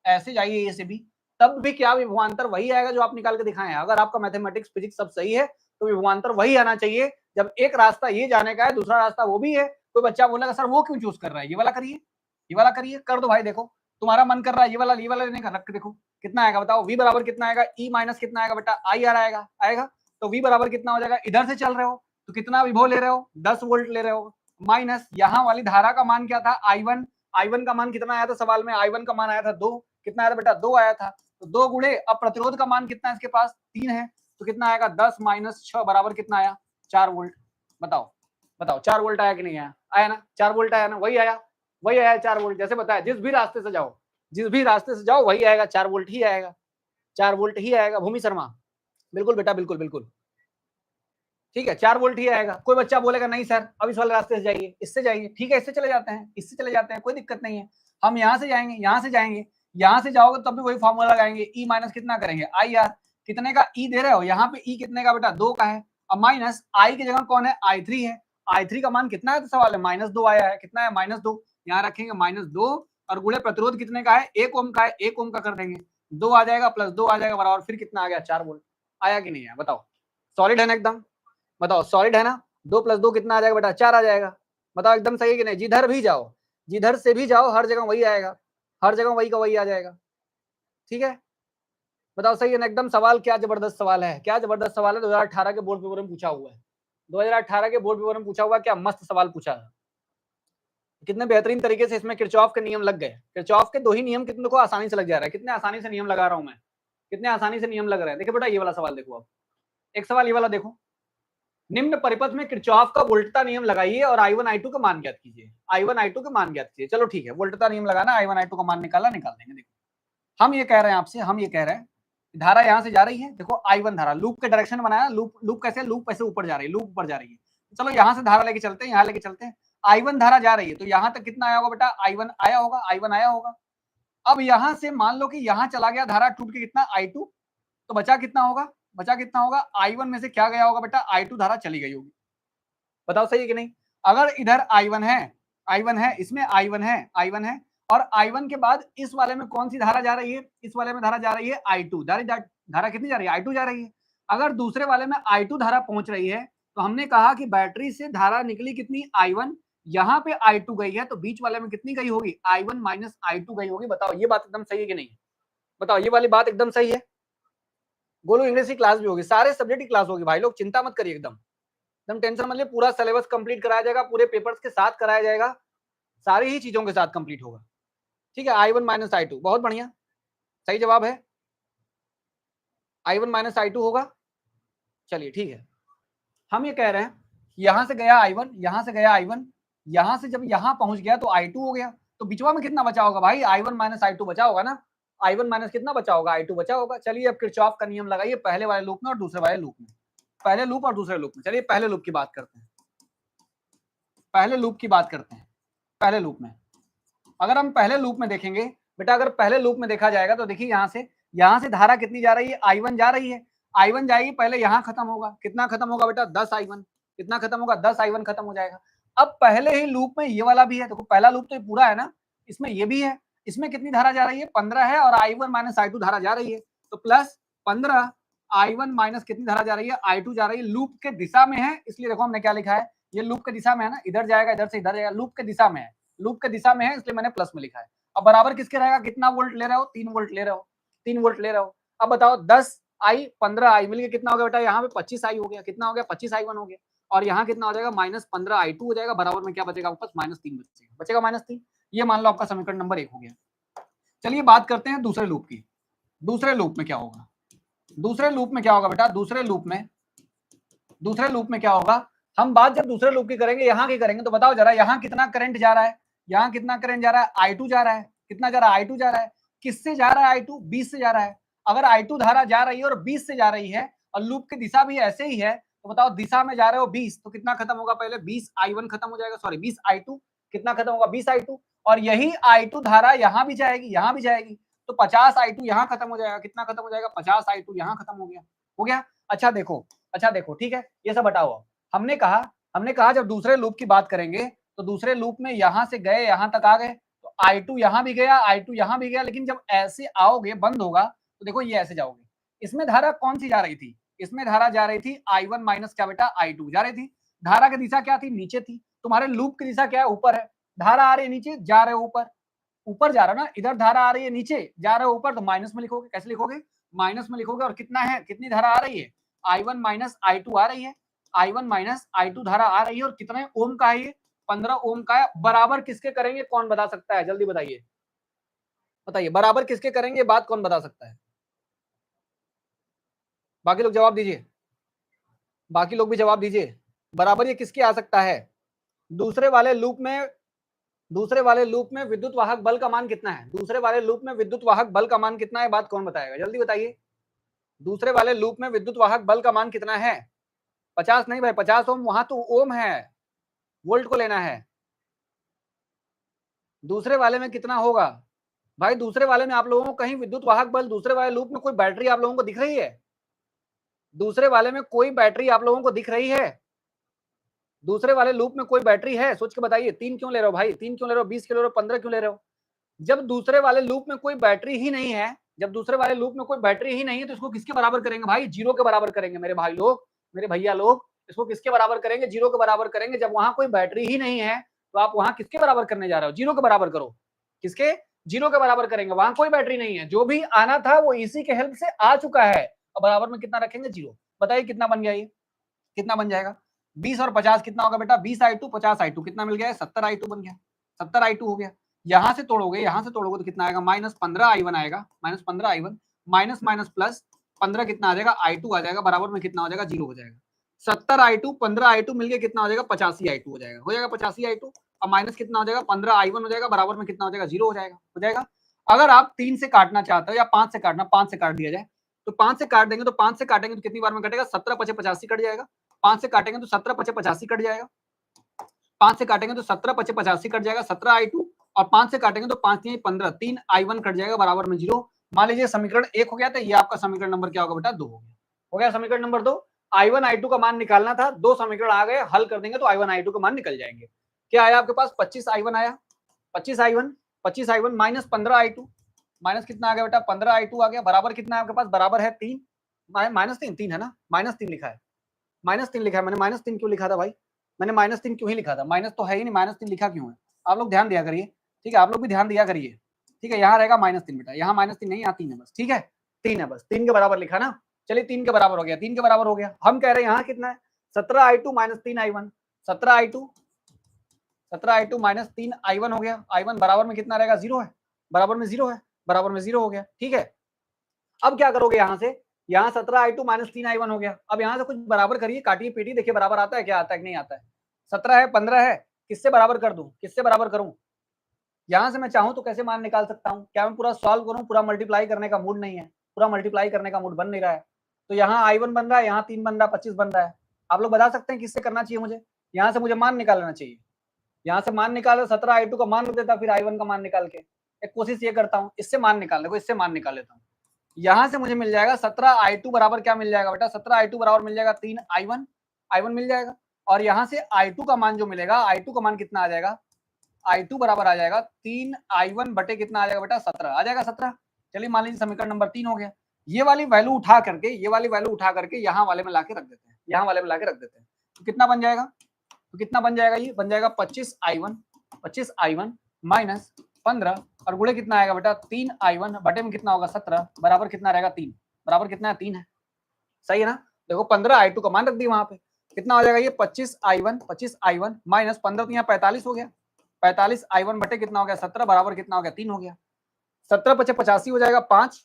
ऐसे जाइए ए से बी, तब भी क्या विभवांतर वही आएगा जो आप निकाल के दिखाएं। अगर आपका मैथमेटिक्स फिजिक्स सब सही है तो विभवांतर वही आना चाहिए। जब एक रास्ता ये जाने का है, दूसरा रास्ता वो भी है, कोई बच्चा बोलेगा सर वो क्यों चूज कर रहा है, ये वाला करिए, ये वाला करिए, कर दो भाई। देखो तुम्हारा मन कर रहा है ये वाला लेने का, रख के देखो कितना आएगा, बताओ v बराबर कितना आएगा, e माइनस कितना आएगा बेटा आई आर आएगा। तो v बराबर कितना हो जाएगा, इधर से चल रहे हो तो कितना विभव ले रहे हो 10 वोल्ट ले रहे हो, माइनस यहाँ वाली धारा का मान क्या था I1 का मान कितना आया था सवाल में, I1 का मान आया था 2, कितना आया था बेटा 2 आया था। तो 2 गुणे अब प्रतिरोध का मान कितना है इसके पास 3 है, तो कितना आएगा 10 माइनस 6 बराबर कितना आया 4 वोल्ट। बताओ 4 वोल्ट आया कि नहीं आया ना, 4 वोल्ट आया ना, वही आया 4 वोल्ट। जैसे बताया जिस भी रास्ते से जाओ वही आएगा, 4 वोल्ट ही आएगा, 4 वोल्ट ही आएगा। भूमि शर्मा बिल्कुल बेटा, बिल्कुल ठीक है, 4 वोल्ट ही आएगा। कोई बच्चा बोलेगा नहीं सर अब इस वाले रास्ते से जाइए, इससे जाइए, ठीक है इससे चले जाते हैं, कोई दिक्कत नहीं है। हम यहाँ से जाएंगे, यहाँ से जाओगे तब भी वही फॉर्मूला लगाएंगे, ई माइनस कितना करेंगे आई आर, कितने का ई दे रहे हो यहाँ पे, ई कितने का बेटा 2 का है, अब माइनस आई की जगह कौन है I3 है, I3 का मान कितना है तो सवाल है -2 आया है, कितना है -2, यहाँ रखेंगे -2 और गुणे प्रतिरोध कितने का है 1 ओम का है, 1 ओम का कर देंगे, 2 आ जाएगा प्लस 2 आ जाएगा बराबर फिर कितना आ गया 4 वोल्ट। आया कि नहीं आया बताओ, सॉलिड है ना एकदम, बताओ सॉलिड है ना, 2 + 2 कितना आ जाएगा बेटा 4 आ जाएगा। बताओ एकदम सही है कि नहीं, जिधर भी जाओ, जिधर से भी जाओ हर जगह वही आएगा, हर जगह वही का वही आ जाएगा, ठीक है। बताओ सही है ना एकदम। सवाल क्या जबरदस्त सवाल है, क्या जबरदस्त सवाल है, 2018 के बोर्ड पेपर में पूछा हुआ है, 2018 के बोर्ड पेपर में पूछा हुआ, क्या मस्त सवाल पूछा है, कितने बेहतरीन तरीके से इसमें किरचॉफ के नियम लग गए। किरचॉफ के 2 ही नियम कितने को आसानी से लग जा रहा है, कितने आसानी से नियम लगा रहा हूं मैं, कितने आसानी से नियम लग रहे हैं। देखिए बेटा ये वाला सवाल देखो, आप एक सवाल ये वाला देखो, निम्न परिपथ में किरचॉफ का वोल्टता नियम लगाइए और I1 I2 का मान ज्ञात कीजिए, I1 I2 का मान ज्ञात कीजिए। चलो ठीक है, वोल्टता नियम लगाना, I1 I2 का मान निकाल देंगे। देखो हम ये कह रहे हैं आपसे, हम ये कह रहे हैं धारा यहां से जा रही है, देखो I1 धारा लूप के डायरेक्शन बनाया, लूप कैसे, लूप ऐसे ऊपर जा रही है, लूप ऊपर जा रही है। चलो यहां से धारा लेके चलते हैं, यहाँ लेके चलते हैं, I1 धारा जा रही है तो यहां तक कितना आया होगा बेटा I1 आया होगा। अब यहां से मान लो कि यहां चला गया धारा टूट के कितना I2, तो बचा कितना होगा I1 में से क्या गया होगा बेटा I2 धारा चली गई होगी। बताओ सही है कि नहीं। अगर इधर I1 है इसमें I1 है और I1 के बाद इस वाले में कौन सी धारा जा रही है, इस वाले में धारा जा रही है I2, दैट धारा कितनी जा रही है, I2 जा रही है। अगर दूसरे वाले में I2 धारा पहुंच रही है तो हमने कहा कि बैटरी से धारा निकली कितनी, I1, यहाँ पे I2 गई है तो बीच वाले में कितनी गई होगी, I1 माइनस I2 गई होगी। बताओ ये बात एकदम सही है कि नहीं, बताओ ये वाली बात एकदम सही है। गोलू इंग्लिश की क्लास भी होगी, सारे सब्जेक्ट की क्लास होगी भाई लोग, चिंता मत करिए, एकदम टेंशन मत लिए, पूरा सिलेबस कंप्लीट कराया जाएगा, पूरे पेपर्स के साथ कराया जाएगा, सारी ही चीजों के साथ कंप्लीट होगा, ठीक है। I1 माइनस I2, बहुत बढ़िया, सही जवाब है, I1 माइनस I2 होगा। चलिए ठीक है, हम ये कह रहे हैं यहां से गया I1, यहां से गया I1, यहां से जब यहां पहुंच गया तो I2 हो गया, तो बिचवा में कितना बचा होगा भाई, I1 माइनस I2 बचा होगा ना, I1 माइनस कितना बचा होगा, I2 बचा होगा। चलिए अब किरचॉफ का नियम लगाइए पहले वाले लूप में और दूसरे वाले लूप में, पहले लूप और दूसरे लूप में। चलिए पहले लूप की बात करते हैं, पहले लूप की बात करते हैं। पहले लूप में अगर हम पहले लूप में देखेंगे बेटा, अगर पहले लूप में देखा जाएगा तो देखिए यहां से धारा कितनी जा रही है, I1 जा रही है, I1 जाएगी, पहले यहां खत्म होगा, कितना खत्म होगा बेटा, 10 I1, कितना खत्म होगा, 10 I1 खत्म हो जाएगा। अब पहले ही लूप में ये वाला भी है, देखो पहला लूप तो ये पूरा है ना, इसमें ये भी है, इसमें कितनी धारा जा रही है, 15 है, और I1 माइनस I2 धारा जा रही है, तो प्लस 15 I1 माइनस कितनी धारा जा रही है, I2 जा रही है, लूप के दिशा में है, इसलिए देखो हमने क्या लिखा है, ये लूप के दिशा में है ना, इधर जाएगा, इधर से इधर जाएगा, लूप के दिशा में है, लूप के दिशा में है, इसलिए मैंने प्लस में लिखा है। अब बराबर किसके रहेगा, कितना वोल्ट ले रहे हो, 3 वोल्ट ले रहे हो, 3 वोल्ट ले रहे हो। अब बताओ 10 I 15 I मिलके कितना हो गया बेटा, यहाँ पे 25 I हो गया, कितना हो गया, 25 I1 हो गया, और यहाँ कितना हो जाएगा, माइनस 15 I2 हो जाएगा, बराबर में क्या बचेगा आपके पास, -3 बचेगा, -3। ये मान लो आपका समीकरण नंबर 1 हो गया। चलिए बात करते हैं दूसरे लूप की, दूसरे लूप में क्या होगा, दूसरे लूप में क्या होगा बेटा, दूसरे लूप में क्या होगा, हम बात जब दूसरे लूप की करेंगे, यहाँ की करेंगे, तो बताओ जरा यहाँ कितना करंट जा रहा है, यहाँ कितना करंट जा रहा है, I2 जा रहा है, कितना जा रहा है, I2 जा रहा है, किससे जा रहा है, I2 20 से जा रहा है। अगर I2 धारा जा रही है और 20 से जा रही है और लूप की दिशा भी ऐसे ही है, तो बताओ दिशा में जा रहे हो 20, तो कितना खत्म होगा, पहले 20 I1 खत्म हो जाएगा, सॉरी 20 I2, कितना खत्म होगा, 20 I2, और यही I2 धारा यहाँ भी जाएगी, यहाँ भी जाएगी, तो 50 I2 यहाँ खत्म हो जाएगा, कितना खत्म हो जाएगा, 50 I2 यहाँ खत्म हो गया। अच्छा देखो ठीक है, ये सब हटाओ। हमने कहा जब दूसरे लूप की बात करेंगे तो दूसरे लूप में यहां से गए यहां तक आ गए, तो I2 यहां भी गया, I2 यहां भी गया, लेकिन जब ऐसे आओगे बंद होगा तो देखो ये ऐसे जाओगे, इसमें धारा कौन सी जा रही थी, इसमें धारा जा रही थी I1 माइनस क्या बेटा, I2 जा रही थी। धारा की दिशा क्या थी, नीचे थी, तुम्हारे लूप की दिशा क्या है, ऊपर है, धारा आ रही है नीचे, जा रहे हो ऊपर, ऊपर जा रहा है ना, इधर धारा आ रही है नीचे, जा रहे हो ऊपर, तो माइनस में लिखोगे, कैसे लिखोगे, माइनस में लिखोगे, और कितना है, कितनी धारा आ रही है, I1 माइनस I2 आ रही है, I1 माइनस I2 धारा आ रही है, और कितने ओम का है ये, 15 ओम का है। बराबर किसके करेंगे, कौन बता सकता है, जल्दी बताइए, बताइए बराबर किसके करेंगे, बात कौन बता सकता है, बाकी लोग जवाब दीजिए, बाकी लोग भी जवाब दीजिए, बराबर ये किसके आ सकता है। दूसरे वाले लूप में विद्युत वाहक बल का मान कितना है, दूसरे वाले लूप में विद्युत वाहक बल का मान कितना है, बात कौन बताएगा, जल्दी बताइए। दूसरे वाले लूप में विद्युत वाहक बल का मान कितना है, 50 नहीं भाई, 50 ओम, वहां तो ओम है, वोल्ट को लेना है। दूसरे वाले में कितना होगा भाई, दूसरे वाले में आप लोगों को कहीं विद्युत वाहक बल, दूसरे वाले लूप में कोई बैटरी आप लोगों को दिख रही है, दूसरे वाले में कोई बैटरी आप लोगों को दिख रही है, दूसरे वाले लूप में कोई बैटरी है, सोच के बताइए। 3 क्यों ले रहे हो भाई, 3 क्यों ले रहे हो, 20 क्यों ले रहे हो, 15 क्यों ले रहे हो। जब दूसरे वाले लूप में कोई बैटरी ही नहीं है, जब दूसरे वाले लूप में कोई बैटरी ही नहीं है, तो इसको किसके बराबर करेंगे भाई, 0 के बराबर करेंगे मेरे भाई लोग, मेरे भैया लोग, इसको किसके बराबर करेंगे, 0 के बराबर करेंगे। जब वहां कोई बैटरी ही नहीं है तो आप वहां किसके बराबर करने जा रहे हो, 0 के बराबर करो, किसके, 0 के बराबर करेंगे, वहां कोई बैटरी नहीं है, जो भी आना था वो इसी के हेल्प से आ चुका है, और बराबर में कितना रखेंगे, 0। बताइए कितना बन गया, ये कितना बन जाएगा, 20 और 50 कितना होगा बेटा, 20 I2 50 I2 कितना मिल गया, 70 I2 बन गया, 70 I2 हो गया। यहां से तोड़ोगे तो कितना आएगा, -15 I1 आएगा, -15 I1 माइनस माइनस प्लस 15 कितना आ जाएगा, I2 आ जाएगा, बराबर में कितना हो जाएगा, 0 हो जाएगा। 70 I2 15 I2 मिलके कितना हो जाएगा, 85 I2 हो जाएगा 85 I2, और माइनस कितना हो जाएगा, 15 I1 हो जाएगा, बराबर में कितना हो जाएगा, 0 हो जाएगा। अगर आप 3 से काटना चाहते हो या 5 से काटना, 5 से काट दिया जाए, तो 5 से काट देंगे, तो 5 से काटेंगे तो कितनी बार में कटेगा, 17 5 85 कट जाएगा, 5 से काटेंगे तो 17 5 85 कट जाएगा, 5 से काटेंगे तो 17 5 85 कट जाएगा, 17 I2, और 5 से काटेंगे तो 5 3 15, 3 I1 कट जाएगा, बराबर में 0। मान लीजिए समीकरण 1 हो गया, तो ये आपका समीकरण नंबर क्या होगा बेटा, 2 हो गया समीकरण नंबर 2। I1 I2 का मान निकालना था, 2 समीकरण आ गए, हल कर देंगे तो I1 I2 का मान निकल जाएंगे। क्या आया आपके पास, 25 I1 आया, 25 I1 माइनस 15 I2, माइनस कितना आ गया बेटा, 15i2 आ गया, बराबर कितना है आपके पास, बराबर है 3, -3, 3 है ना, -3 लिखा है, -3 लिखा है मैंने, -3 क्यों लिखा था भाई, मैंने -3 क्यों ही लिखा था, माइनस तो है ही नहीं, -3 लिखा क्यों है, आप लोग ध्यान दिया करिए, ठीक है, आप लोग भी ध्यान दिया करिए, ठीक है, यहाँ रहेगा -3 बेटा, यहाँ -3 नहीं, यहाँ 3 है बस, ठीक है, 3 है बस, 3 के बराबर लिखा ना, चलिए 3 के बराबर हो गया, 3 के बराबर हो गया, हम कह रहे हैं यहाँ कितना है, 17i2 - 3i1, 17i2 -3i1 हो गया, i1 बराबर में कितना रहेगा, 0 है, बराबर में 0 है, बराबर में 0 हो गया, ठीक है। अब क्या करोगे यहाँ से, यहाँ 17i2 - 3i1 हो गया, अब यहाँ से कुछ बराबर करिए, काटिए पीटिए, देखिए बराबर आता है, क्या आता है कि नहीं आता है, 17 है, 15 है, किससे बराबर कर दूं, किससे बराबर करूं, यहाँ से मैं चाहूं तो कैसे मान निकाल सकता हूँ, क्या मैं पूरा सॉल्व करूं, पूरा मल्टीप्लाई करने का मूड नहीं है, पूरा मल्टीप्लाई करने का मूड बन नहीं रहा है, तो यहाँ i1 बन रहा है, यहाँ 3 बन रहा है, 25 बन रहा है, आप लोग बता सकते हैं किससे करना चाहिए मुझे, यहाँ से मुझे मान निकालना चाहिए, यहाँ से मान निकालो, 17i2 का मान रख देता, फिर i1 का मान निकाल के, एक कोशिश ये करता हूँ, इससे मान निकालने को, इससे मान निकाल लेता हूँ, यहाँ से मुझे मिल जाएगा 17i2 बराबर क्या मिल जाएगा बेटा, 17i2 बराबर मिल जाएगा 3i1, i1 मिल जाएगा, और यहाँ से i2 का मान जो मिलेगा, i2 का मान कितना आ जाएगा, i2 बराबर आ जाएगा 3i1 बटे कितना आ जाएगा बेटा, 17 आ जाएगा, 17, चलिए मान लीजिए समीकरण नंबर 3 हो गया, ये वाली वैल्यू उठा करके, ये वाली वैल्यू उठा करके यहाँ वाले में लाके रख देते हैं, यहाँ वाले में लाके रख देते हैं, तो कितना बन जाएगा, तो कितना बन जाएगा, ये बन जाएगा 25i1 माइनस 15 और गुणे कितना आएगा बेटा, 3i1 बटे में कितना होगा 17, बराबर कितना रहेगा 3, बराबर कितना है 3 है, सही है ना, देखो 15i2 का मान रख दिया वहां पे, कितना हो जाएगा ये 25i1 माइनस 15 तो यहाँ 45 हो गया, 45i1 बटे कितना हो गया 17, बराबर कितना हो गया 3 हो गया, 17 पचे 85 हो जाएगा 5,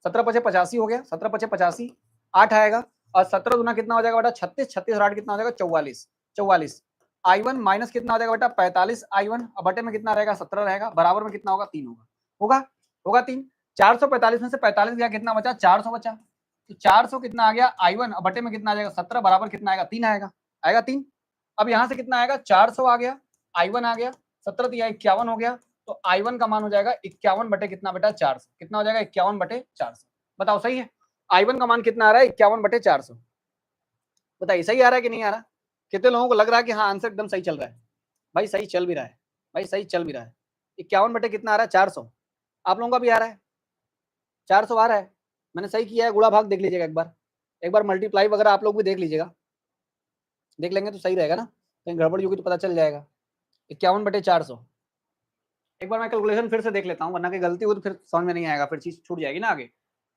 17 पचे 85 हो गया, 17 पचे 85 8 आएगा, और 17 गुना कितना हो जाएगा बेटा 36, 36 और 8 कितना हो जाएगा 44, 44 i1 माइनस कितना हो जाएगा बेटा 45i1 और बटे में कितना रहेगा 17 रहेगा, बराबर में कितना होगा 3 होगा, होगा होगा 3, 445 में से 45 गया, कितना बचा 400 बचा, तो 400 कितना आ गया i1 और बटे में कितना आ जाएगा 17, बराबर कितना आएगा 3 आएगा, आएगा 3, अब यहाँ से कितना आएगा 400 आ गया, i1 आ गया, 17 दिया 51 हो गया, तो i1 का मान हो जाएगा 51 बटे कितना बेटा 400, कितना हो जाएगा 51 बटे 400, बताओ सही है, i1 का मान कितना आ रहा है 51 बटे 400, बताइए सही आ रहा है कि नहीं आ रहा, कितने लोगों को लग रहा है कि हाँ आंसर एकदम सही चल रहा है, भाई सही चल भी रहा है, भाई सही चल भी रहा है, 51 बटे कितना आ रहा है 400, आप लोगों का भी आ रहा है 400 आ रहा है, मैंने सही किया है, गुणा भाग देख लीजिएगा एक बार मल्टीप्लाई वगैरह आप लोग भी देख लीजिएगा, देख लेंगे तो सही रहेगा ना, कहीं गड़बड़ होगी तो पता चल जाएगा, 51 बटे 400, एक बार मैं कैलकुलेशन फिर से देख लेता हूँ, वरना की गलती हो तो फिर समझ में नहीं आएगा, फिर चीज छूट जाएगी ना आगे,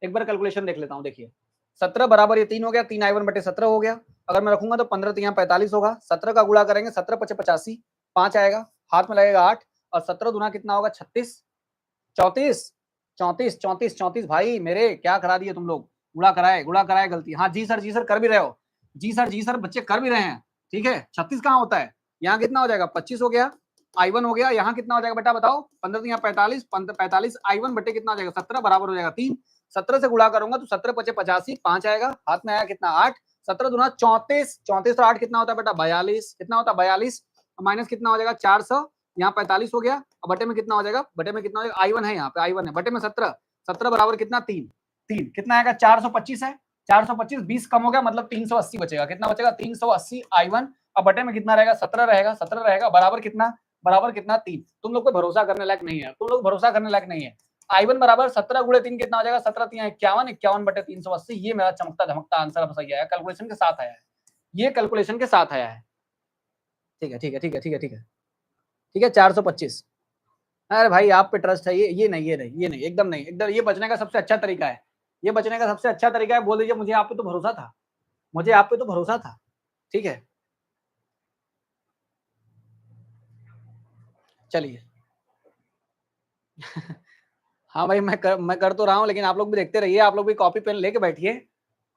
एक बार कैलकुलेशन देख लेता हूँ, देखिए 17 बराबर ये 3 हो गया, 3i1 बटे 17 हो गया, अगर मैं रखूंगा तो 15 तो यहाँ 45 होगा, 17 का गुणा करेंगे 17 पचे 85 5 आएगा, हाथ में लगेगा 8 और 17 दुना कितना होगा 36, 34 34 34 34 भाई मेरे क्या करा दिए तुम लोग, गुणा कराए गलती, हाँ जी सर कर भी रहे हो, जी सर बच्चे कर भी रहे हैं, ठीक है 36 कहाँ होता है, यहाँ कितना हो जाएगा 25 हो गया, i1 हो गया, यहाँ कितना हो जाएगा बेटा बताओ, 15 तो यहाँ 45 45 i1 बटे कितना हो जाएगा 17, बराबर हो जाएगा 3, 17 से गुणा करूंगा तो 17 पचे 85 5 आएगा, हाथ में आया कितना 8, 17 दुना 34 34 तो 8 कितना होता है बेटा 42, कितना होता है 42, माइनस कितना हो जाएगा 400, यहाँ 45 हो गया, और बटे में कितना हो जाएगा, बटे में कितना हो जाएगा i1 है, यहाँ पे i1 है, बटे में 17 17 बराबर कितना 3 3 कितना आएगा 425 है, 425 20 कम हो गया मतलब 380 बचेगा, कितना बचेगा 380 i1 और बटे में कितना रहेगा 17 रहेगा, 17 रहेगा, बराबर कितना 3, तुम लोग को भरोसा करने लायक नहीं है, तुम लोग भरोसा करने लायक नहीं है, i1 बराबर 17 गुणे 3 कितना हो जाएगा 17 3 51 51 बटे 380, ये मेरा चमकता धमकता आंसर अब सही आया, कैलकुलेशन के साथ आया है, ये कैलकुलेशन के साथ आया है, ठीक है ठीक है ठीक है ठीक है ठीक है ठीक है 425, अरे भाई आप पे ट्रस्ट है, ये नहीं एकदम नहीं, एकदम ये बचने का सबसे अच्छा तरीका है, ये बचने का सबसे अच्छा तरीका है, बोल दीजिए मुझे आप पे तो भरोसा था, मुझे आप पे तो भरोसा था, ठीक है चलिए हाँ भाई मैं कर तो रहा हूँ, लेकिन आप लोग भी देखते रहिए, आप लोग भी कॉपी पेन लेके बैठिए,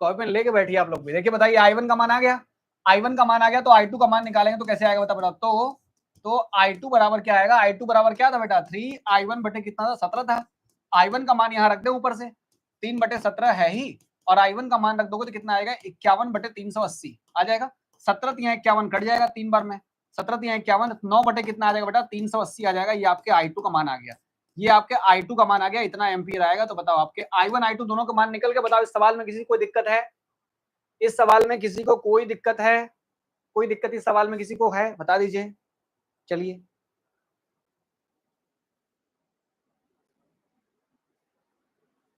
कॉपी पेन लेके बैठिए आप लोग भी, देखिए बताइए i1 का मान आ गया, i1 का मान आ गया, तो i2 का मान निकालेंगे तो कैसे आएगा बता बेटा, तो i2 बराबर क्या आएगा, i2 बराबर क्या था बेटा 3i1 बटे कितना था 17 था, i1 का मान यहाँ रख दे ऊपर से 3 बटे 17 है ही, और i1 का मान रख दोगे तो कितना आएगा 51 बटे 380 आ जाएगा, 17 यहाँ 51 कट जाएगा 3 बार में, 17 यहाँ 51 9 बटे कितना आ जाएगा बेटा 380 आ जाएगा, ये आपके i2 का मान आ गया, ये आपके i2 का मान आ गया, इतना एम्पियर आएगा, तो बताओ आपके i1 i2 दोनों का मान निकल के, बताओ इस सवाल में किसी को कोई दिक्कत है, इस सवाल में किसी को कोई दिक्कत है, कोई दिक्कत इस सवाल में किसी को है बता दीजिए, चलिए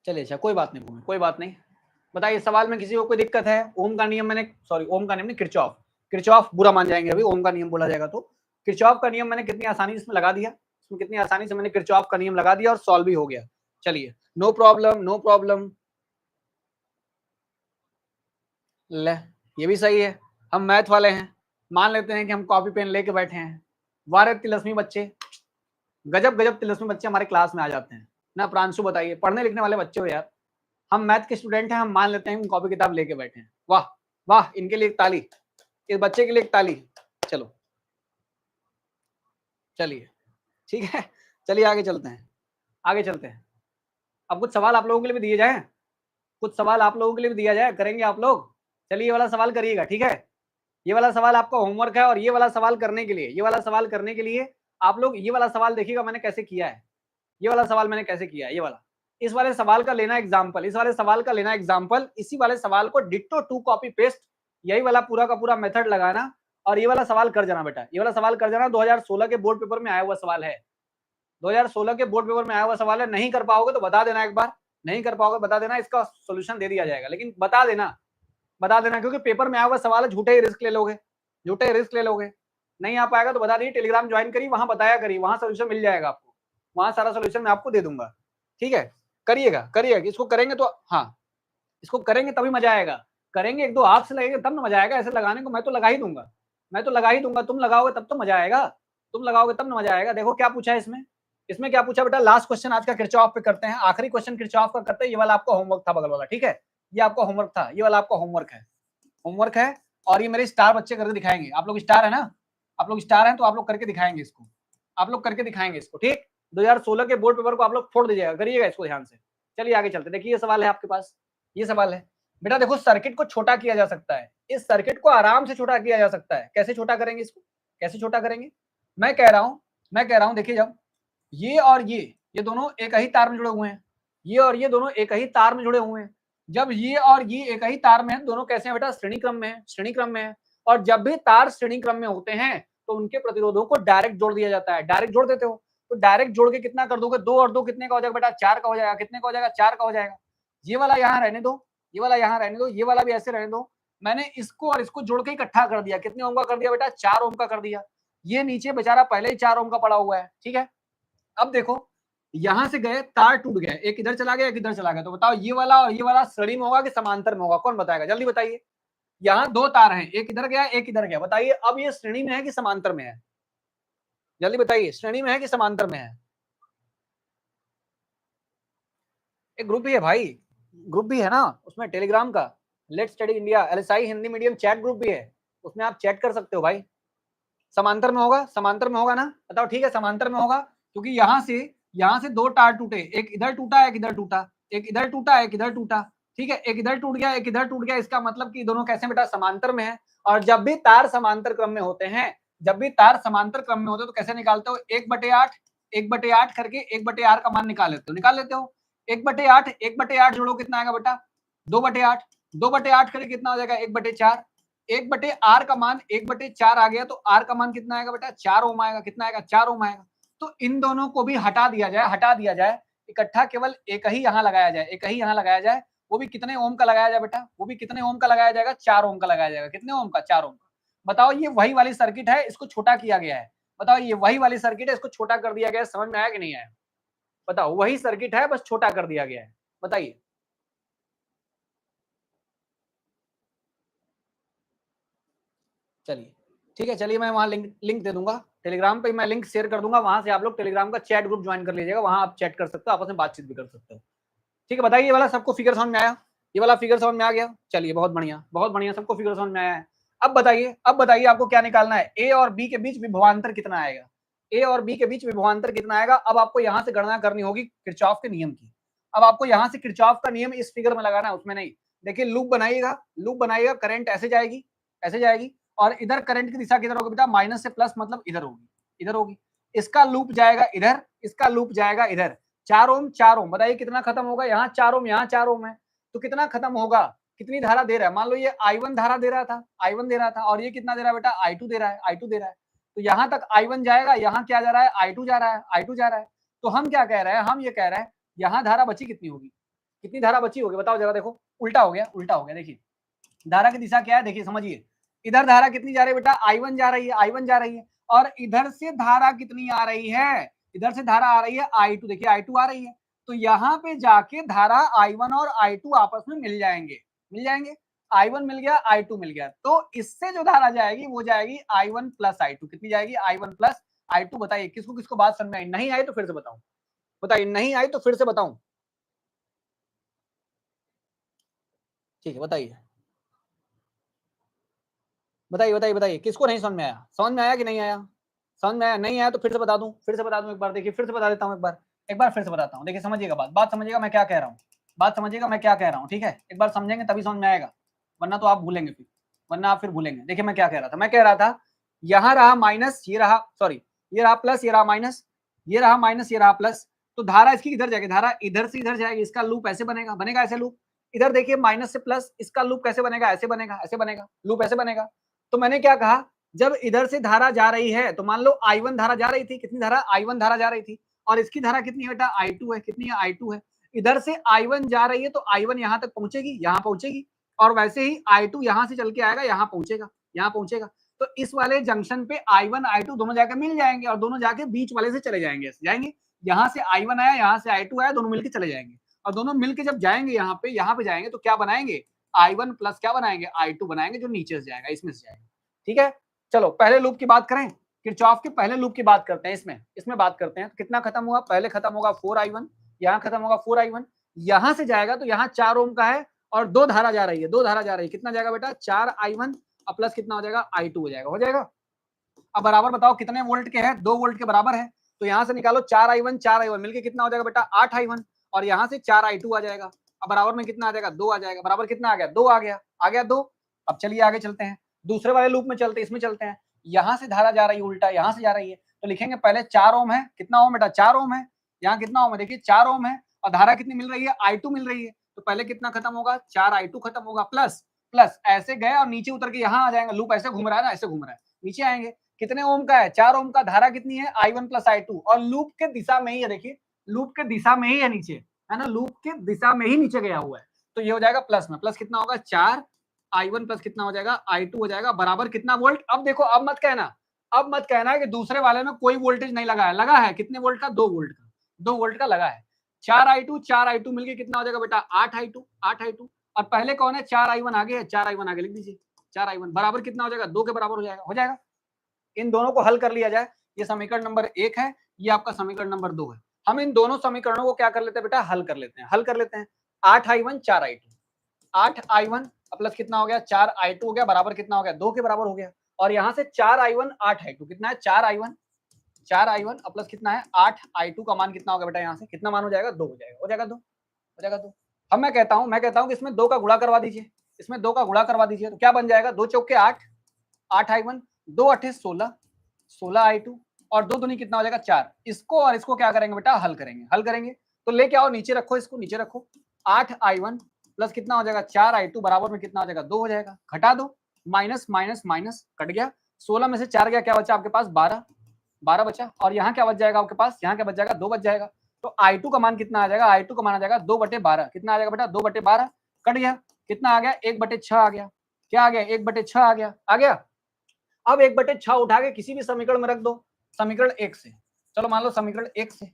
चलिए अच्छा, कोई बात नहीं, कोई बात नहीं। बताइए सवाल में किसी को कोई दिक्कत है? ओम का नियम मैंने, सॉरी ओम का नियम नहीं, किरचॉफ, किरचॉफ बुरा मान जाएंगे अभी, ओम का नियम बोला जाएगा तो किरचॉफ का नियम मैंने कितनी आसानी से इसमें लगा दिया, इसमें कितनी आसानी से मैंने किरचॉफ का नियम लगा दिया और सॉल्व भी हो गया। चलिए नो प्रॉब्लम, नो प्रॉब्लम। ले, ये भी सही है, हम मैथ वाले हैं, मान लेते हैं कि हम कॉपी पेन लेके बैठे हैं। वारे तिलस्मी बच्चे, गजब गजब तिलस्मी बच्चे हमारे क्लास में आ जाते हैं ना। प्रांशु बताइए, पढ़ने लिखने वाले बच्चे हो यार, हम मैथ के स्टूडेंट हैं, हम मान लेते हैं कॉपी किताब लेके बैठे हैं। वाह वाह, इनके लिए एक ताली, इस बच्चे के लिए एक ताली। चलो चलिए ठीक है, चलिए आगे चलते हैं, आगे चलते हैं। अब कुछ सवाल आप लोगों के लिए भी दिए जाए, कुछ सवाल आप लोगों के लिए भी दिया जाए, करेंगे आप लोग? चलिए ये वाला सवाल करिएगा, ठीक है? ये वाला सवाल आपका होमवर्क है, और ये वाला सवाल करने के लिए, ये वाला सवाल करने के लिए आप लोग ये वाला सवाल देखिएगा मैंने कैसे किया है। ये वाला सवाल मैंने कैसे किया है, ये वाला, इस वाले सवाल का लेना एग्जाम्पल, इस वाले सवाल का लेना एग्जाम्पल, इसी वाले सवाल को डिट्टो टू कॉपी पेस्ट, यही वाला पूरा का पूरा मेथड लगाना और ये वाला सवाल कर जाना बेटा, ये वाला सवाल कर जाना। 2016 के बोर्ड पेपर में आया हुआ सवाल है, 2016 के बोर्ड पेपर में आया हुआ सवाल है। नहीं कर पाओगे तो बता देना, एक बार नहीं कर पाओगे बता देना, इसका सोल्यूशन दे दिया जाएगा, लेकिन बता देना, बता देना, क्योंकि पेपर में आया हुआ सवाल है, झूठे ही रिस्क ले लोगे, झूठे रिस्क ले लोगे। नहीं आ पाएगा तो बता दीजिए, टेलीग्राम ज्वाइन करिए, वहां बताया करिए, वहां सोल्यूशन मिल जाएगा आपको, वहां सारा सोल्यूशन मैं आपको दे दूंगा। ठीक है, करिएगा करिएगा, इसको करेंगे तो हाँ, इसको करेंगे तभी मजा आएगा, करेंगे एक दो हाथ से लगेगा तब ना मजा आएगा। ऐसे लगाने को मैं तो लगा ही दूंगा, मैं तो लगा ही दूंगा, तुम लगाओगे तब तो मजा आएगा, तुम लगाओगे तब ना मजा आएगा। देखो क्या पूछा है इसमें, इसमें क्या पूछा बेटा, लास्ट क्वेश्चन आज का किरचॉफ पे करते हैं, आखिरी क्वेश्चन किरचॉफ का करते हैं। ये वाला आपका होमवर्क था बगल वाला, ठीक है, ये आपका होमवर्क था, ये वाला आपका होमवर्क है, होमवर्क है। और ये मेरे स्टार बच्चे करके दिखाएंगे, आप लोग स्टार है ना, आप लोग स्टार हैं तो आप लोग करके दिखाएंगे इसको, आप लोग करके दिखाएंगे इसको, ठीक। 2016 के बोर्ड पेपर को आप लोग फोड़ दीजिएगा, करिएगा इसको ध्यान से। चलिए आगे चलते, देखिए ये सवाल है आपके पास, ये सवाल है बेटा, देखो सर्किट को छोटा किया जा सकता है, इस सर्किट को आराम से छोटा किया जा सकता है। कैसे छोटा करेंगे इसको, कैसे छोटा करेंगे? मैं कह रहा हूं, मैं कह रहा हूं, देखिए जब ये और ये दोनों एक ही तार में जुड़े हुए हैं, ये और ये दोनों एक ही तार में जुड़े हुए हैं, जब ये और ये एक ही तार में है, दोनों कैसे हैं बेटा, श्रेणी क्रम में है, श्रेणी क्रम में है। और जब भी तार श्रेणी क्रम में होते हैं तो उनके प्रतिरोधों को डायरेक्ट जोड़ दिया जाता है, डायरेक्ट जोड़ देते हो, तो डायरेक्ट जोड़ के कितना कर दोगे, 2 और 2 कितने का हो जाएगा बेटा, 4 का हो जाएगा। कितने का हो जाएगा, 4 का हो जाएगा। ये वाला यहाँ रहने दो, ये वाला यहाँ रहने दो, ये वाला भी ऐसे रहने दो। मैंने इसको और इसको जोड़ के इकट्ठा कर दिया, कितने ओम का कर दिया बेटा, 4 ओम का कर दिया। ये नीचे बेचारा पहले ही 4 ओम का पड़ा हुआ है, ठीक है। अब देखो यहां से गए, तार टूट गए, एक इधर चला गया एक इधर चला गया, तो बताओ ये वाला और ये वाला श्रेणी में होगा कि समांतर में होगा, कौन बताएगा, जल्दी बताइए। यहाँ 2 तार हैं, एक इधर गया एक इधर गया, बताइए अब ये श्रेणी में है कि समांतर में है, जल्दी बताइए, श्रेणी में है कि समांतर में है। एक ग्रुप भी है भाई, ग्रुप भी है ना उसमें टेलीग्राम का, let's study India LSI Hindi medium chat group भी है, उसमें आप चैट कर सकते हो भाई। समांतर में होगा, समांतर में होगा ना, बताओ ठीक है, समांतर में होगा, क्योंकि यहाँ से 2 तार टूटे, एक इधर टूटा एक इधर टूटा, एक इधर टूटा एक इधर टूटा, ठीक है, एक इधर टूट गया एक इधर टूट गया, इसका मतलब कि दोनों कैसे बेटा, समांतर में है। और जब भी तार समांतर क्रम में होते हैं, जब भी तार समांतर क्रम में होते हैं तो कैसे निकालते हो, 1/8 1/8 करके 1/r का मान निकाल लेते हो, निकाल लेते हो। 1/8 1/8 जोड़ो कितना आएगा बेटा, 2/8 2/8 करके कितना हो जाएगा, 1/4 1/r का मान 1/4 आ गया, तो r का मान कितना आएगा बेटा, 4 ओम आएगा, कितना आएगा, 4 ओम आएगा। तो इन दोनों को भी हटा दिया जाए, हटा दिया जाए, इकट्ठा केवल एक ही यहाँ लगाया जाए, एक ही यहाँ लगाया जाए, वो भी कितने ओम का लगाया जाए बेटा, वो भी कितने ओम का लगाया जाएगा, 4 ओम का लगाया जाएगा। कितने ओम का, 4 ओम का। बताओ ये वही वाली सर्किट है, इसको छोटा किया गया है, बताओ ये वही वाली सर्किट है, इसको छोटा कर दिया गया है, समझ में आया कि नहीं आया, बताओ वही सर्किट है, बस छोटा कर दिया गया है, बताइए। चलिए ठीक है, चलिए मैं वहां लिंक लिंक दे दूंगा, टेलीग्राम पे मैं लिंक शेयर कर दूंगा, वहां से आप लोग टेलीग्राम का चैट ग्रुप ज्वाइन कर लीजिएगा, वहां आप चैट कर सकते हो, आपस में बातचीत भी कर सकते हो। ठीक है, बताइए ये वाला सबको फिगर समझ में आया, ये वाला फिगर समझ में आ गया, चलिए बहुत बढ़िया, बहुत बढ़िया, सबको फिगर समझ में आया है। अब बताइए, अब बताइए आपको क्या निकालना है, ए और बी के बीच विभवांतर कितना आएगा, ए और बी के बीच विभवांतर कितना आएगा। अब आपको यहां से गणना करनी होगी किरचॉफ के नियम की, अब आपको यहां से किरचॉफ का नियम इस फिगर में लगाना है, उसमें नहीं। देखिए लूप बनाइएगा, लूप बनाइएगा, करंट ऐसे जाएगी, ऐसे जाएगी, और इधर करंट की दिशा किधर होगी बेटा, माइनस से प्लस, मतलब इधर होगी, इधर होगी। इसका लूप जाएगा इधर, इसका लूप जाएगा इधर, 4 ओम 4 ओम, बताइए कितना खत्म होगा, यहाँ 4 ओम यहाँ 4 ओम है, तो कितना खत्म होगा, कितनी धारा दे रहा है, मान लो ये I1 धारा दे रहा था, I1 दे रहा था, और ये कितना दे रहा है बेटा, I2 दे रहा है, I2 दे रहा है। तो यहाँ तक I1 जाएगा, यहाँ क्या जा रहा है, I2 जा रहा है, I2 जा रहा है। तो हम क्या कह रहे हैं, हम ये कह रहे हैं यहाँ धारा बची कितनी होगी, कितनी धारा बची होगी बताओ जरा, देखो उल्टा हो गया, उल्टा हो गया। देखिए धारा की दिशा क्या है, देखिए समझिए, इधर धारा कितनी जा रही है बेटा, I1 जा रही है, I1 जा रही है, और इधर से धारा कितनी आ रही है, इधर से धारा आ रही है I2, देखिए I2 आ रही है, तो यहाँ पे जाके धारा I1 और I2 आपस में मिल जाएंगे, मिल जाएंगे, I1 मिल गया, I2 मिल गया, तो इससे जो धारा जाएगी वो जाएगी I1 प्लस I2, कितनी जाएगी I1 प्लस I2। बताइए किसको किसको बात समझ में आई, नहीं आई तो फिर से बताऊं, बताइए नहीं आई तो फिर से बताऊं, ठीक है बताइए बताइए बताइए बताइए, किसको नहीं समझ में आया, समझ में आया कि नहीं आया, समझ में आया, नहीं आया तो फिर से बता दूं, फिर से बता दूं एक बार, देखिए फिर से बता देता हूं एक बार फिर से बताता हूं, देखिए समझिएगा बात समझिएगा मैं क्या कह रहा हूं, बात समझिएगा मैं क्या कह रहा हूं, ठीक है, एक बार समझेंगे तभी समझ में आएगा, वरना तो आप भूलेंगे फिर, वरना आप फिर भूलेंगे। देखिए मैं क्या कह रहा था, मैं कह रहा था यहाँ रहा माइनस, ये रहा सॉरी, ये रहा प्लस, ये रहा माइनस, ये रहा माइनस, ये रहा प्लस, तो धारा इसकी इधर जाएगी, धारा इधर से इधर जाएगी, इसका लूप ऐसे बनेगा, बनेगा ऐसे लूप, इधर देखिए माइनस से प्लस, इसका लूप कैसे बनेगा, ऐसे बनेगा, ऐसे बनेगा, लूप ऐसे बनेगा। तो मैंने क्या कहा, जब इधर से धारा जा रही है तो मान लो I1 धारा जा रही थी, कितनी धारा I1 धारा जा रही थी, और इसकी धारा कितनी है बेटा I2 है, कितनी है I2 है, इधर से I1 जा रही है तो I1 यहाँ तक पहुंचेगी, यहाँ पहुंचेगी, और वैसे ही I2 यहाँ से चल के आएगा, यहाँ पहुंचेगा, यहाँ पहुंचेगा, तो इस वाले जंक्शन पे I1 I2 दोनों जाके मिल जाएंगे, और दोनों जाके बीच वाले से चले जाएंगे, जाएंगे, यहाँ से I1 आया, यहाँ से I2 आया, दोनों मिलके चले जाएंगे, और दोनों मिलके जब जाएंगे यहाँ पे जाएंगे तो क्या बनाएंगे, I1 प्लस क्या बनाएंगे I2 बनाएंगे, जो नीचे से जाएगा, इसमें से जाएगा, ठीक है। चलो पहले लूप की बात करें, किरचॉफ के पहले लूप की बात करते हैं, इसमें बात करते हैं, तो कितना खत्म हुआ, पहले खत्म होगा 4I1, यहाँ खत्म होगा 4I1, यहाँ से जाएगा तो यहाँ 4 ओम का है, और दो धारा जा रही है, दो धारा जा रही है, कितना जाएगा बेटा 4I1 और प्लस कितना हो जाएगा I2 हो जाएगा, हो जाएगा। अब बराबर बताओ कितने वोल्ट के हैं, 2 वोल्ट के बराबर है, तो यहाँ से निकालो 4I1 मिलके कितना हो जाएगा बेटा 8I1, और यहाँ से 4I2 आ जाएगा, अब बराबर में कितना आ जाएगा 2 आ जाएगा, बराबर कितना आ गया 2 आ गया, आ गया 2। अब चलिए आगे चलते हैं, दूसरे वाले लूप में चलते हैं, इसमें चलते हैं, यहाँ से धारा जा रही है उल्टा, यहाँ से जा रही है, तो लिखेंगे पहले 4 ओम है, कितना ओम बेटा 4 ओम है, यहाँ कितना ओम है देखिए 4 ओम है, और धारा कितनी मिल रही है I2 मिल रही है, तो पहले कितना खत्म होगा 4I2 खत्म होगा, प्लस प्लस ऐसे गए और नीचे उतर के यहाँ आ जाएंगे, लूप ऐसे घूम रहा है ना, ऐसे घूम रहा है, नीचे आएंगे, कितने ओम का है 4 ओम का, धारा कितनी है I1 प्लस I2, और लूप के दिशा में ही है, देखिए लूप के दिशा में ही है नीचे, है ना, लूप के दिशा में ही नीचे गया हुआ है, तो ये हो जाएगा प्लस में, प्लस कितना होगा 4I1 प्लस कितना हो जाएगा I2 हो जाएगा, बराबर कितना वोल्ट। अब देखो अब मत कहना कि दूसरे वाले में कोई वोल्टेज नहीं लगा है, लगा है, कितने वोल्ट का 2 वोल्ट का, 2 वोल्ट का लगा है, 4I2 मिलके कितना हो जाएगा बेटा 8I2, और पहले कौन है 4I1 आगे है, 4I1 आगे लिख दीजिए, 4I1 बराबर कितना हो जाएगा 2 के बराबर हो जाएगा, हो जाएगा। इन दोनों को हल कर लिया जाए, ये समीकरण नंबर 1 है, ये आपका समीकरण नंबर 2 है, हम इन दोनों समीकरणों को क्या कर लेते हैं बेटा हल कर लेते हैं, हल कर लेते हैं, 8I1 4I2, 8I1 प्लस कितना हो गया 4I2 हो गया, बराबर कितना हो गया 2 के बराबर हो गया, और यहाँ से 4I1 8I2 कितना है 4I1 प्लस कितना है 8I2 का मान कितना हो गया बेटा, यहाँ से कितना मान हो जाएगा 2 हो जाएगा, हो जाएगा 2, हो जाएगा 2। अब मैं कहता हूँ कि इसमें 2 का गुणा करवा दीजिए, इसमें 2 का गुणा करवा दीजिए, तो क्या बन जाएगा 2 चौके 8, 8I1, 2 8 16, 16I2, और 2 दूनी कितना हो जाएगा 4, इसको और इसको क्या करेंगे बेटा हल करेंगे, तो लेके आओ नीचे रखो, इसको नीचे रखो, 8I1 प्लस कितना हो जाएगा 4I2 बराबर में कितना हो जाएगा 2 हो जाएगा, घटा दो, माइनस माइनस माइनस कट गया, 16 में से 4 गया, क्या बचा आपके पास 12 बचा, और यहाँ क्या बच जाएगा आपके पास, यहाँ क्या बच जाएगा 2 बच जाएगा, तो I2 का मान कितना आ जाएगा, I2 का मान आ जाएगा 2/12, कितना आ जाएगा बेटा 2/12, कट गया, कितना आ गया 1/6 आ गया, क्या आ गया 1/6 आ गया। अब 1/6 उठा के किसी भी समीकरण में रख दो, समीकरण 1 से, चलो मान लो समीकरण 1 से,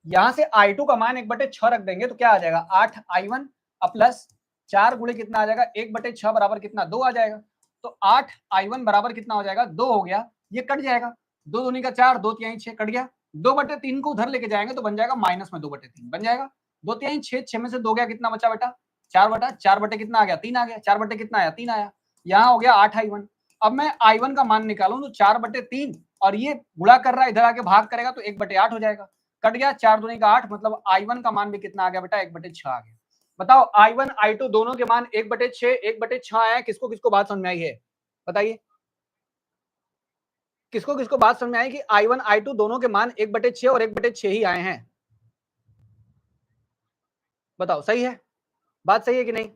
यहाँ से I2 का मान 1/6 रख देंगे तो क्या आ जाएगा 8I1 प्लस 4 गुणे कितना आ जाएगा 1/6 बराबर कितना 2 आ जाएगा, तो 8I1 बराबर कितना हो जाएगा 2 हो गया, ये कट जाएगा, 2 दूनी का 4, 2 तिहाई 6 कट गया, 2/3 को उधर लेके जाएंगे तो बन जाएगा माइनस में 2/3 बन जाएगा, 2 तिहाई 6, 6 में से 2 गया, कितना बचा बेटा 4 बटे कितना आ गया 3 आ गया, 4 बटे कितना आया 3 आया, यहाँ हो गया 8I1। अब मैं I1 का मान निकालूं तो 4/3, और ये गुणा कर रहा है इधर आके भाग करेगा तो 1/8 हो जाएगा, कट गया, 4 दूनी का 8, मतलब I1 का मान भी कितना आ गया बेटा 1/6 आ गया। बताओ I1 I2 दोनों के मान 1/6 आया, किसको किसको बात समझ में आई है बताइए, किसको किसको बात समझ में आई कि I1 I2 दोनों के मान 1/6 और 1/6 ही आए हैं, बताओ सही है, बात सही है कि नहीं,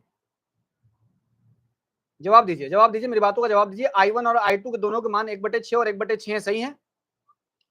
जवाब दीजिए मेरी बातों का जवाब दीजिए, I1 और I2 के दोनों के मान 1/6 और 1/6 सही है,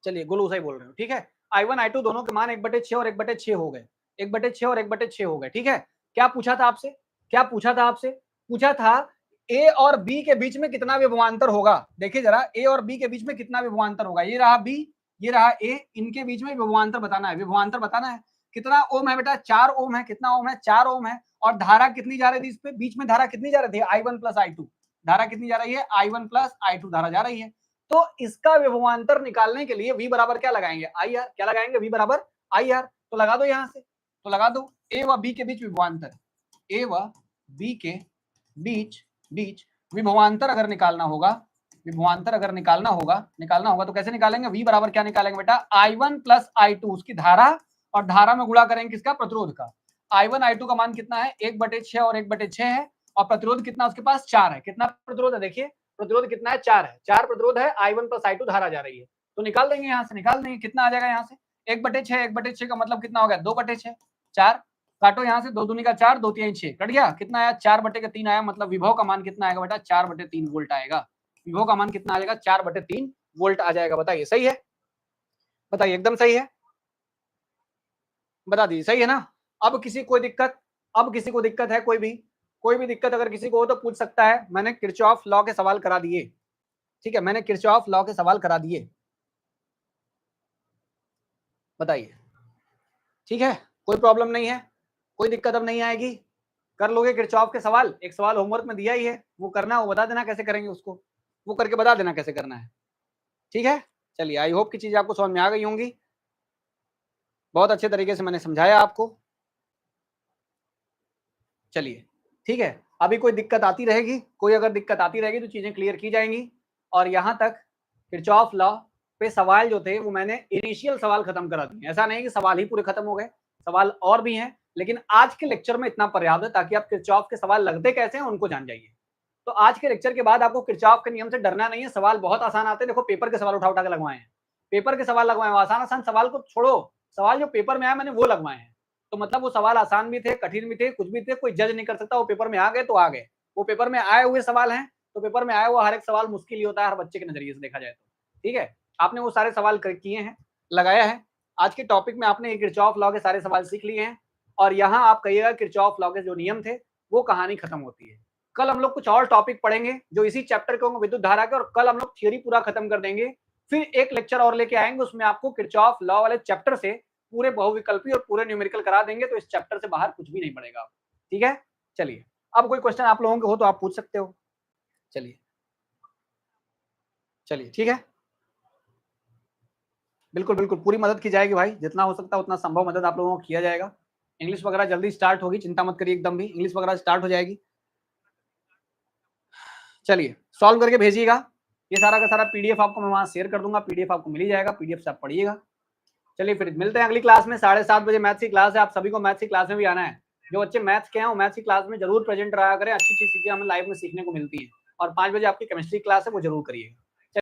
चलिए गोलू सही बोल रहे हो, ठीक है, I1 I2 दोनों के मान 1/6 और 1/6 हो गए, 1/6 और 1/6 हो गए, ठीक है। क्या पूछा था आपसे, क्या पूछा था आपसे, पूछा था ए और बी के बीच में कितना विभवांतर होगा। देखिए जरा, ए और बी के बीच में कितना विभवांतर होगा, ये रहा बी, ये रहा ए, इनके बीच में विभवांतर बताना है, विभवांतर बताना है। कितना ओम है बेटा, 4 ओम है, कितना ओम है, 4 ओम है। और धारा कितनी जा रही थी इस पे, बीच में धारा कितनी जा रही थी, I1 प्लस I2, धारा कितनी जा रही है, I1 प्लस I2 धारा जा रही है। तो इसका विभवांतर निकालने के लिए V बराबर क्या लगाएंगे, IR, क्या लगाएंगे, V बराबर IR। तो लगा दो यहां से, तो लगा दो ए व बी के बीच विभवांतर, ए व बी के बीच विभवांतर अगर निकालना होगा, विभवांतर अगर निकालना होगा तो कैसे निकालेंगे, V बराबर क्या निकालेंगे बेटा, I1 प्लस I2, उसकी धारा और धारा में गुणा करेंगे किसका, प्रतिरोध का। I1 I2 का मान कितना है, 1/6 और 1/6 है, और प्रतिरोध कितना उसके पास, 4 है। कितना प्रतिरोध है, देखिए प्रतिरोध कितना है, 4 है, 4 प्रतिरोध है, I1 प्लस I2 धारा जा रही है। तो निकाल देंगे यहां से, निकाल देंगे, कितना आ जाएगा यहाँ से, 1/6, 1/6 का मतलब कितना हो गया, 2/6, 4 काटो यहाँ से, 2 दूनी का 4, 2 3 6, कट गया, कितना आया, 4/3 आया। मतलब विभव का मान कितना आएगा बेटा, 4/3 वोल्ट आएगा। विभव का मान कितना आ जाएगा, 4/3 वोल्ट आ जाएगा। बताइए सही है, बताइए एकदम सही है, बता दीजिए सही है ना। अब किसी कोई दिक्कत, अब किसी को दिक्कत है, कोई भी दिक्कत अगर किसी को हो तो पूछ सकता है। मैंने किरचॉफ लॉ के सवाल करा दिए, ठीक है, मैंने किरचॉफ लॉ के सवाल करा दिए, बताइए ठीक है, कोई प्रॉब्लम नहीं है, कोई दिक्कत अब नहीं आएगी, कर लोगे किरचॉफ के सवाल। एक सवाल होमवर्क में दिया ही है, वो करना, वो बता देना कैसे करेंगे उसको, वो करके बता देना कैसे करना है, ठीक है। चलिए, आई होप की चीज आपको समझ में आ गई होंगी, बहुत अच्छे तरीके से मैंने समझाया आपको। चलिए ठीक है, अभी कोई दिक्कत आती रहेगी, कोई अगर दिक्कत आती रहेगी तो चीजें क्लियर की जाएंगी। और यहाँ तक किरचॉफ लॉ पे सवाल जो थे वो मैंने इनिशियल सवाल खत्म करा दिए, ऐसा नहीं कि सवाल ही पूरे खत्म हो गए, सवाल और भी हैं, लेकिन आज के लेक्चर में इतना पर्याप्त है ताकि आप किरचॉफ के सवाल लगते कैसे हैं उनको जान जाइए। तो आज के लेक्चर के बाद आपको किरचॉफ के नियम से डरना नहीं है, सवाल बहुत आसान आते हैं। देखो पेपर के सवाल उठा उठा के लगवाए हैं, पेपर के सवाल लगवाए, आसान आसान सवाल को छोड़ो, सवाल जो पेपर में आया मैंने वो लगवाए हैं। तो मतलब वो सवाल आसान भी थे, कठिन भी थे, कुछ भी थे, कोई जज नहीं कर सकता, वो पेपर में आ गए तो आ गए, वो पेपर में आए हुए सवाल हैं। तो पेपर में आया हुआ हर एक सवाल मुश्किल ही होता है हर बच्चे के नजरिए से देखा जाए तो, ठीक है। आपने वो सारे सवाल किए हैं, लगाया है, आज के टॉपिक में आपने किरचॉफ लॉ के सारे सवाल सीख लिए हैं। और यहाँ आप कहिएगा किरचॉफ लॉ के जो नियम थे वो कहानी खत्म होती है। कल हम लोग कुछ और टॉपिक पढ़ेंगे जो इसी चैप्टर के होंगे, विद्युत धारा के, और कल हम लोग थियोरी पूरा खत्म कर देंगे। फिर एक लेक्चर और लेके आएंगे, उसमें आपको किरचॉफ लॉ वाले चैप्टर से पूरे बहुविकल्पी और पूरे न्यूमेरिकल करा देंगे, तो इस चैप्टर से बाहर कुछ भी नहीं पड़ेगा, ठीक है। चलिए, अब कोई क्वेश्चन आप लोगों के हो तो आप पूछ सकते हो। चलिए चलिए ठीक है, बिल्कुल बिल्कुल पूरी मदद की जाएगी भाई, जितना हो सकता है उतना संभव मदद आप लोगों को किया जाएगा। इंग्लिश वगैरह जल्दी स्टार्ट होगी, चिंता मत करिए एकदम भी, इंग्लिश वगैरह स्टार्ट हो जाएगी। चलिए सॉल्व करके भेजिएगा, ये सारा का सारा पीडीएफ आपको मैं वहां शेयर कर दूंगा, पीडीएफ आपको मिल ही जाएगा, पीडीएफ से आप पढ़िएगा। चलिए फिर मिलते हैं अगली क्लास में, 7:30 बजे मैथ्स की क्लास है, आप सभी को मैथ्स की क्लास में भी आना है। जो बच्चे मैथ्स के हैं वो मैथ्स की क्लास में जरूर प्रेजेंट रहा करें, अच्छी अच्छी चीजें हमें लाइव में सीखने को मिलती है। और 5 बजे आपकी केमिस्ट्री क्लास है, वो जरूर करिएगा।